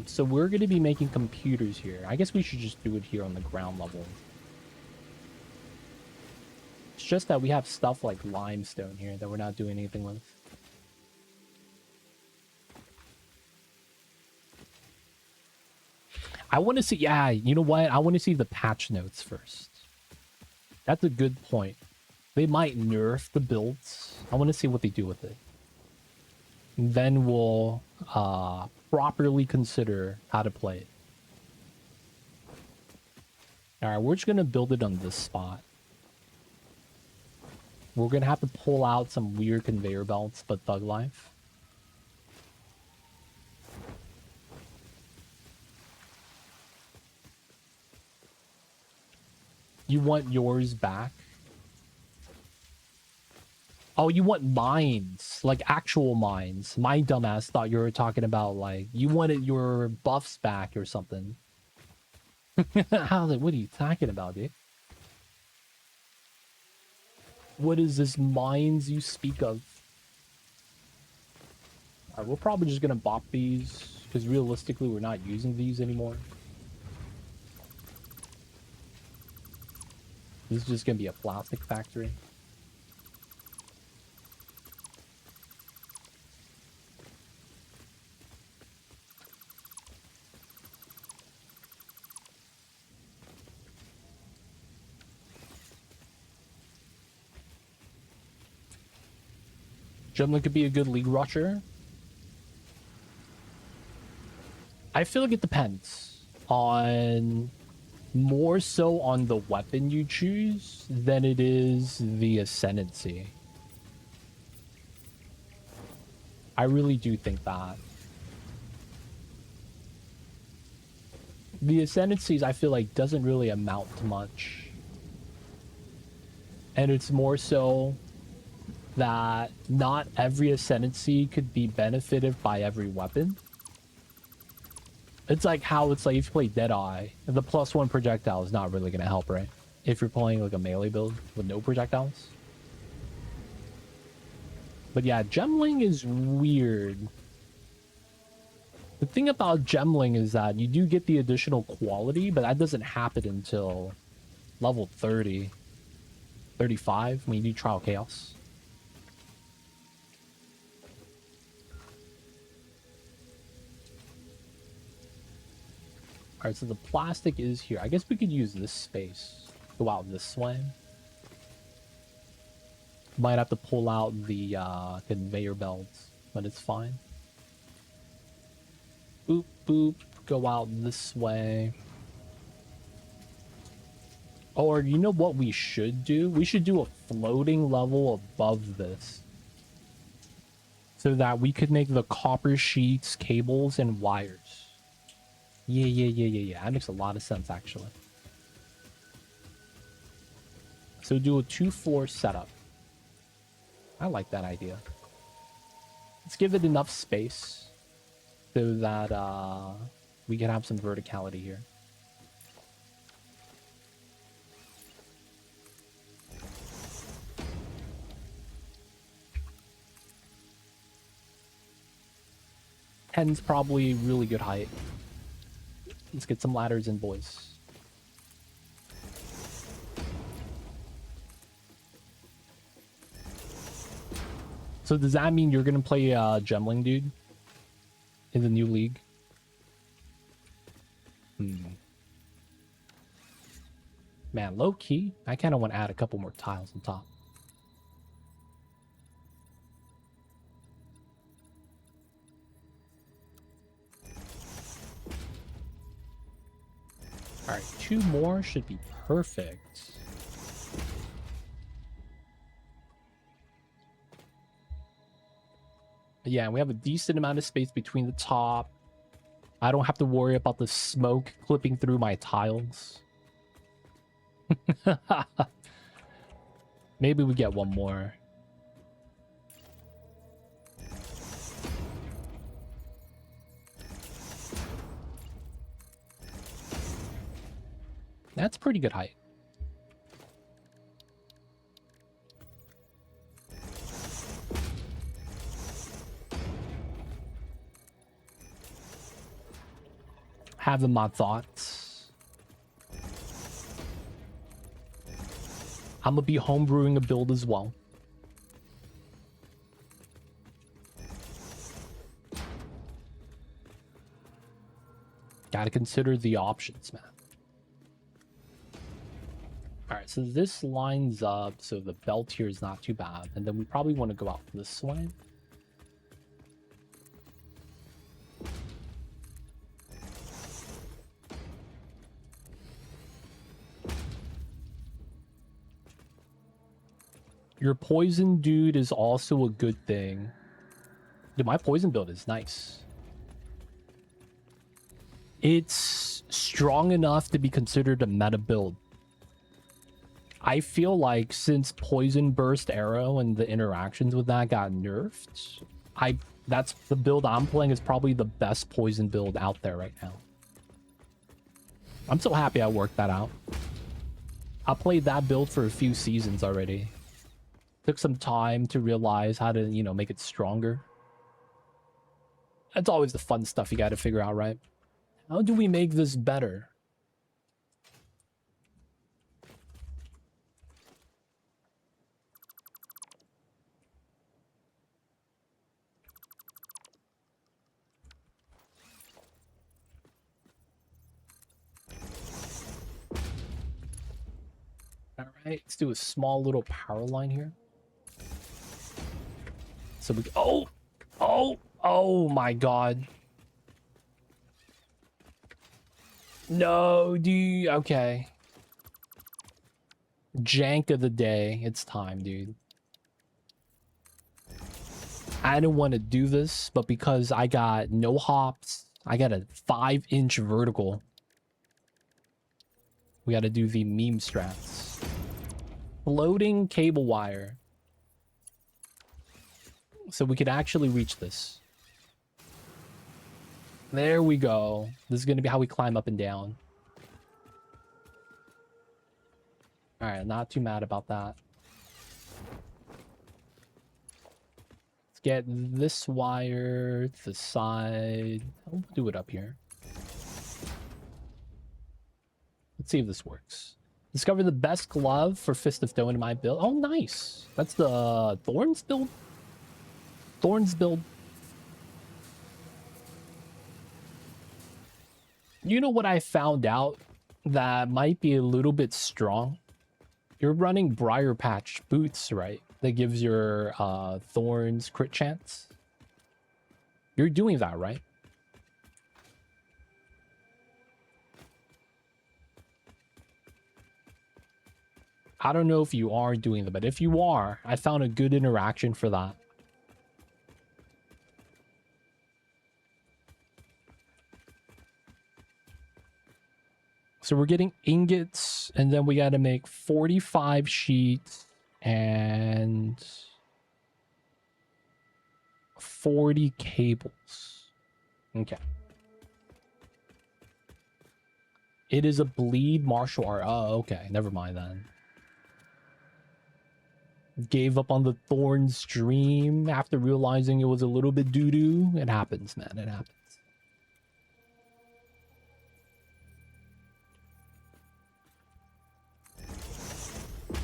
So we're going to be making computers here. I guess we should just do it here on the ground level. It's just that we have stuff like limestone here that we're not doing anything with. I want to see, yeah, you know what? I want to see the patch notes first. That's a good point. They might nerf the builds. I want to see what they do with it. And then we'll properly consider how to play it. Alright, we're just going to build it on this spot. We're going to have to pull out some weird conveyor belts, but thug life. You want yours back? Oh, you want mines, like actual mines. My dumbass thought you were talking about, like, you wanted your buffs back or something. I was like, what are you talking about, dude? What is this mines you speak of? Alright, we're probably just gonna bop these, because realistically, we're not using these anymore. This is just gonna be a plastic factory. Gemlin could be a good league rusher. I feel like it depends on more so on the weapon you choose than it is the ascendancy. I really do think that. The ascendancies I feel like doesn't really amount to much. And it's more so that not every ascendancy could be benefited by every weapon. It's like how it's like if you play Deadeye, the +1 projectile is not really going to help, right? If you're playing like a melee build with no projectiles. But yeah, gemling is weird. The thing about gemling is that you do get the additional quality, but that doesn't happen until level 30, 35 when you do Trial Chaos. Alright, so the plastic is here. I guess we could use this space. Go out this way. Might have to pull out the conveyor belts, but it's fine. Boop, boop. Go out this way. Or you know what we should do? We should do a floating level above this. So that we could make the copper sheets, cables, and wires. Yeah. That makes a lot of sense, actually. So do a 2-4 setup. I like that idea. Let's give it enough space so that we can have some verticality here. Ten's probably really good height. Let's get some ladders in, boys. So does that mean you're gonna play Gemling, dude? In the new league? Man, low key, I kind of want to add a couple more tiles on top. All right, 2 more should be perfect. Yeah, we have a decent amount of space between the top. I don't have to worry about the smoke clipping through my tiles. Maybe we get one more. That's pretty good height. Having my thoughts. I'm gonna be homebrewing a build as well. Gotta consider the options, man. Alright, so this lines up, so the belt here is not too bad. And then we probably want to go out this way. Your poison dude is also a good thing. Dude, my poison build is nice. It's strong enough to be considered a meta build. I feel like since Poison Burst Arrow and the interactions with that got nerfed, that's the build I'm playing is probably the best poison build out there right now. I'm so happy I worked that out. I played that build for a few seasons already. Took some time to realize how to, make it stronger. That's always the fun stuff you got to figure out, right? How do we make this better? All right, let's do a small little power line here. So we... Oh my god. No, dude. Okay. Jank of the day. It's time, dude. I didn't want to do this, but because I got no hops, I got a 5-inch vertical. We got to do the meme strats. Floating cable wire. So we could actually reach this. There we go. This is going to be how we climb up and down. Alright, not too mad about that. Let's get this wire to the side. I'll do it up here. Let's see if this works. Discover the best glove for Fist of Stone in my build. Oh, nice. That's the Thorns build? Thorns build. You know what I found out that might be a little bit strong? You're running Briar Patch boots, right? That gives your Thorns crit chance. You're doing that, right? I don't know if you are doing that, but if you are, I found a good interaction for that. So we're getting ingots, and then we got to make 45 sheets and 40 cables. Okay. It is a bleed martial art. Oh, okay. Never mind then. Gave up on the Thorns dream after realizing it was a little bit doo-doo. It happens, man. It happens.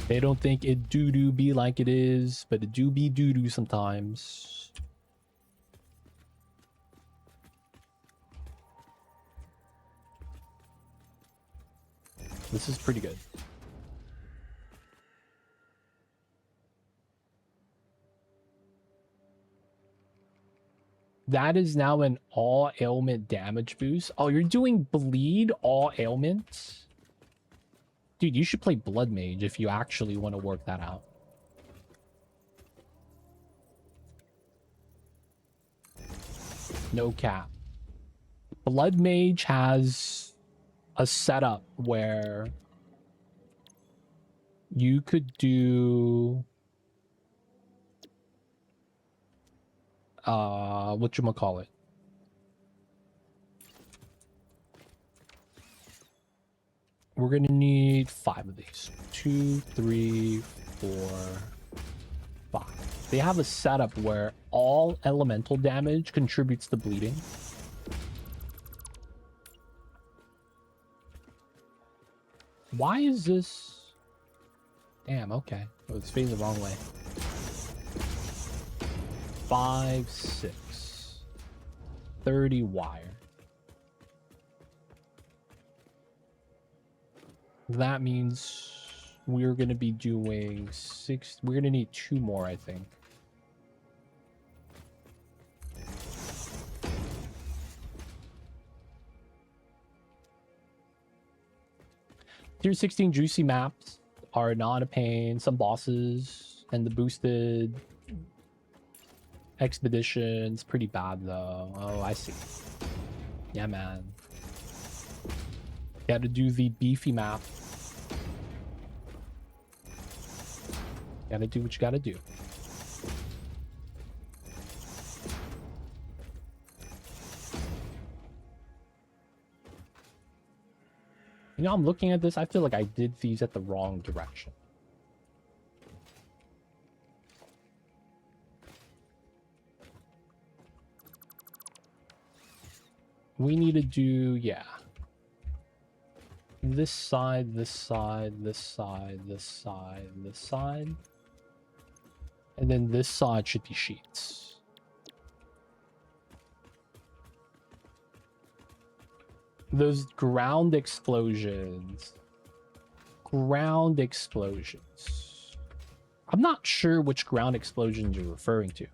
They don't think it doo-doo be like it is, but it do be doo-doo sometimes. This is pretty good. That is now an all ailment damage boost. Oh, you're doing bleed all ailments? Dude, you should play Blood Mage if you actually want to work that out. No cap. Blood Mage has a setup where you could do whatchamacallit. We're gonna need 5 of these. 2, 3, 4, 5. They have a setup where all elemental damage contributes to bleeding. Why is this? Damn, okay. Oh, it's facing the wrong way. 5, 6. 30 wire. That means we're going to be doing 6. We're going to need 2 more, I think. Tier 16 juicy maps are not a pain. Some bosses and the boosted expedition's pretty bad though. Oh, I see. Yeah, man. Gotta do the beefy map. Gotta do what you gotta do. You know, I'm looking at this. I feel like I did these at the wrong direction. We need to do, yeah. This side, this side, this side, this side, this side. And then this side should be sheets. Those ground explosions. Ground explosions. I'm not sure which ground explosions you're referring to.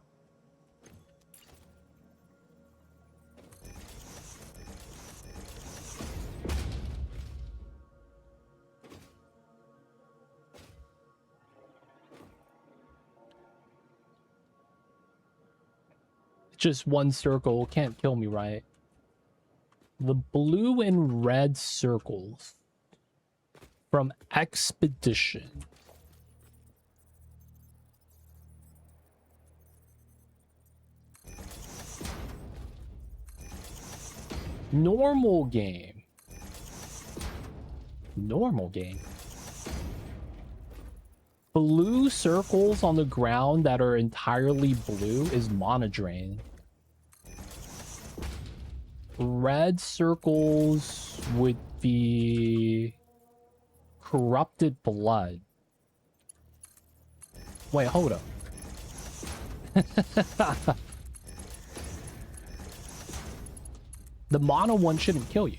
Just one circle can't kill me, right? The blue and red circles from Expedition. Normal game. Normal game. Blue circles on the ground that are entirely blue is monodrain. Red circles would be corrupted blood. Wait, hold up. The mono one shouldn't kill you.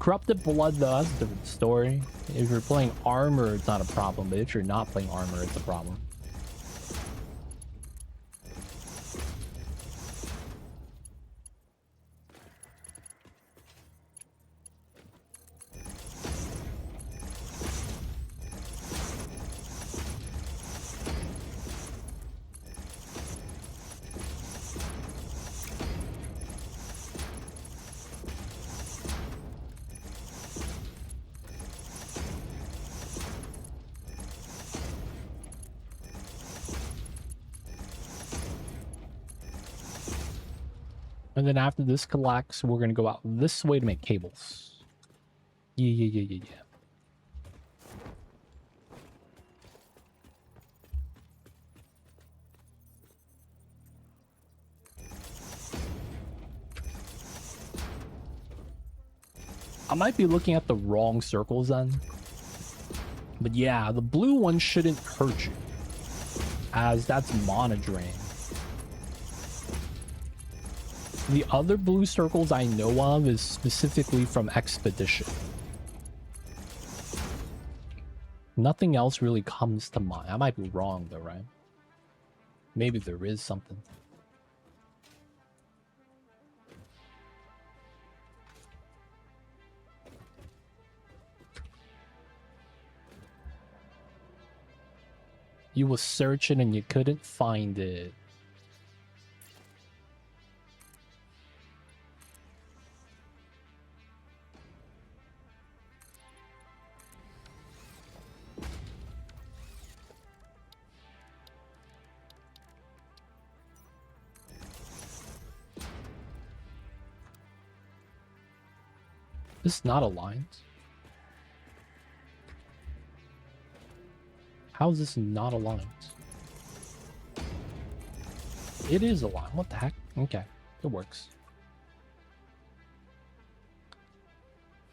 Corrupted blood, though, that's a different story. If you're playing armor, it's not a problem, but if you're not playing armor, it's a problem. And then after this collects, we're going to go out this way to make cables. Yeah. I might be looking at the wrong circles then. But yeah, the blue one shouldn't hurt you, as that's mana drain. The other blue circles I know of is specifically from Expedition. Nothing else really comes to mind. I might be wrong though, right? Maybe there is something. You were searching and you couldn't find it. This is not aligned. How is this not aligned? It is aligned. What the heck? Okay, it works.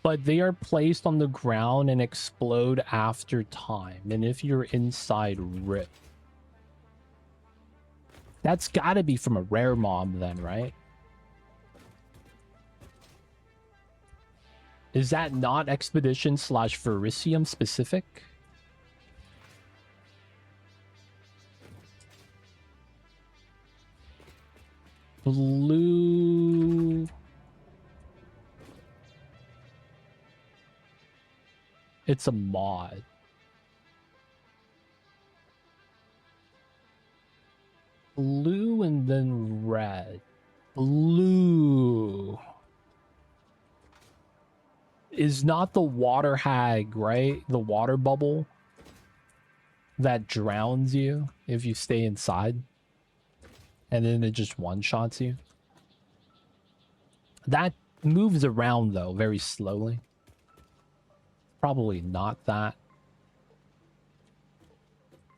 But they are placed on the ground and explode after time. And if you're inside, rip. That's gotta be from a rare mob then, right? Is that not Expedition / Ferricium specific? Blue... It's a mod. Blue and then red. Blue is not the water hag, right? The water bubble that drowns you if you stay inside. And then it just one-shots you. That moves around, though, very slowly. Probably not that.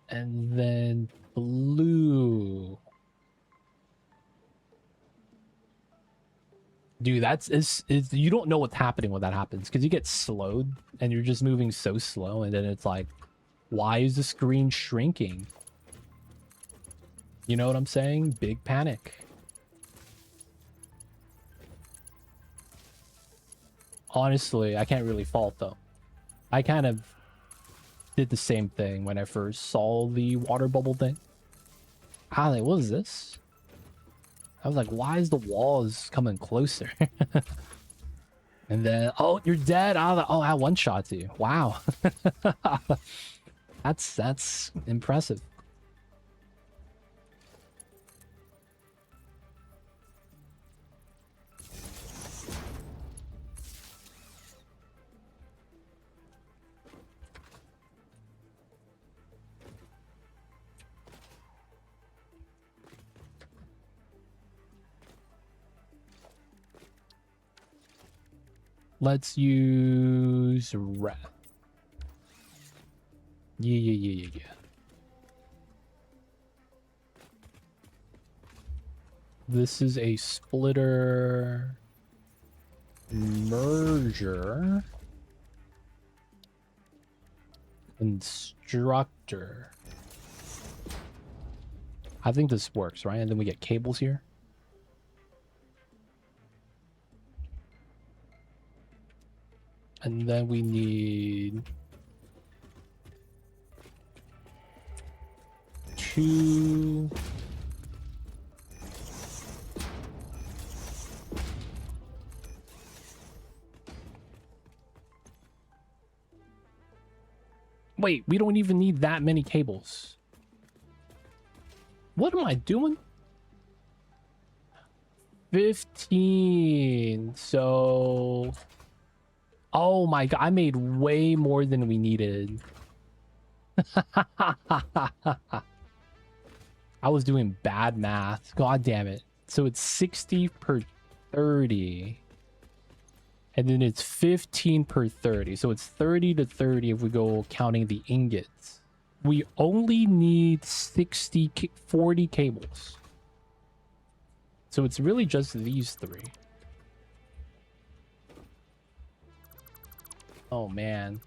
And then blue. Dude, that's you don't know what's happening when that happens, because you get slowed and you're just moving so slow, and then it's like, why is the screen shrinking? You know what I'm saying? Big panic. Honestly, I can't really fault though. I kind of did the same thing when I first saw the water bubble thing. I was like, what is this? I was like, why is the walls coming closer? And then, oh, you're dead. I was like, oh, I one-shot you. Wow. That's impressive. Let's use red. Yeah. This is a splitter merger instructor. I think this works, right? And then we get cables here. And then we need 2 Wait, we don't even need that many cables. What am I doing? 15. So... Oh my god, I made way more than we needed. I was doing bad math. God damn it. So it's 60 per 30. And then it's 15 per 30. So it's 30 to 30 if we go counting the ingots. We only need 40 cables. So it's really just these three. Oh, man.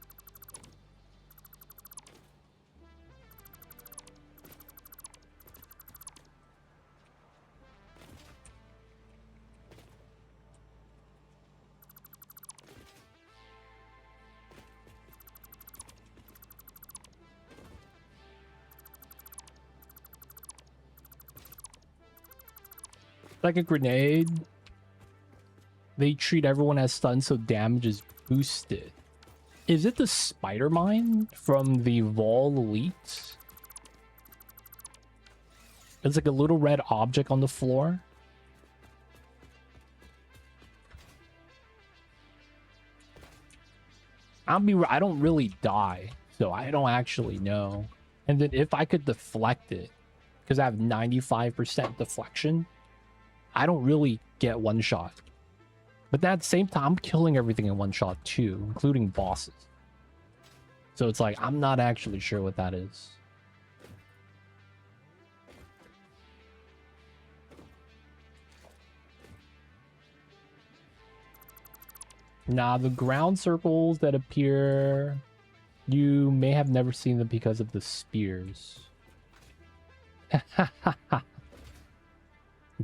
Like a grenade, they treat everyone as stunned, so damage is boosted. Is it the spider mine from the Vol Elite? It's like a little red object on the floor. I don't really die, so I don't actually know. And then if I could deflect it, because I have 95% deflection, I don't really get one shot. But at the same time, I'm killing everything in one shot too, including bosses. So it's like, I'm not actually sure what that is. Nah, the ground circles that appear, you may have never seen them because of the spears.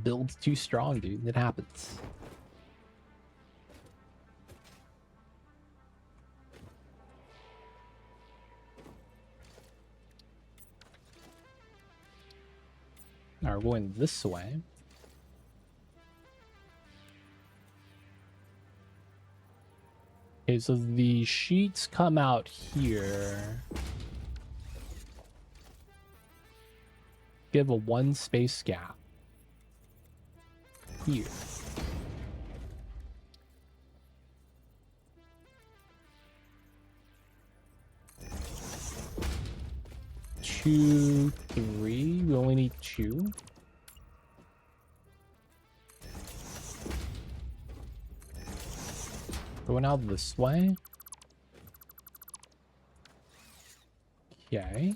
Build's too strong, dude. It happens. Alright, we're going this way. Okay, so the sheets come out here. Give a 1 space gap. Here. Two, 3. We only need 2. Going out this way. Okay.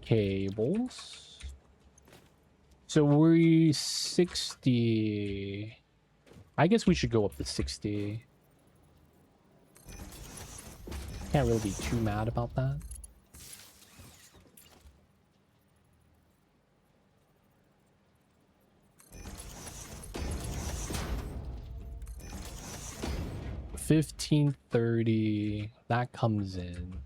Cables. So we're 60. I guess we should go up to 60. Can't really be too mad about that. $15.30. That comes in.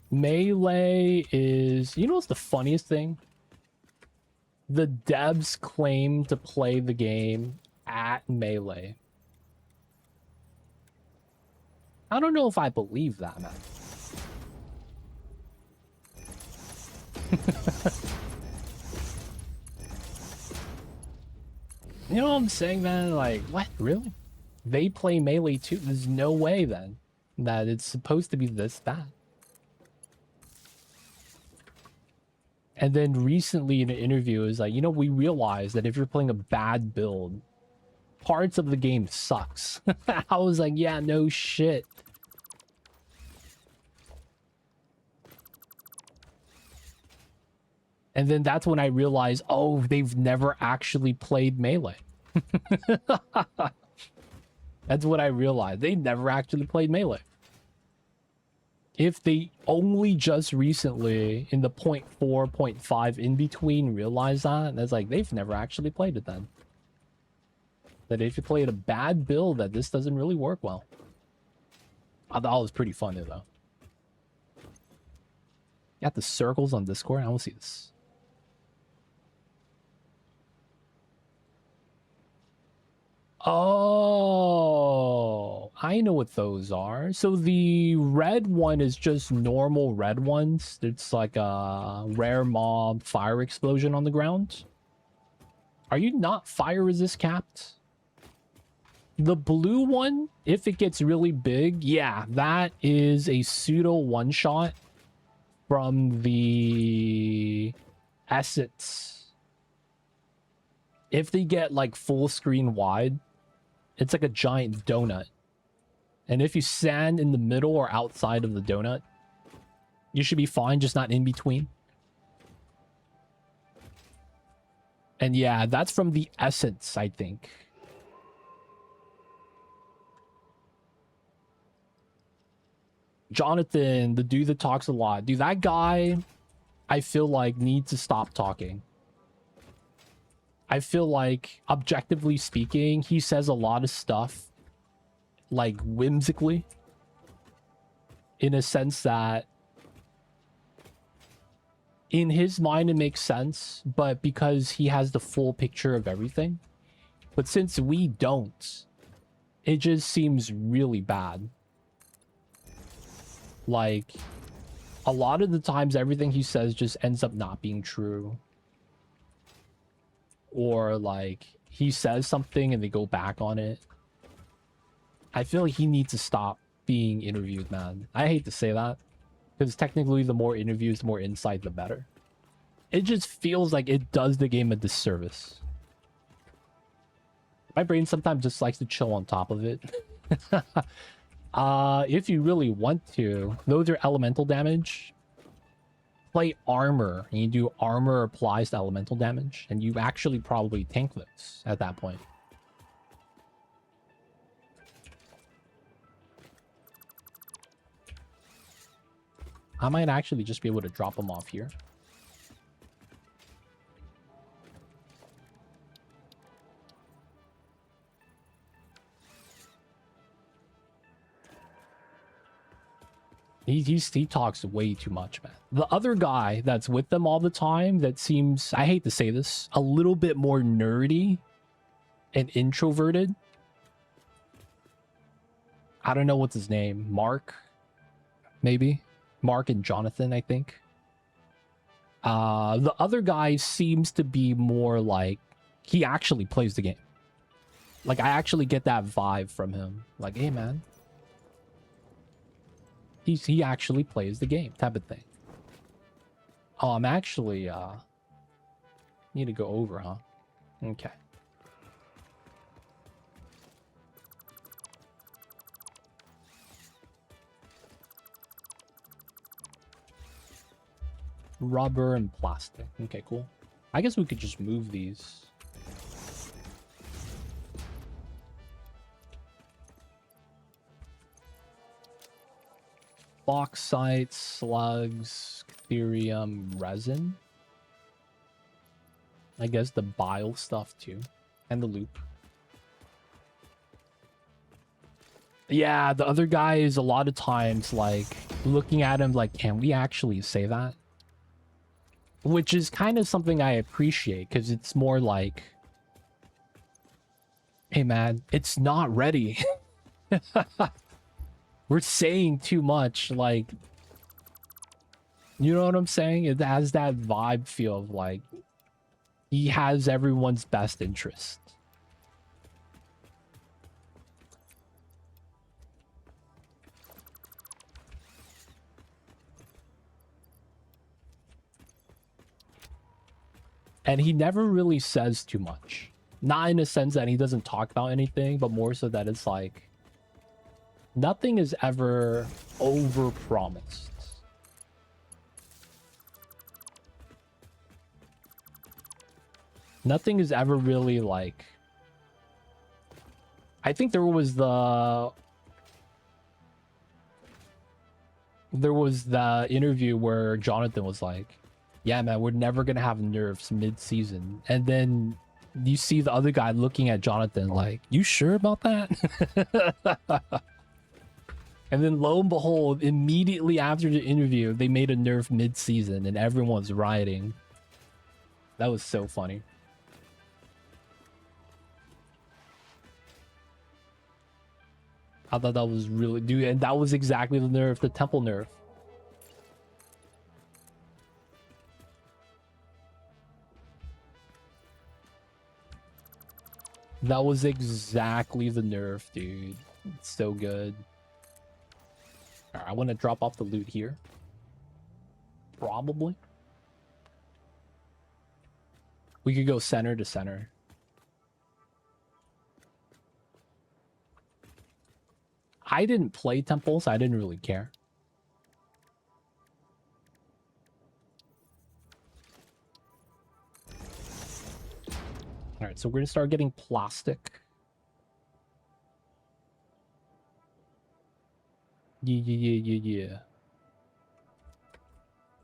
Melee is... You know what's the funniest thing? The devs claim to play the game at Melee. I don't know if I believe that, man. You know what I'm saying, man? Like, what? Really? They play Melee too? There's no way, then, that it's supposed to be this bad. And then recently in an interview, it was like, you know, we realized that if you're playing a bad build, parts of the game sucks. I was like, yeah, no shit. And then that's when I realized, oh, they've never actually played Melee. That's what I realized. They never actually played Melee. If they only just recently, in the 0.4, 0.5 in between, realized that, that's like, they've never actually played it then. That if you played a bad build, that this doesn't really work well. I thought it was pretty funny, though. Got the circles on Discord? I don't see this. Oh, I know what those are. So the red one is just normal red ones. It's like a rare mob fire explosion on the ground. Are you not fire resist capped? The blue one, if it gets really big, yeah, that is a pseudo one-shot from the assets. If they get like full screen wide, it's like a giant donut. And if you stand in the middle or outside of the donut, you should be fine, just not in between. And yeah, that's from the essence, I think. Jonathan, the dude that talks a lot. Dude, that guy, I feel like, needs to stop talking. I feel like, objectively speaking, he says a lot of stuff, like, whimsically. In a sense that, in his mind, it makes sense, but because he has the full picture of everything. But since we don't, it just seems really bad. Like, a lot of the times, everything he says just ends up not being true. Or, like, he says something and they go back on it. I feel like he needs to stop being interviewed, man. I hate to say that. Because technically, the more interviews, the more insight, the better. It just feels like it does the game a disservice. My brain sometimes just likes to chill on top of it. If you really want to, those are elemental damage. Play armor, and you do armor applies to elemental damage, and you actually probably tank those at that point. I might actually just be able to drop them off here. He talks way too much, man. The other guy that's with them all the time that seems, I hate to say this, a little bit more nerdy and introverted. I don't know what's his name. Mark? Maybe? Mark and Jonathan, I think. The other guy seems to be more like he actually plays the game. Like, I actually get that vibe from him. Like, hey, man. He actually plays the game type of thing. Oh, I'm actually need to go over, huh? Okay. Rubber and plastic. Okay, cool. I guess we could just move these. Bauxite, slugs, Ethereum, resin. I guess the bile stuff too. And the loop. Yeah, the other guy is a lot of times like looking at him like, can we actually say that? Which is kind of something I appreciate because it's more like, hey man, it's not ready. We're saying too much, like, you know what I'm saying? It has that vibe feel of like, he has everyone's best interest. And he never really says too much. Not in a sense that he doesn't talk about anything, but more so that it's like, nothing is ever over-promised. Nothing is ever really like... I think there was the interview where Jonathan was like, yeah, man, we're never going to have nerfs mid-season. And then you see the other guy looking at Jonathan like, you sure about that? And then lo and behold, immediately after the interview, they made a nerf mid-season and everyone's rioting. That was so funny. I thought that was really... Dude, and that was exactly the nerf, the temple nerf. That was exactly the nerf, dude. It's so good. Alright, I want to drop off the loot here. Probably. We could go center to center. I didn't play temples. I didn't really care. All right, so we're gonna start getting plastic. Yeah.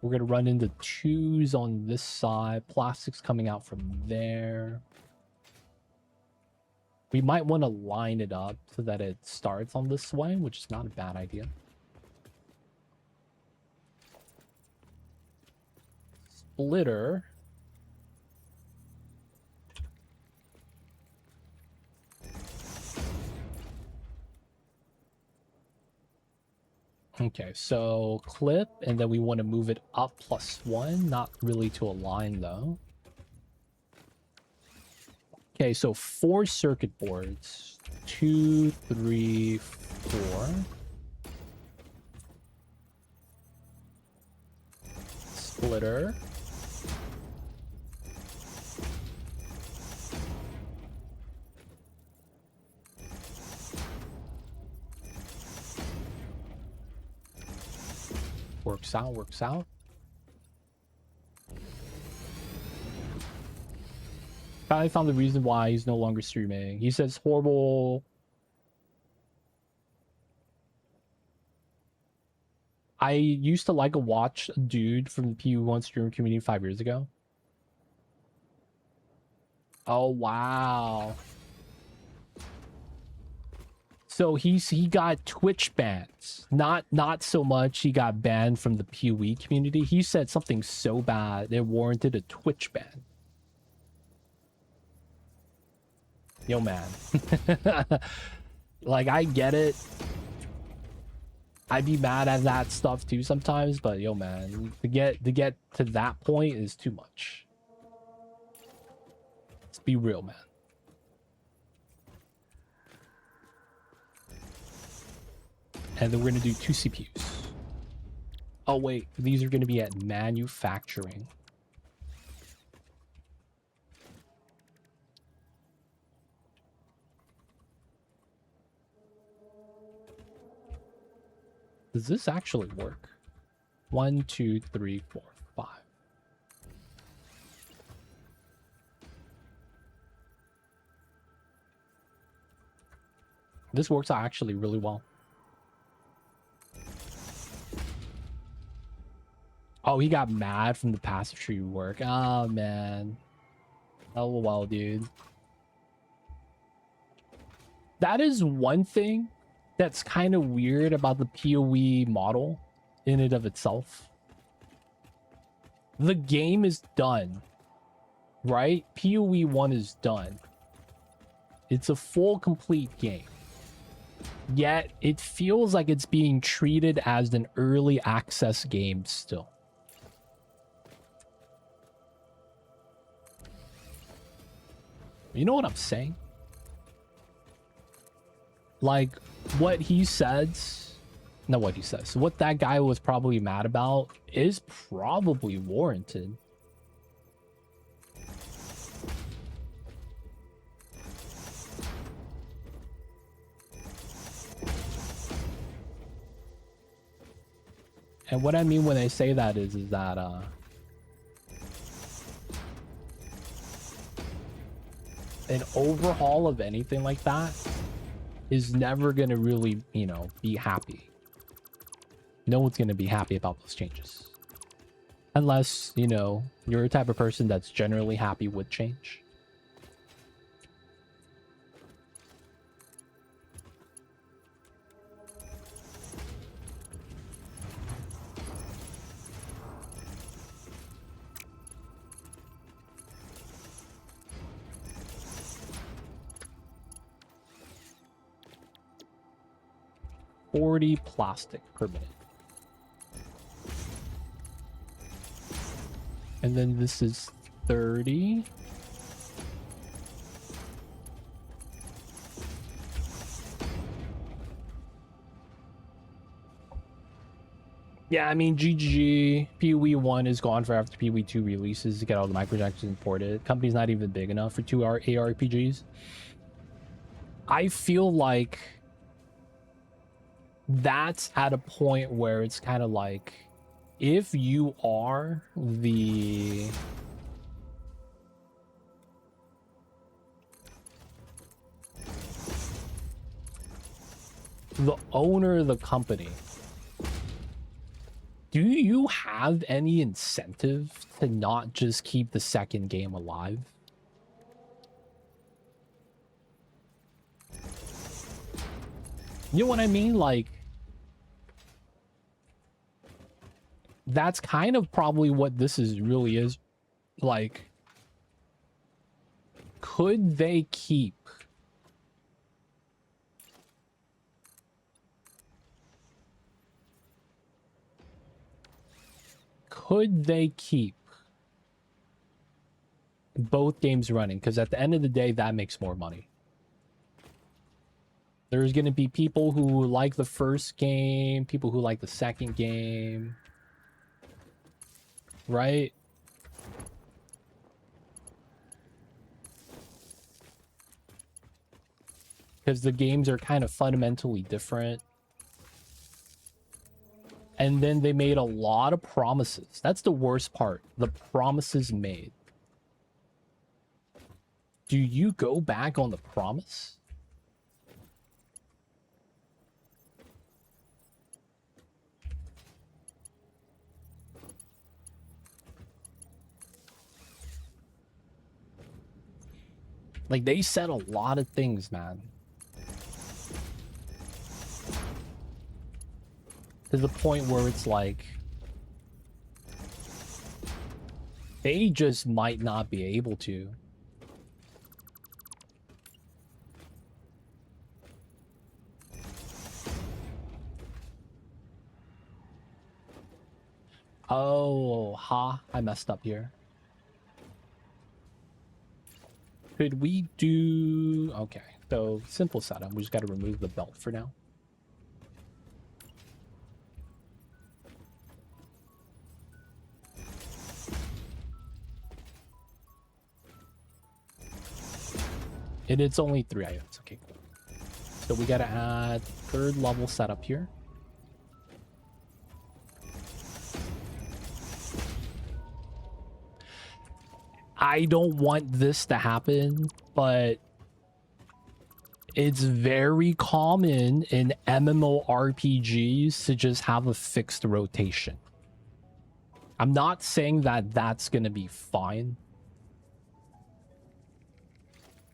We're gonna run into 2s on this side. Plastic's coming out from there. We might want to line it up so that it starts on this way, which is not a bad idea. Splitter. Okay, so clip, and then we want to move it up +1. Not really to align, though. Okay, so 4 circuit boards. 2, 3, 4. Splitter. Works out, works out. Finally found the reason why he's no longer streaming. He says horrible. I used to like a watch a dude from the PU1 streamer community 5 years ago. Oh wow. So he got Twitch bans. Not so much he got banned from the PoE community. He said something so bad it warranted a Twitch ban. Yo man. Like I get it. I'd be mad at that stuff too sometimes, but yo man, to get to that point is too much. Let's be real, man. And then we're gonna do 2 CPUs. Oh wait, these are gonna be at manufacturing. Does this actually work? 1, 2, 3, 4, 5. This works out actually really well. Oh, he got mad from the passive tree work. Oh, man. LOL, dude. That is one thing that's kind of weird about the PoE model in and of itself. The game is done, right? PoE 1 is done. It's a full, complete game. Yet, it feels like it's being treated as an early access game still. You know what I'm saying? Like, what he says, not what he says, what that guy was probably mad about is probably warranted. And what I mean when I say that is that, an overhaul of anything like that is never going to really, you know, be happy. No one's going to be happy about those changes. Unless, you know, you're a type of person that's generally happy with change. $40 plastic per minute. And then this is 30. Yeah, I mean, GG, PoE 1 is gone for after PoE 2 releases to get all the microtransactions imported. Company's not even big enough for two ARPGs. I feel like that's at a point where it's kind of like, if you are the owner of the company, do you have any incentive to not just keep the second game alive? You know what I mean? Like, that's kind of probably what this is really is. Like, could they keep both games running? Because at the end of the day, that makes more money. There's going to be people who like the first game, people who like the second game, right? Because the games are kind of fundamentally different. And then they made a lot of promises. That's the worst part. The promises made. Do you go back on the promise? Like, they said a lot of things, man. To the point where it's like, they just might not be able to. Oh, I messed up here. Could we do... Okay, so simple setup. We just got to remove the belt for now. And it's only 3 items. Okay, cool. So we got to add 3rd level setup here. I don't want this to happen, but it's very common in MMORPGs to just have a fixed rotation. I'm not saying that that's going to be fine,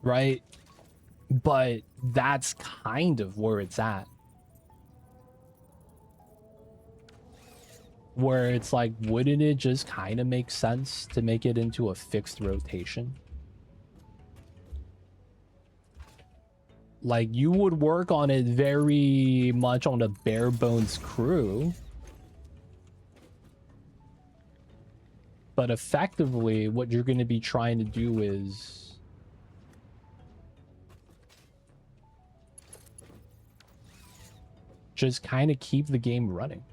right? But that's kind of where it's at. Where it's like, wouldn't it just kind of make sense to make it into a fixed rotation? Like, you would work on it very much on a bare bones crew. But effectively, what you're going to be trying to do is just kind of keep the game running.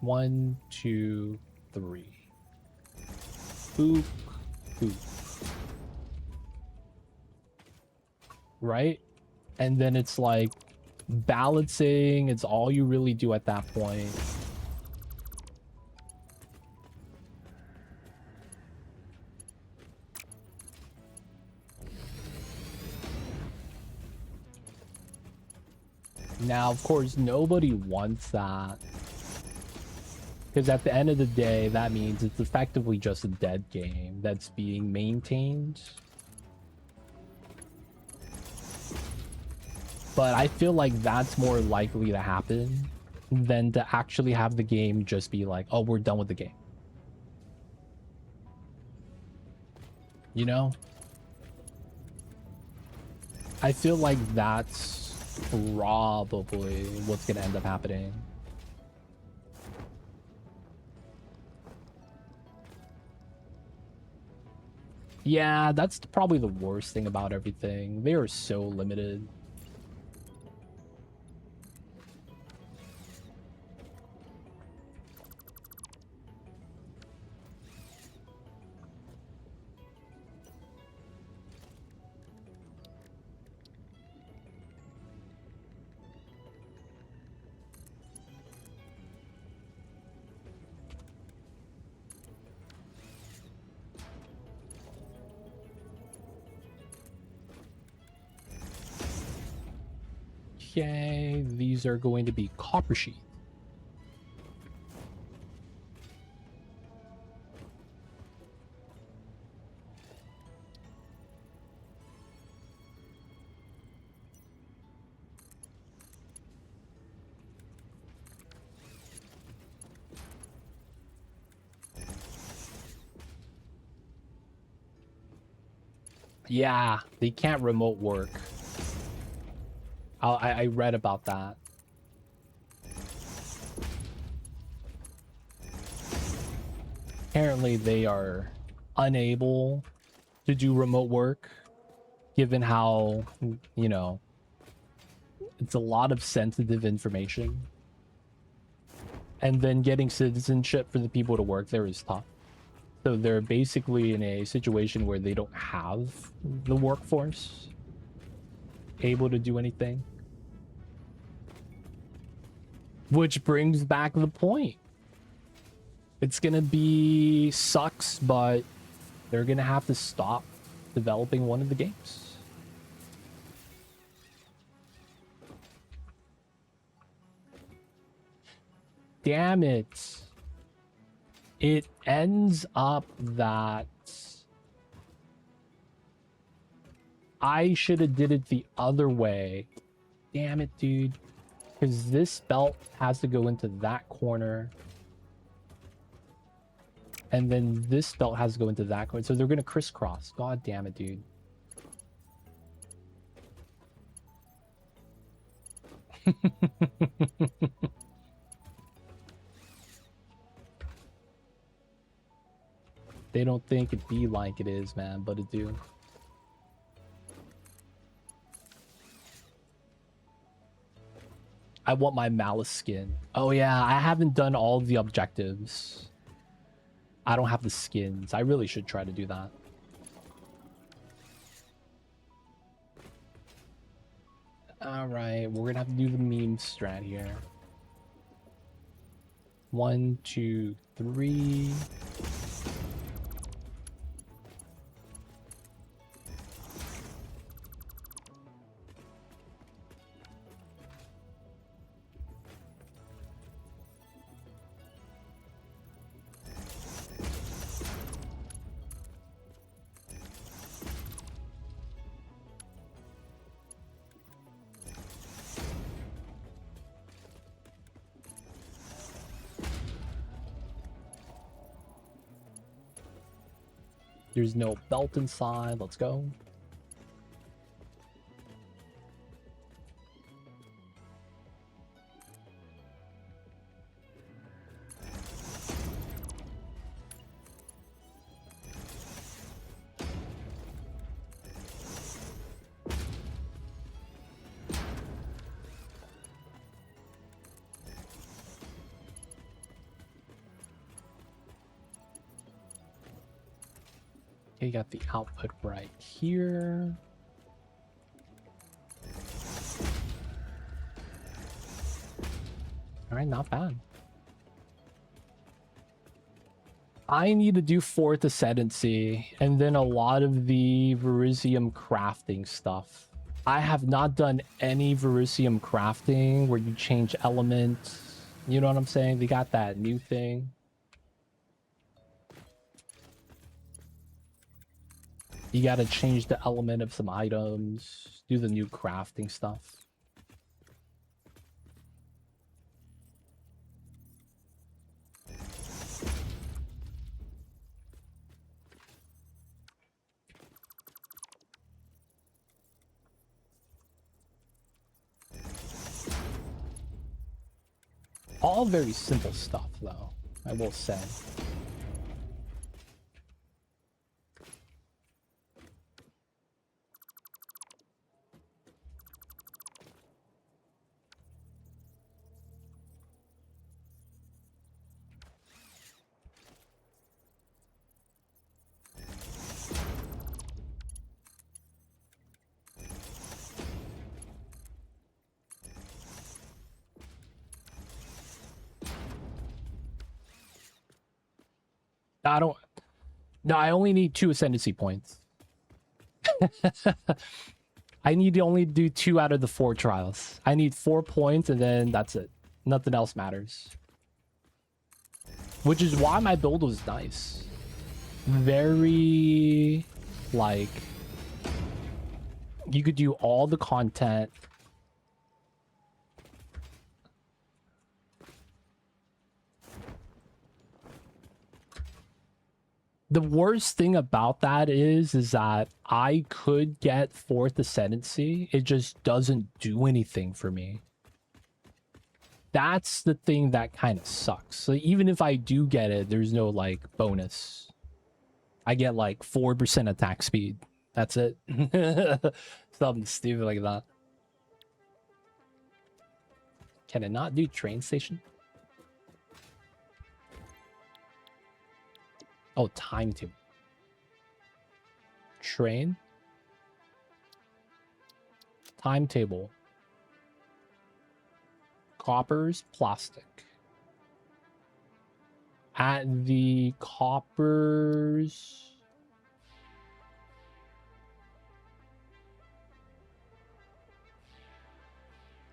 One, two, three. Boop, boop. Right? And then it's like balancing. It's all you really do at that point. Now, of course, nobody wants that. Because at the end of the day, that means it's effectively just a dead game that's being maintained. But I feel like that's more likely to happen than to actually have the game just be like, oh, we're done with the game. You know? I feel like that's probably what's going to end up happening. Yeah, that's probably the worst thing about everything. They are so limited. Okay, these are going to be copper sheet. Yeah, they can't remote work. I read about that. Apparently, they are unable to do remote work, given how, you know, it's a lot of sensitive information. And then getting citizenship for the people to work there is tough. So they're basically in a situation where they don't have the workforce able to do anything. Which brings back the point. It's gonna be sucks, but they're gonna have to stop developing one of the games. Damn it. It ends up that I should have did it the other way. Damn it, dude. Because this belt has to go into that corner. And then this belt has to go into that corner. So they're going to crisscross. God damn it, dude. They don't think it be like it is, man, but it do. I want my Malice skin. Oh yeah, I haven't done all the objectives. I don't have the skins. I really should try to do that. Alright, we're gonna have to do the meme strat here. 1, 2, 3. There's no belt inside. Let's go. Okay, you got the output right here. All right, not bad. I need to do fourth ascendancy and then a lot of the Verisium crafting stuff. I have not done any Verisium crafting where you change elements. You know what I'm saying? They got that new thing. You gotta change the element of some items, do the new crafting stuff. All very simple stuff, though, I will say. I don't. No, I only need 2 ascendancy points. I need to only do 2 out of the 4 trials. I need 4 points and then that's it. Nothing else matters. Which is why my build was nice. Very, like, you could do all the content. The worst thing about that is that I could get 4th ascendancy. It just doesn't do anything for me. That's the thing that kind of sucks. So even if I do get it, there's no like bonus. I get like 4% attack speed. That's it. Something stupid like that. Can it not do train station? Oh, timetable. Train. Timetable. Coppers, plastic. At the coppers...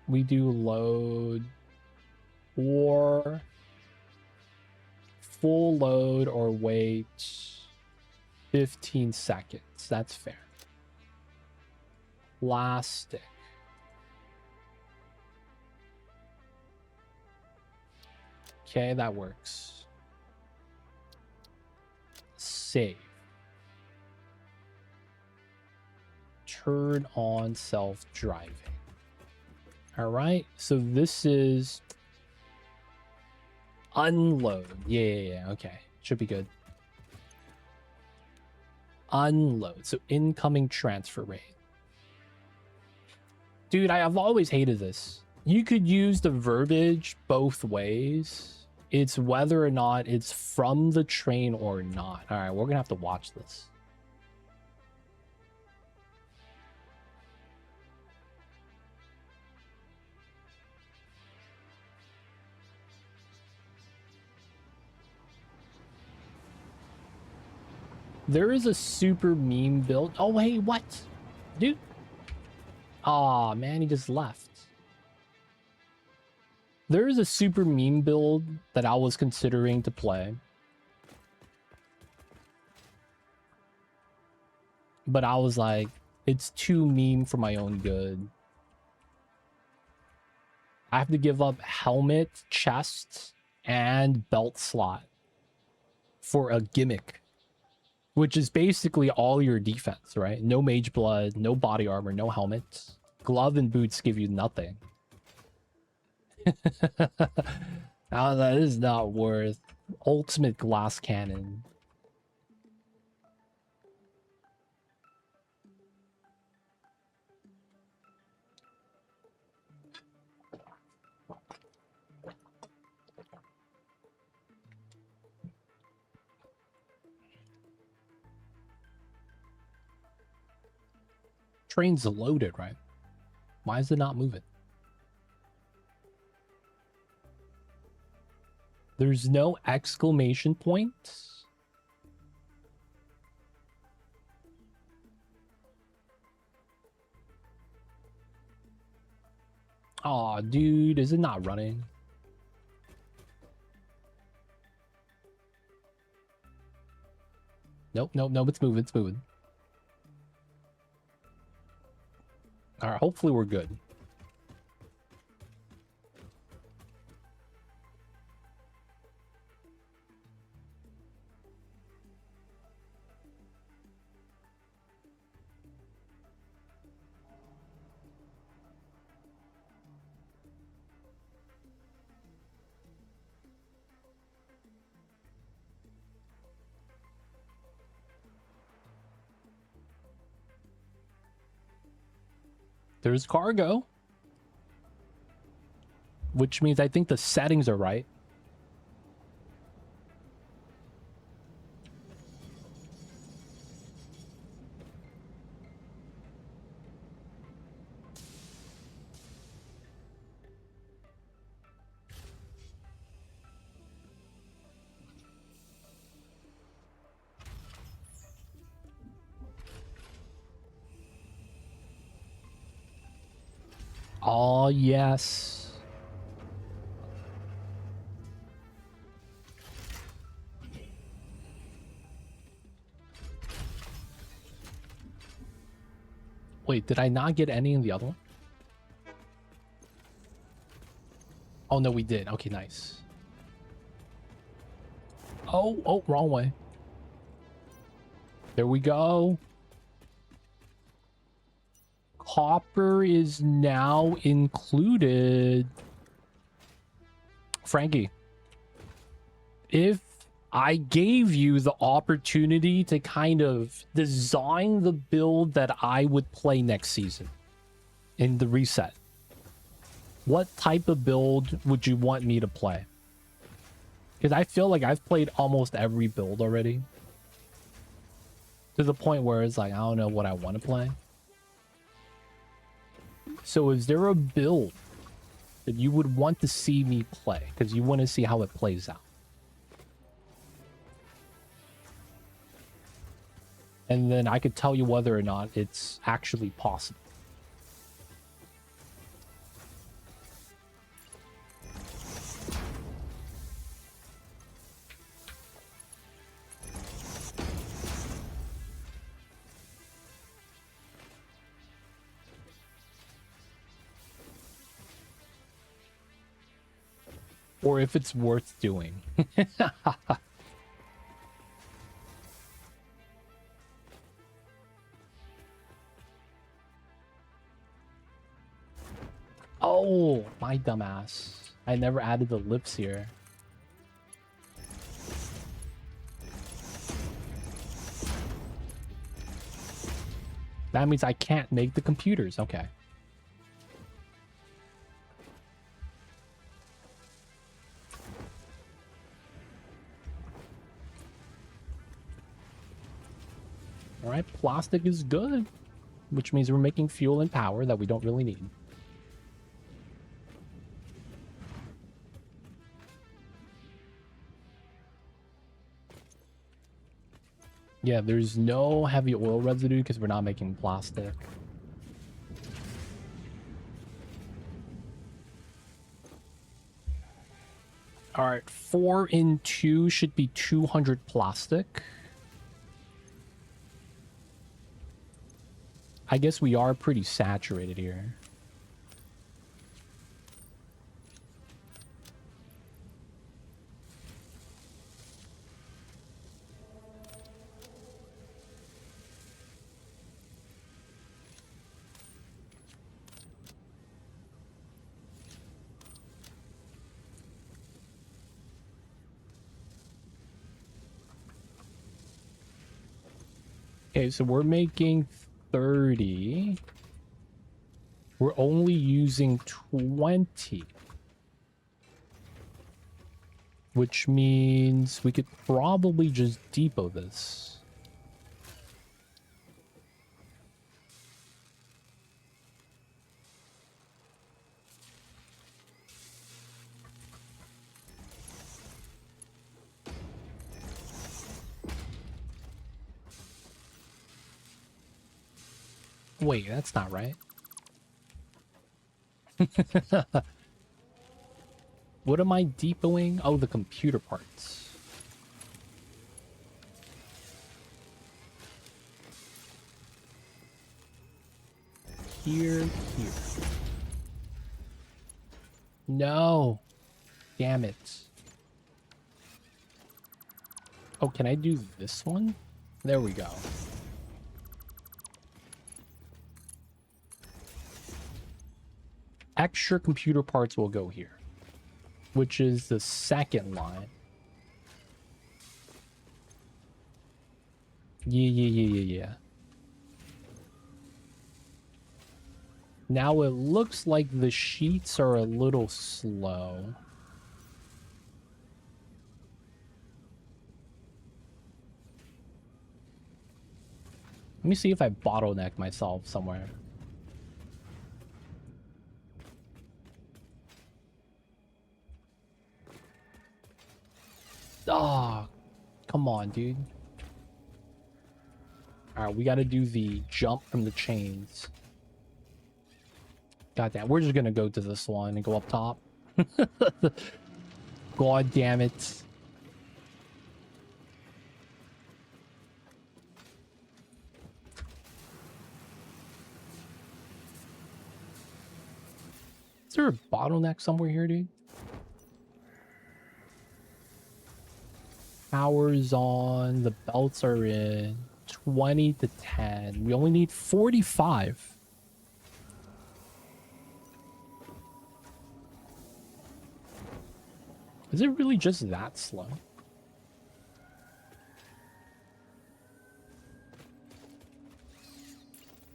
we do load or full load or wait 15 seconds. That's fair. Plastic. Okay, that works. Save. Turn on self-driving. All right, so this is unload. Yeah, okay. Should be good. Unload. So incoming transfer rate. Dude, I've always hated this. You could use the verbiage both ways. It's whether or not it's from the train or not. All right, we're gonna have to watch this. There is a super meme build. Oh, hey, what? Dude. Aw, man, he just left. There is a super meme build that I was considering to play. But I was like, it's too meme for my own good. I have to give up helmet, chest, and belt slot for a gimmick. Which is basically all your defense, right? No mage blood, no body armor, no helmets. Glove and boots give you nothing. Now that is not worth ultimate glass cannon. Train's loaded, right? Why is it not moving? There's no exclamation points. Aw, dude, is it not running? Nope, it's moving, it's moving. All right, hopefully we're good. There's cargo. Which means I think the settings are right. Oh, yes. Wait, did I not get any in the other one? Oh, no, we did. Okay, nice. Oh, wrong way. There we go. Copper is now included. Frankie, if I gave you the opportunity to kind of design the build that I would play next season in the reset, what type of build would you want me to play? Because I feel like I've played almost every build already. To the point where it's like, I don't know what I want to play. So is there a build that you would want to see me play? Because you want to see how it plays out. And then I could tell you whether or not it's actually possible. Or if it's worth doing. Oh, my dumbass. I never added the lips here. That means I can't make the computers. Okay. All right, plastic is good, which means we're making fuel and power that we don't really need. Yeah, there's no heavy oil residue because we're not making plastic. All right, 4 in 2 should be 200 plastic. I guess we are pretty saturated here. Okay, so we're making 30. We're only using 20. Which means we could probably just depot this. Wait, that's not right. What am I depoting? Oh, the computer parts. Here. No. Damn it. Oh, can I do this one? There we go. Extra computer parts will go here, which is the second line. Yeah. Now it looks like the sheets are a little slow. Let me see if I bottleneck myself somewhere. Oh, come on, dude. All right, we got to do the jump from the chains. God damn, we're just gonna go to this one and go up top. God damn it. Is there a bottleneck somewhere here, dude? Power's on. The belts are in. 20 to 10. We only need 45. Is it really just that slow?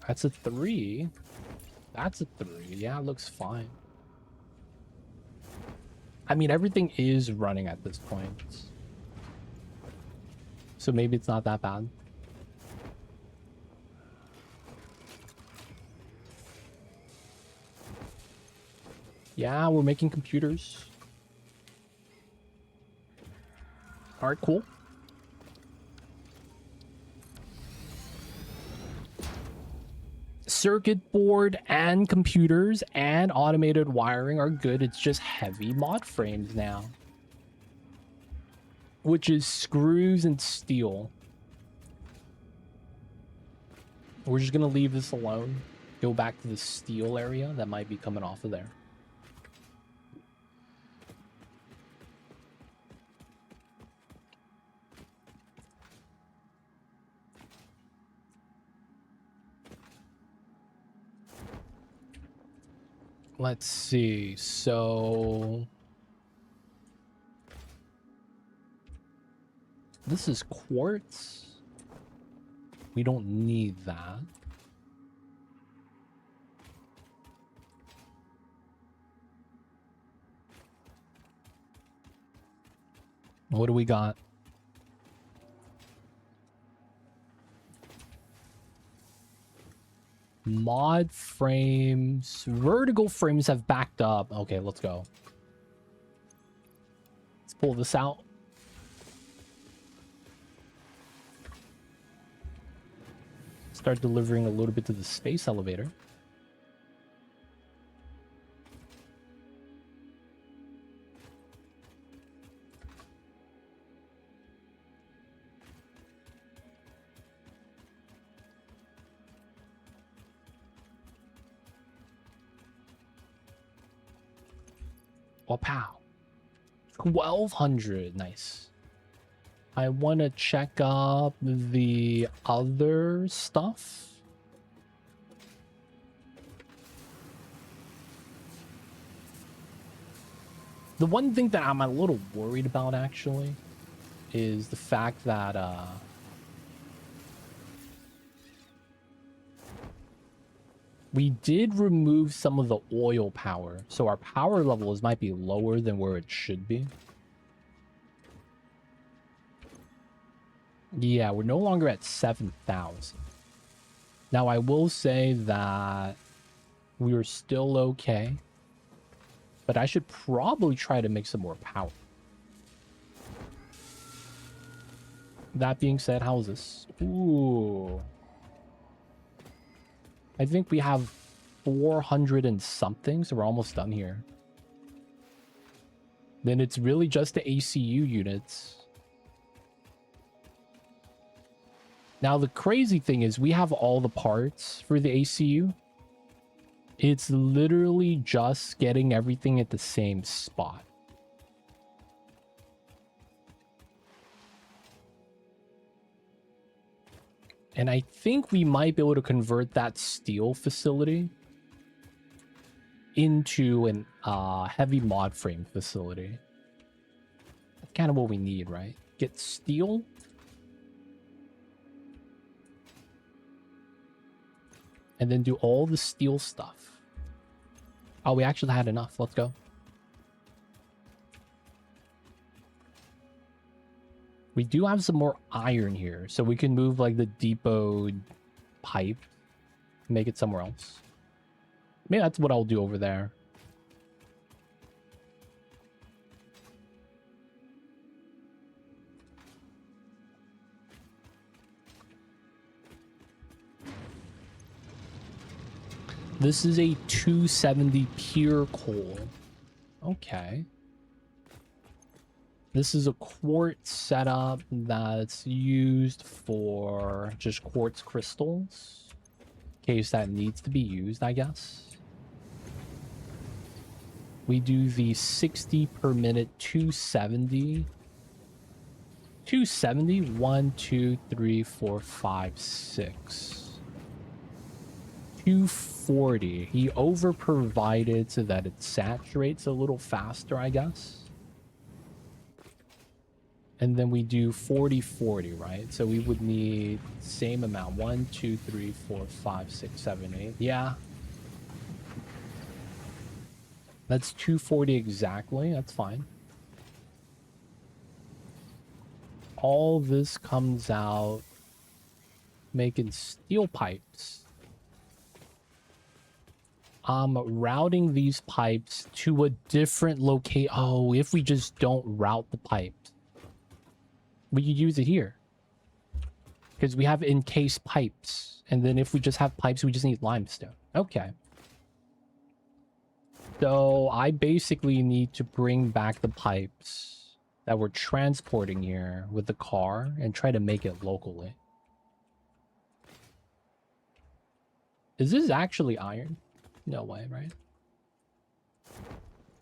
That's a 3. That's a 3. Yeah, it looks fine. I mean, everything is running at this point. So maybe it's not that bad. Yeah, we're making computers. All right, cool. Circuit board and computers and automated wiring are good. It's just heavy mod frames now, which is screws and steel. We're just gonna leave this alone. Go back to the steel area that might be coming off of there. Let's see. So this is quartz. We don't need that. What do we got? Mod frames. Vertical frames have backed up. Okay, let's go. Let's pull this out. Start delivering a little bit to the space elevator. Oh, pow. 1200. Nice. I want to check up the other stuff. The one thing that I'm a little worried about, actually, is the fact that we did remove some of the oil power, so our power levels might be lower than where it should be. Yeah, we're no longer at 7,000. Now, I will say that we are still okay, but I should probably try to make some more power. That being said, how is this? Ooh. I think we have 400 and something, so we're almost done here. Then it's really just the ACU units. Now, the crazy thing is we have all the parts for the ACU. It's literally just getting everything at the same spot. And I think we might be able to convert that steel facility into an heavy mod frame facility. That's kind of what we need, right? Get steel. And then do all the steel stuff. Oh, we actually had enough. Let's go. We do have some more iron here, so we can move like the depot pipe, make it somewhere else. Maybe that's what I'll do over there. This is a 270 pure coal. Okay. This is a quartz setup that's used for just quartz crystals. In case that needs to be used, I guess. We do the 60 per minute 270. 270, 1, 2, 3, 4, 5, 6. 240. He over provided so that it saturates a little faster, I guess. And then we do 40, 40, right? So we would need same amount. 1, 2, 3, 4, 5, 6, 7, 8. Yeah. That's 240 exactly. That's fine. All this comes out making steel pipes. Routing these pipes to a different location. Oh, if we just don't route the pipes, we could use it here. Because we have encased pipes. And then if we just have pipes, we just need limestone. Okay. So I basically need to bring back the pipes that we're transporting here with the car and try to make it locally. Is this actually iron? No way, right?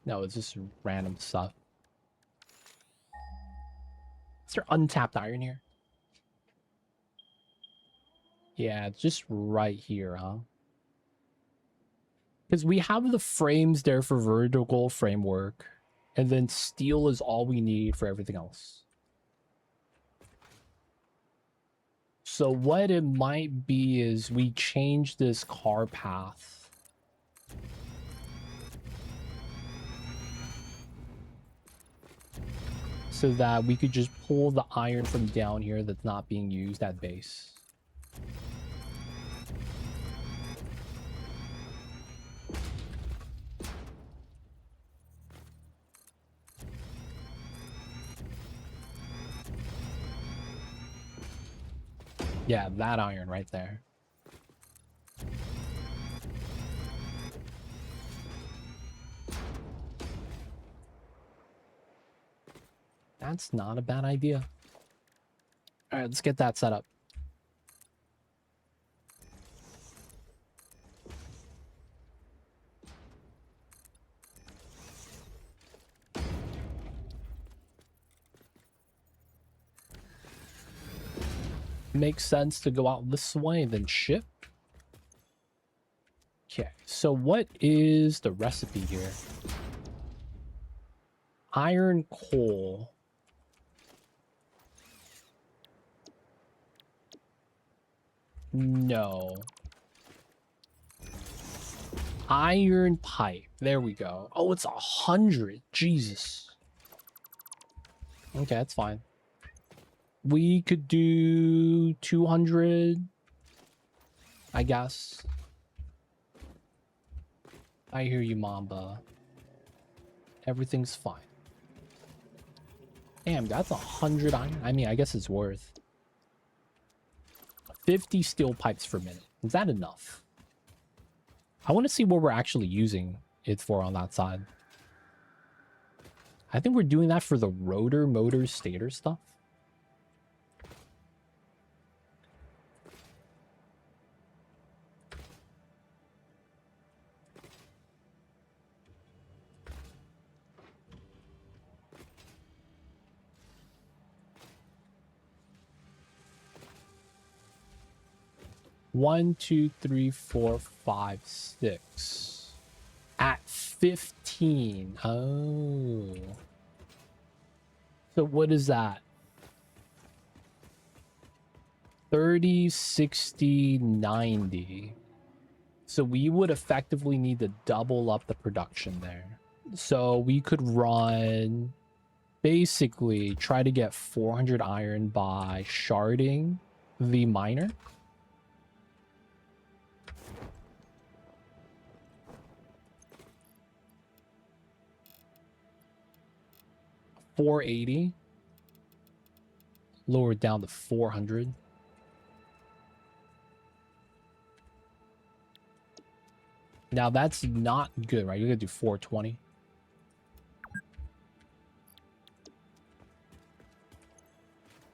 No, it's just random stuff. Is there untapped iron here? Yeah, it's just right here, huh? Because we have the frames there for vertical framework, and then steel is all we need for everything else. So what it might be is we change this car path. So that we could just pull the iron from down here that's not being used at base. Yeah, that iron right there. That's not a bad idea. All right, let's get that set up. Makes sense to go out this way, then ship. Okay, so what is the recipe here? Iron coal. No. Iron pipe. There we go. Oh, it's 100. Jesus. Okay, that's fine. We could do 200, I guess. I hear you, Mamba. Everything's fine. Damn, that's 100 iron. I mean, I guess it's worth 50 steel pipes per minute. Is that enough? I want to see what we're actually using it for on that side. I think we're doing that for the rotor, motor, stator stuff. One, 2, 3, 4, 5, 6. At 15. Oh. So what is that? 30, 60, 90. So we would effectively need to double up the production there. So we could run, basically try to get 400 iron by sharding the miner. $480. Lower it down to 400. Now that's not good, right? You're gonna do 420.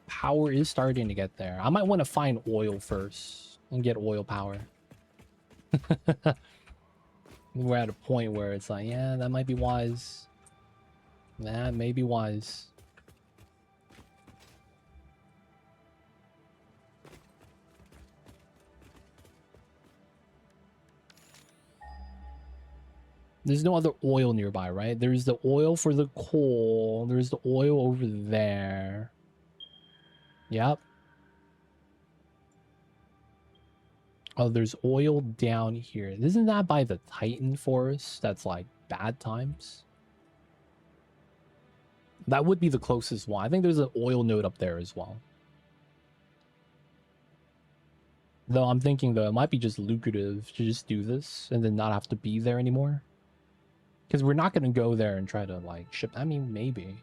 Power is starting to get there. I might want to find oil first and get oil power. We're at a point where it's like, yeah, that might be wise. That may be wise. There's no other oil nearby, right? There's the oil for the coal. There's the oil over there. Yep. Oh, there's oil down here. Isn't that by the Titan Forest? That's like bad times. That would be the closest one. I think there's an oil node up there as well. Though I'm thinking though, it might be just lucrative to just do this and then not have to be there anymore. Because we're not going to go there and try to like ship. I mean, maybe.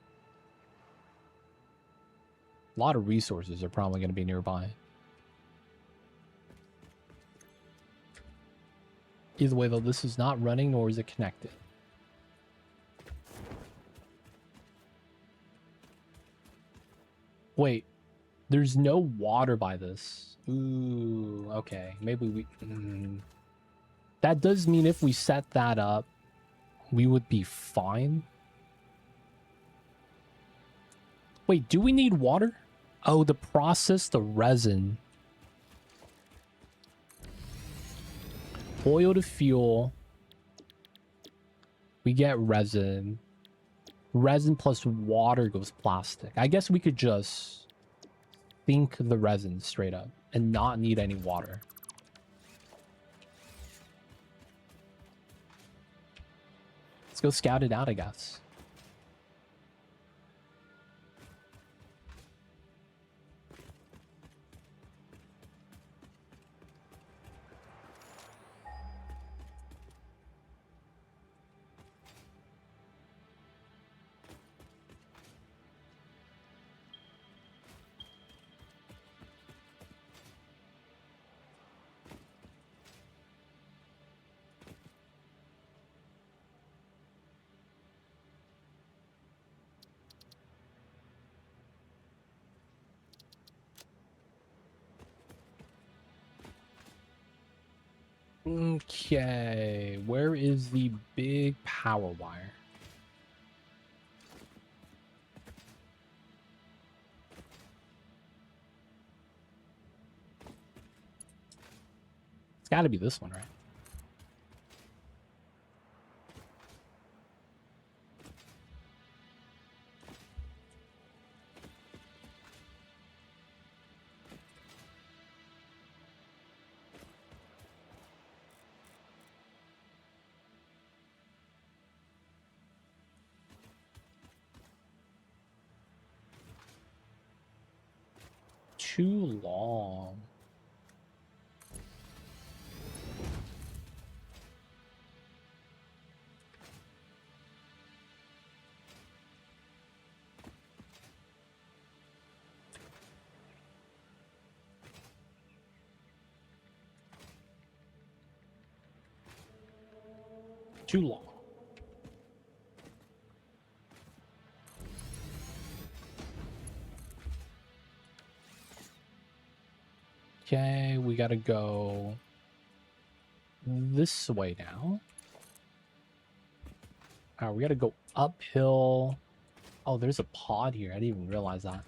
A lot of resources are probably going to be nearby. Either way though, this is not running nor is it connected. Wait, there's no water by this. Ooh, okay. Maybe we... That does mean if we set that up, we would be fine. Wait, do we need water? Oh, to process the resin. Oil to fuel. We get resin. Resin plus water goes plastic. I guess we could just sink the resin straight up and not need any water. Let's go scout it out, I guess. Okay, where is the big power wire? It's got to be this one, right? Too long. Too long. Okay, we gotta go this way now. All right, we gotta go uphill. Oh, there's a pod here. I didn't even realize that.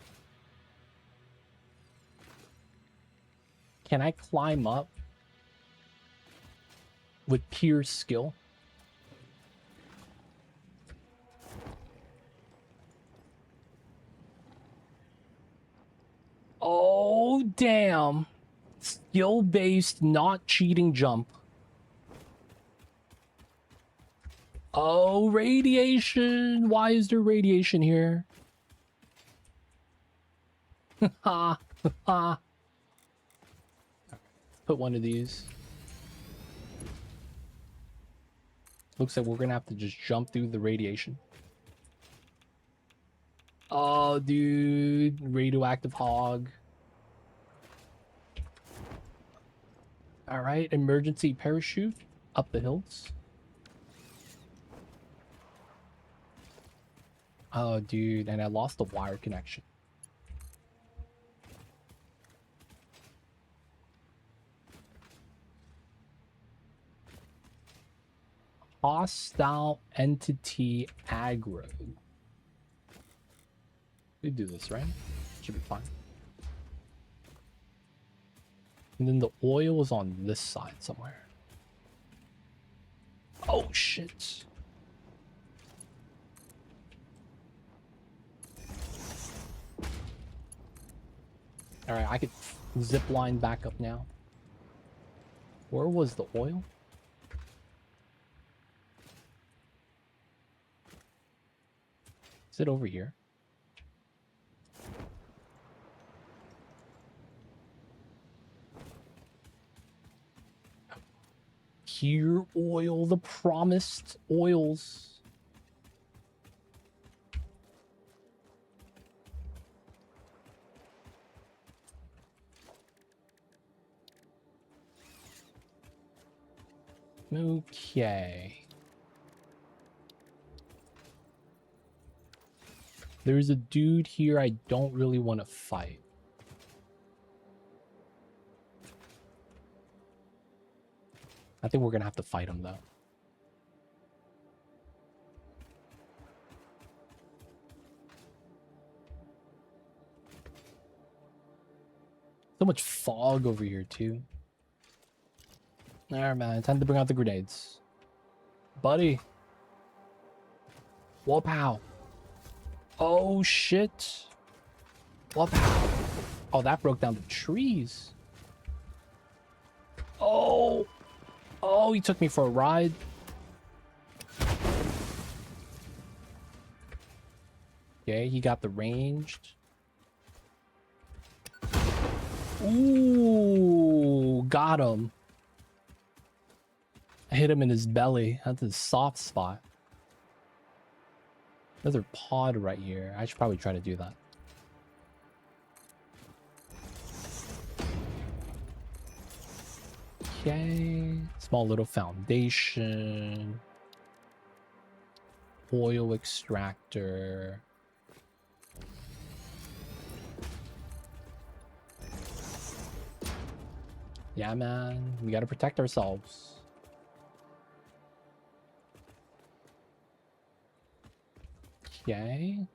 Can I climb up with pure skill? Oh, damn. Skill-based, not cheating jump. Oh, radiation. Why is there radiation here? Ha ha. Put one of these. Looks like we're gonna have to just jump through the radiation. Oh, dude. Radioactive hog. All right, emergency parachute. up the hills. Oh, dude, and I lost the wire connection. Hostile entity aggro. We do this, right? Should be fine. And then the oil is on this side somewhere. Oh, shit. Alright, I could zip line back up now. Where was the oil? Is it over here? Here, oil, the promised oils. Okay. There's a dude here I don't really want to fight. I think we're gonna have to fight him though. So much fog over here too. Alright, man, time to bring out the grenades. Buddy. Whoa-pow. Oh, shit. Whoa-pow. Oh, that broke down the trees. Oh. Oh, he took me for a ride. Okay, he got the ranged. Ooh, got him. I hit him in his belly. That's his soft spot. Another pod right here. I should probably try to do that. Okay. Small little foundation. Oil extractor. Yeah, man. We gotta protect ourselves. Okay.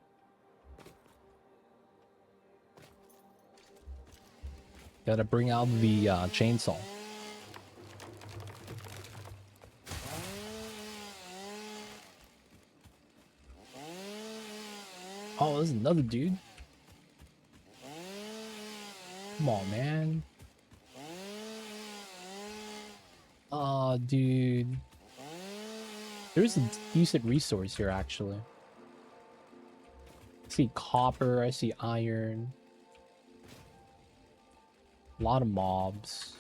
Gotta bring out the chainsaw. Oh, there's another dude. Come on, man. Oh, dude. There's a decent resource here, actually. I see copper, I see iron. A lot of mobs.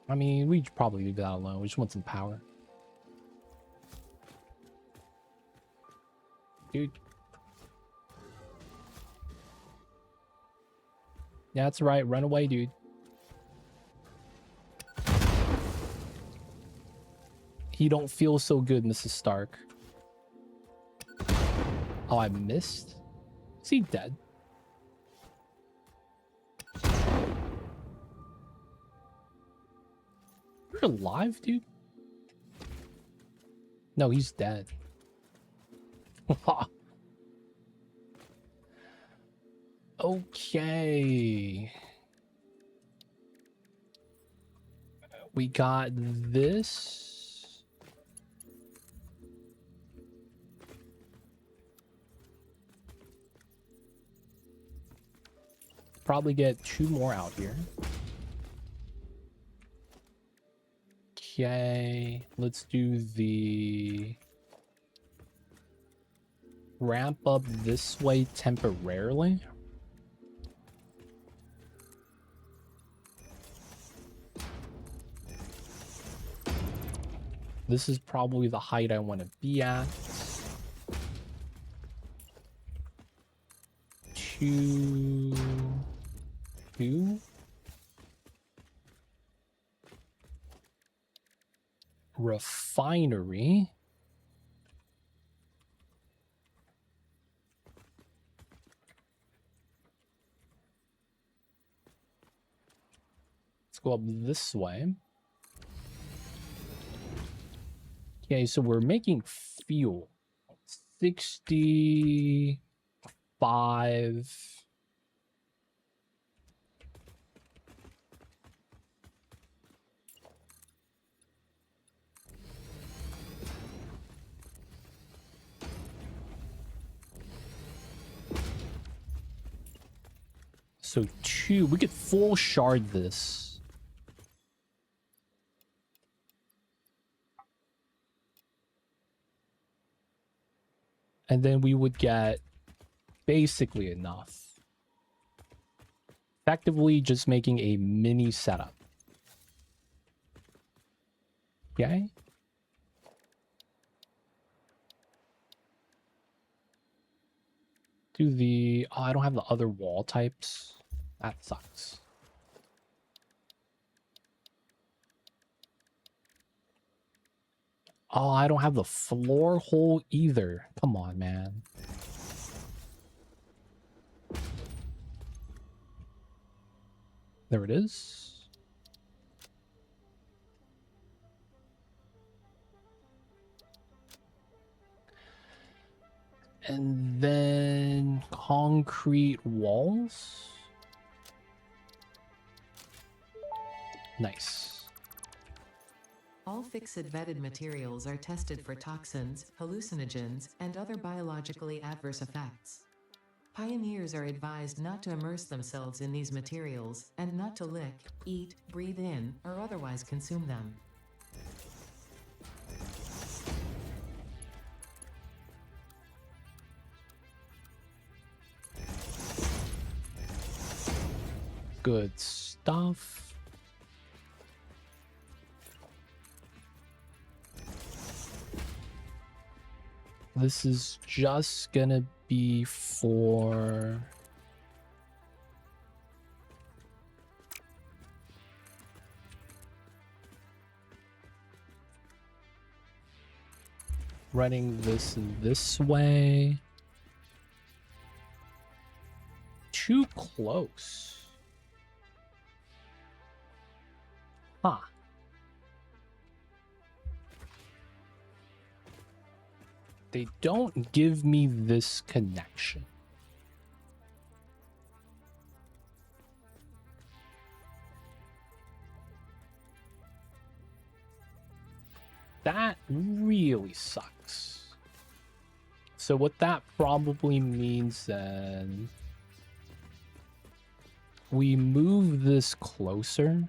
I mean, we should probably leave that alone. We just want some power. Dude. Yeah, that's right. Run away, dude. He don't feel so good, Mrs. Stark. Oh, I missed? Is he dead? You're alive, dude? No, he's dead. Okay. We got this. Probably get 2 more out here. Okay, let's do the ramp up this way temporarily. This is probably the height I want to be at. to do refinery. Let's go up this way. Okay, so we're making fuel. 65. So 2, we could full shard this. And then we would get basically enough. Effectively just making a mini setup. Okay. Do the... Oh, I don't have the other wall types. That sucks. Oh, I don't have the floor hole either. Come on, man. There it is. And then concrete walls. Nice. All fixed vetted materials are tested for toxins, hallucinogens, and other biologically adverse effects. Pioneers are advised not to immerse themselves in these materials, and not to lick, eat, breathe in, or otherwise consume them. Good stuff. This is just gonna be for... running this way. Too close. Huh. They don't give me this connection. That really sucks. So what that probably means then, we move this closer.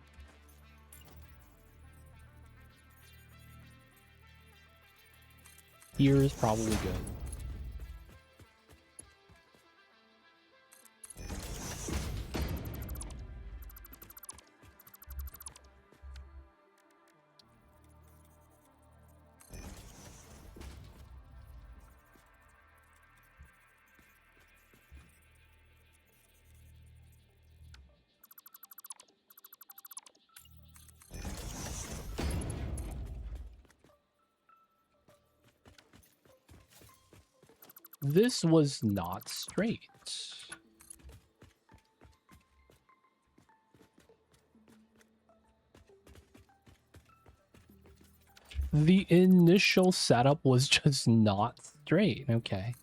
Here is probably good. This was not straight. The initial setup was just not straight. Okay.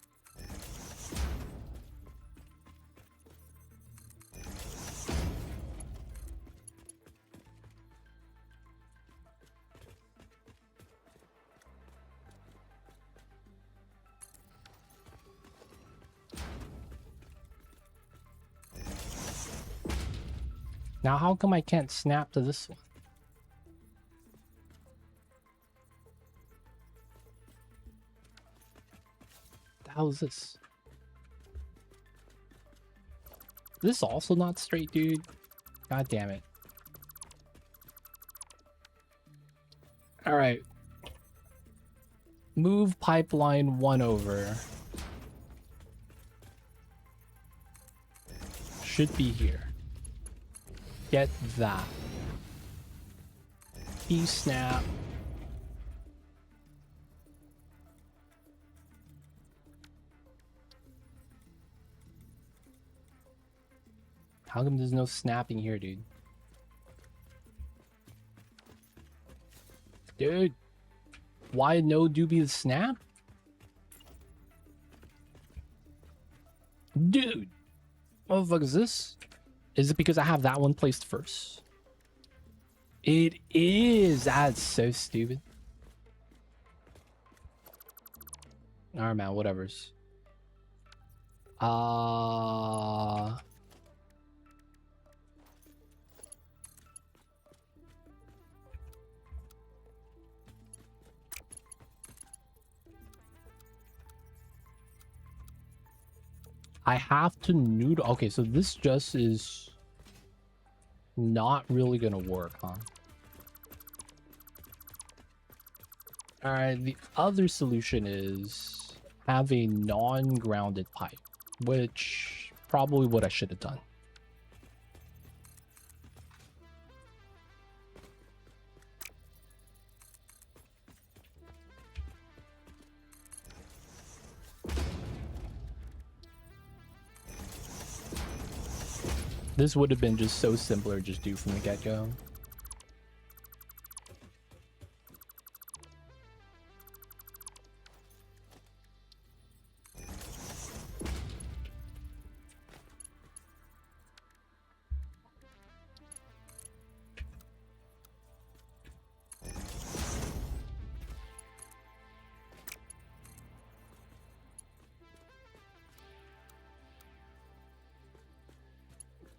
Now, how come I can't snap to this one? The hell is this? This also not straight, dude. God damn it. All right. Move pipeline 1 over. should be here. Get that. Snap. How come there's no snapping here, dude? Dude, why no doobie the snap? Dude, what the fuck is this? Is it because I have that one placed first? It is. That's so stupid. Alright, man, whatever's. I have to noodle. Okay, so this just is not really gonna work, huh? All right, the other solution is have a non-grounded pipe, which probably what I should have done. This would have been just so simpler, just do from the get-go.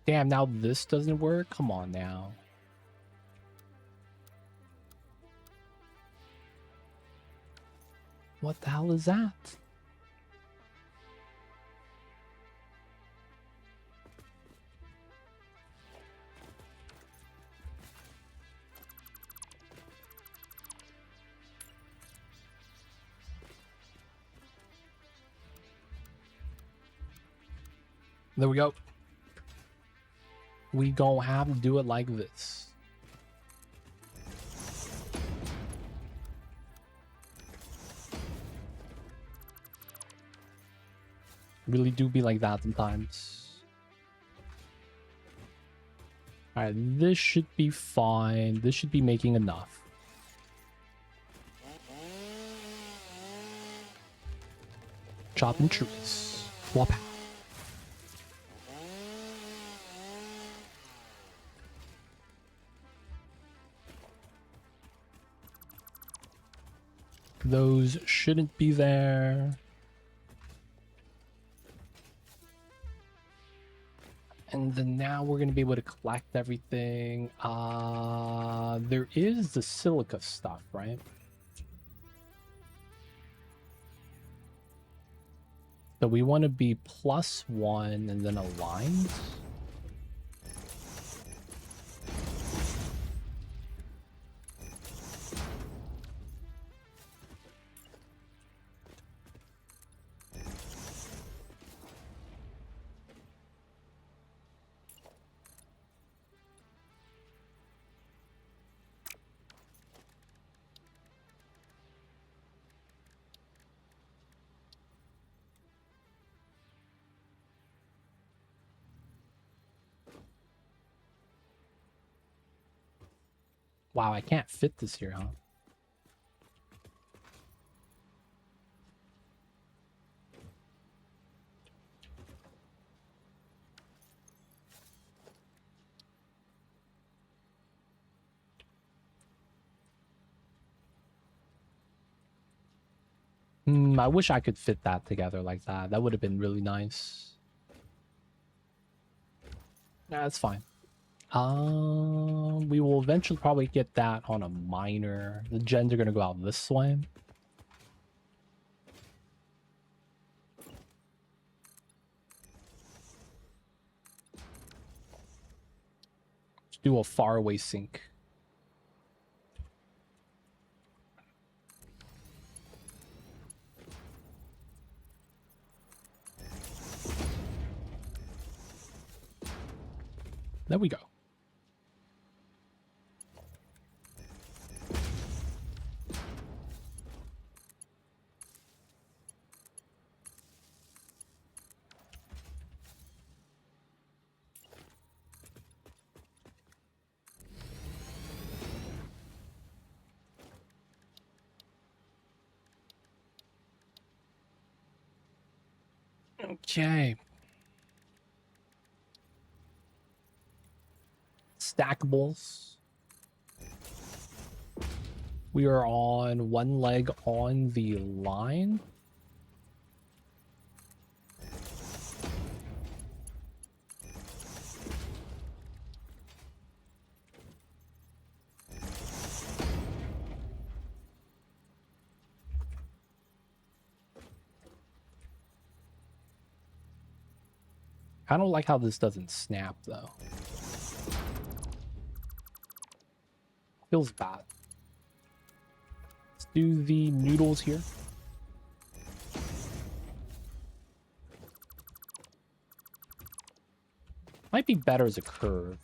Damn, now this doesn't work? Come on now. What the hell is that? There we go. We gonna have to do it like this. Really do be like that sometimes. Alright, this should be fine. This should be making enough. Chopping trees. Swap out. Those shouldn't be there. And then now we're going to be able to collect everything. There is the silica stuff, right? So we want to be +1 and then aligned. Wow, I can't fit this here, huh? I wish I could fit that together like that. That would have been really nice. Nah, that's fine. We will eventually probably get that on a miner. The gens are gonna go out this way. Let's do a faraway sink. There we go. Okay. Stackables. We are on one leg on the line. I don't like how this doesn't snap, though. Feels bad. Let's do the noodles here. Might be better as a curve.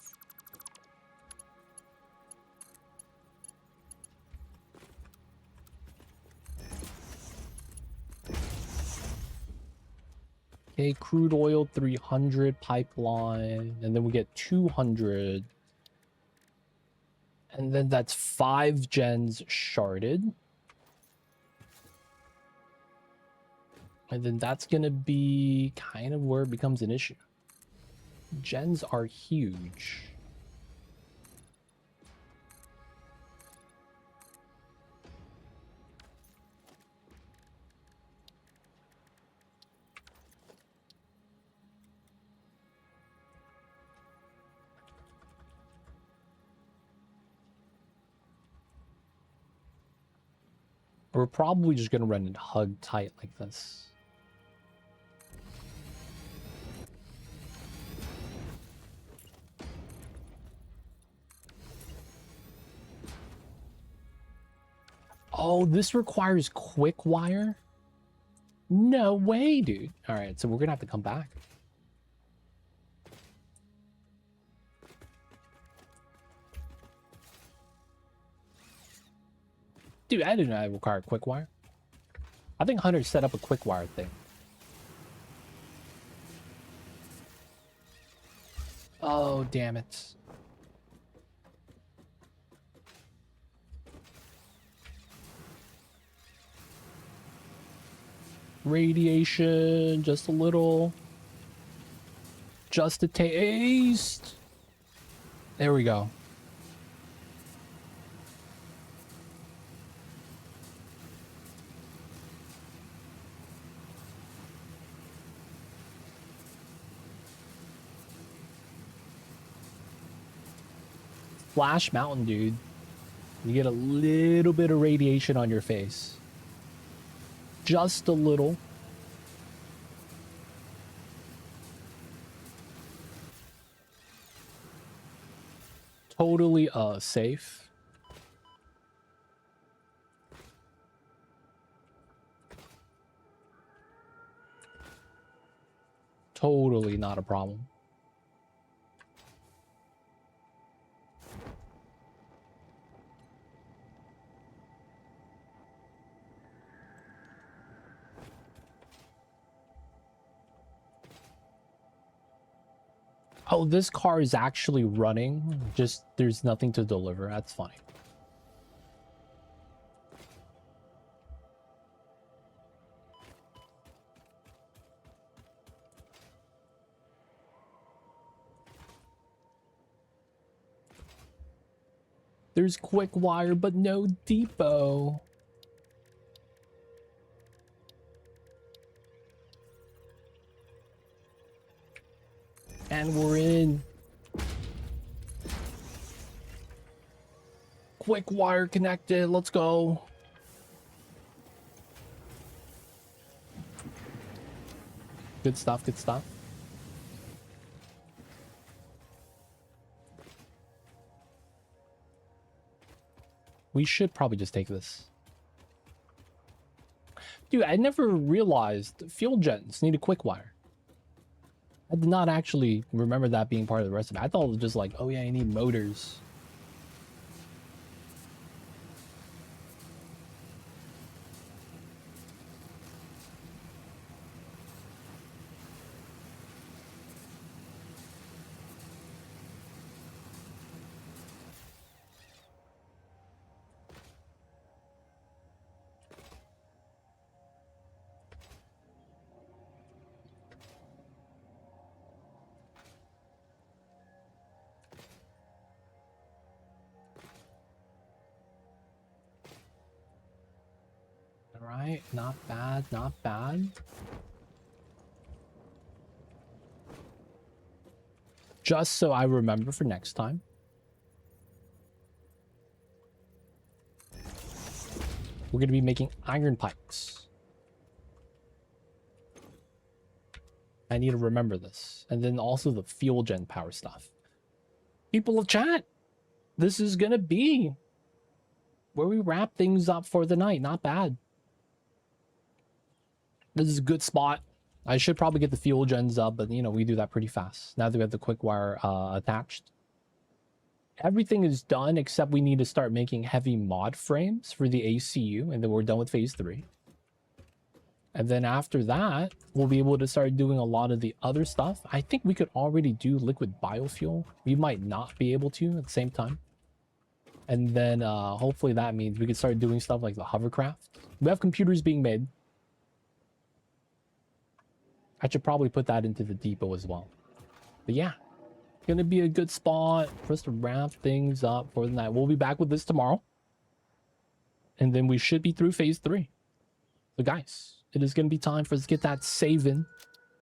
Okay, crude oil 300 pipeline, and then we get 200. And then that's 5 gens sharded. And then that's going to be kind of where it becomes an issue. Gens are huge. We're probably just going to run it hug tight like this. Oh, this requires quick wire? No way, dude. All right, so we're going to have to come back. Dude, I didn't know I required quick wire. I think Hunter set up a quick wire thing. Oh, damn it. Radiation, just a little. Just a taste. There we go. Splash Mountain, dude. You get a little bit of radiation on your face. Just a little. Totally safe. Totally not a problem. Oh, this car is actually running. Just there's nothing to deliver. That's funny. There's quick wire, but no depot. And we're in. Quick wire connected. Let's go. Good stuff, good stuff. We should probably just take this. Dude, I never realized fuel gens need a quick wire. I did not actually remember that being part of the recipe. I thought it was just like, oh yeah, you need motors. All right, not bad, not bad. Just so I remember for next time. We're going to be making iron pikes. I need to remember this. And then also the fuel gen power stuff. People of chat, this is going to be where we wrap things up for the night. Not bad. This is a good spot. I should probably get the fuel gens up, but you know, we do that pretty fast. Now that we have the quick wire attached. Everything is done except we need to start making heavy mod frames for the ACU, and then we're done with phase 3. And then after that, we'll be able to start doing a lot of the other stuff. I think we could already do liquid biofuel. We might not be able to at the same time. And then hopefully that means we can start doing stuff like the hovercraft. We have computers being made. I should probably put that into the depot as well. But yeah, gonna be a good spot for us to wrap things up for the night. We'll be back with this tomorrow. And then we should be through phase 3. So guys, it is gonna be time for us to get that saving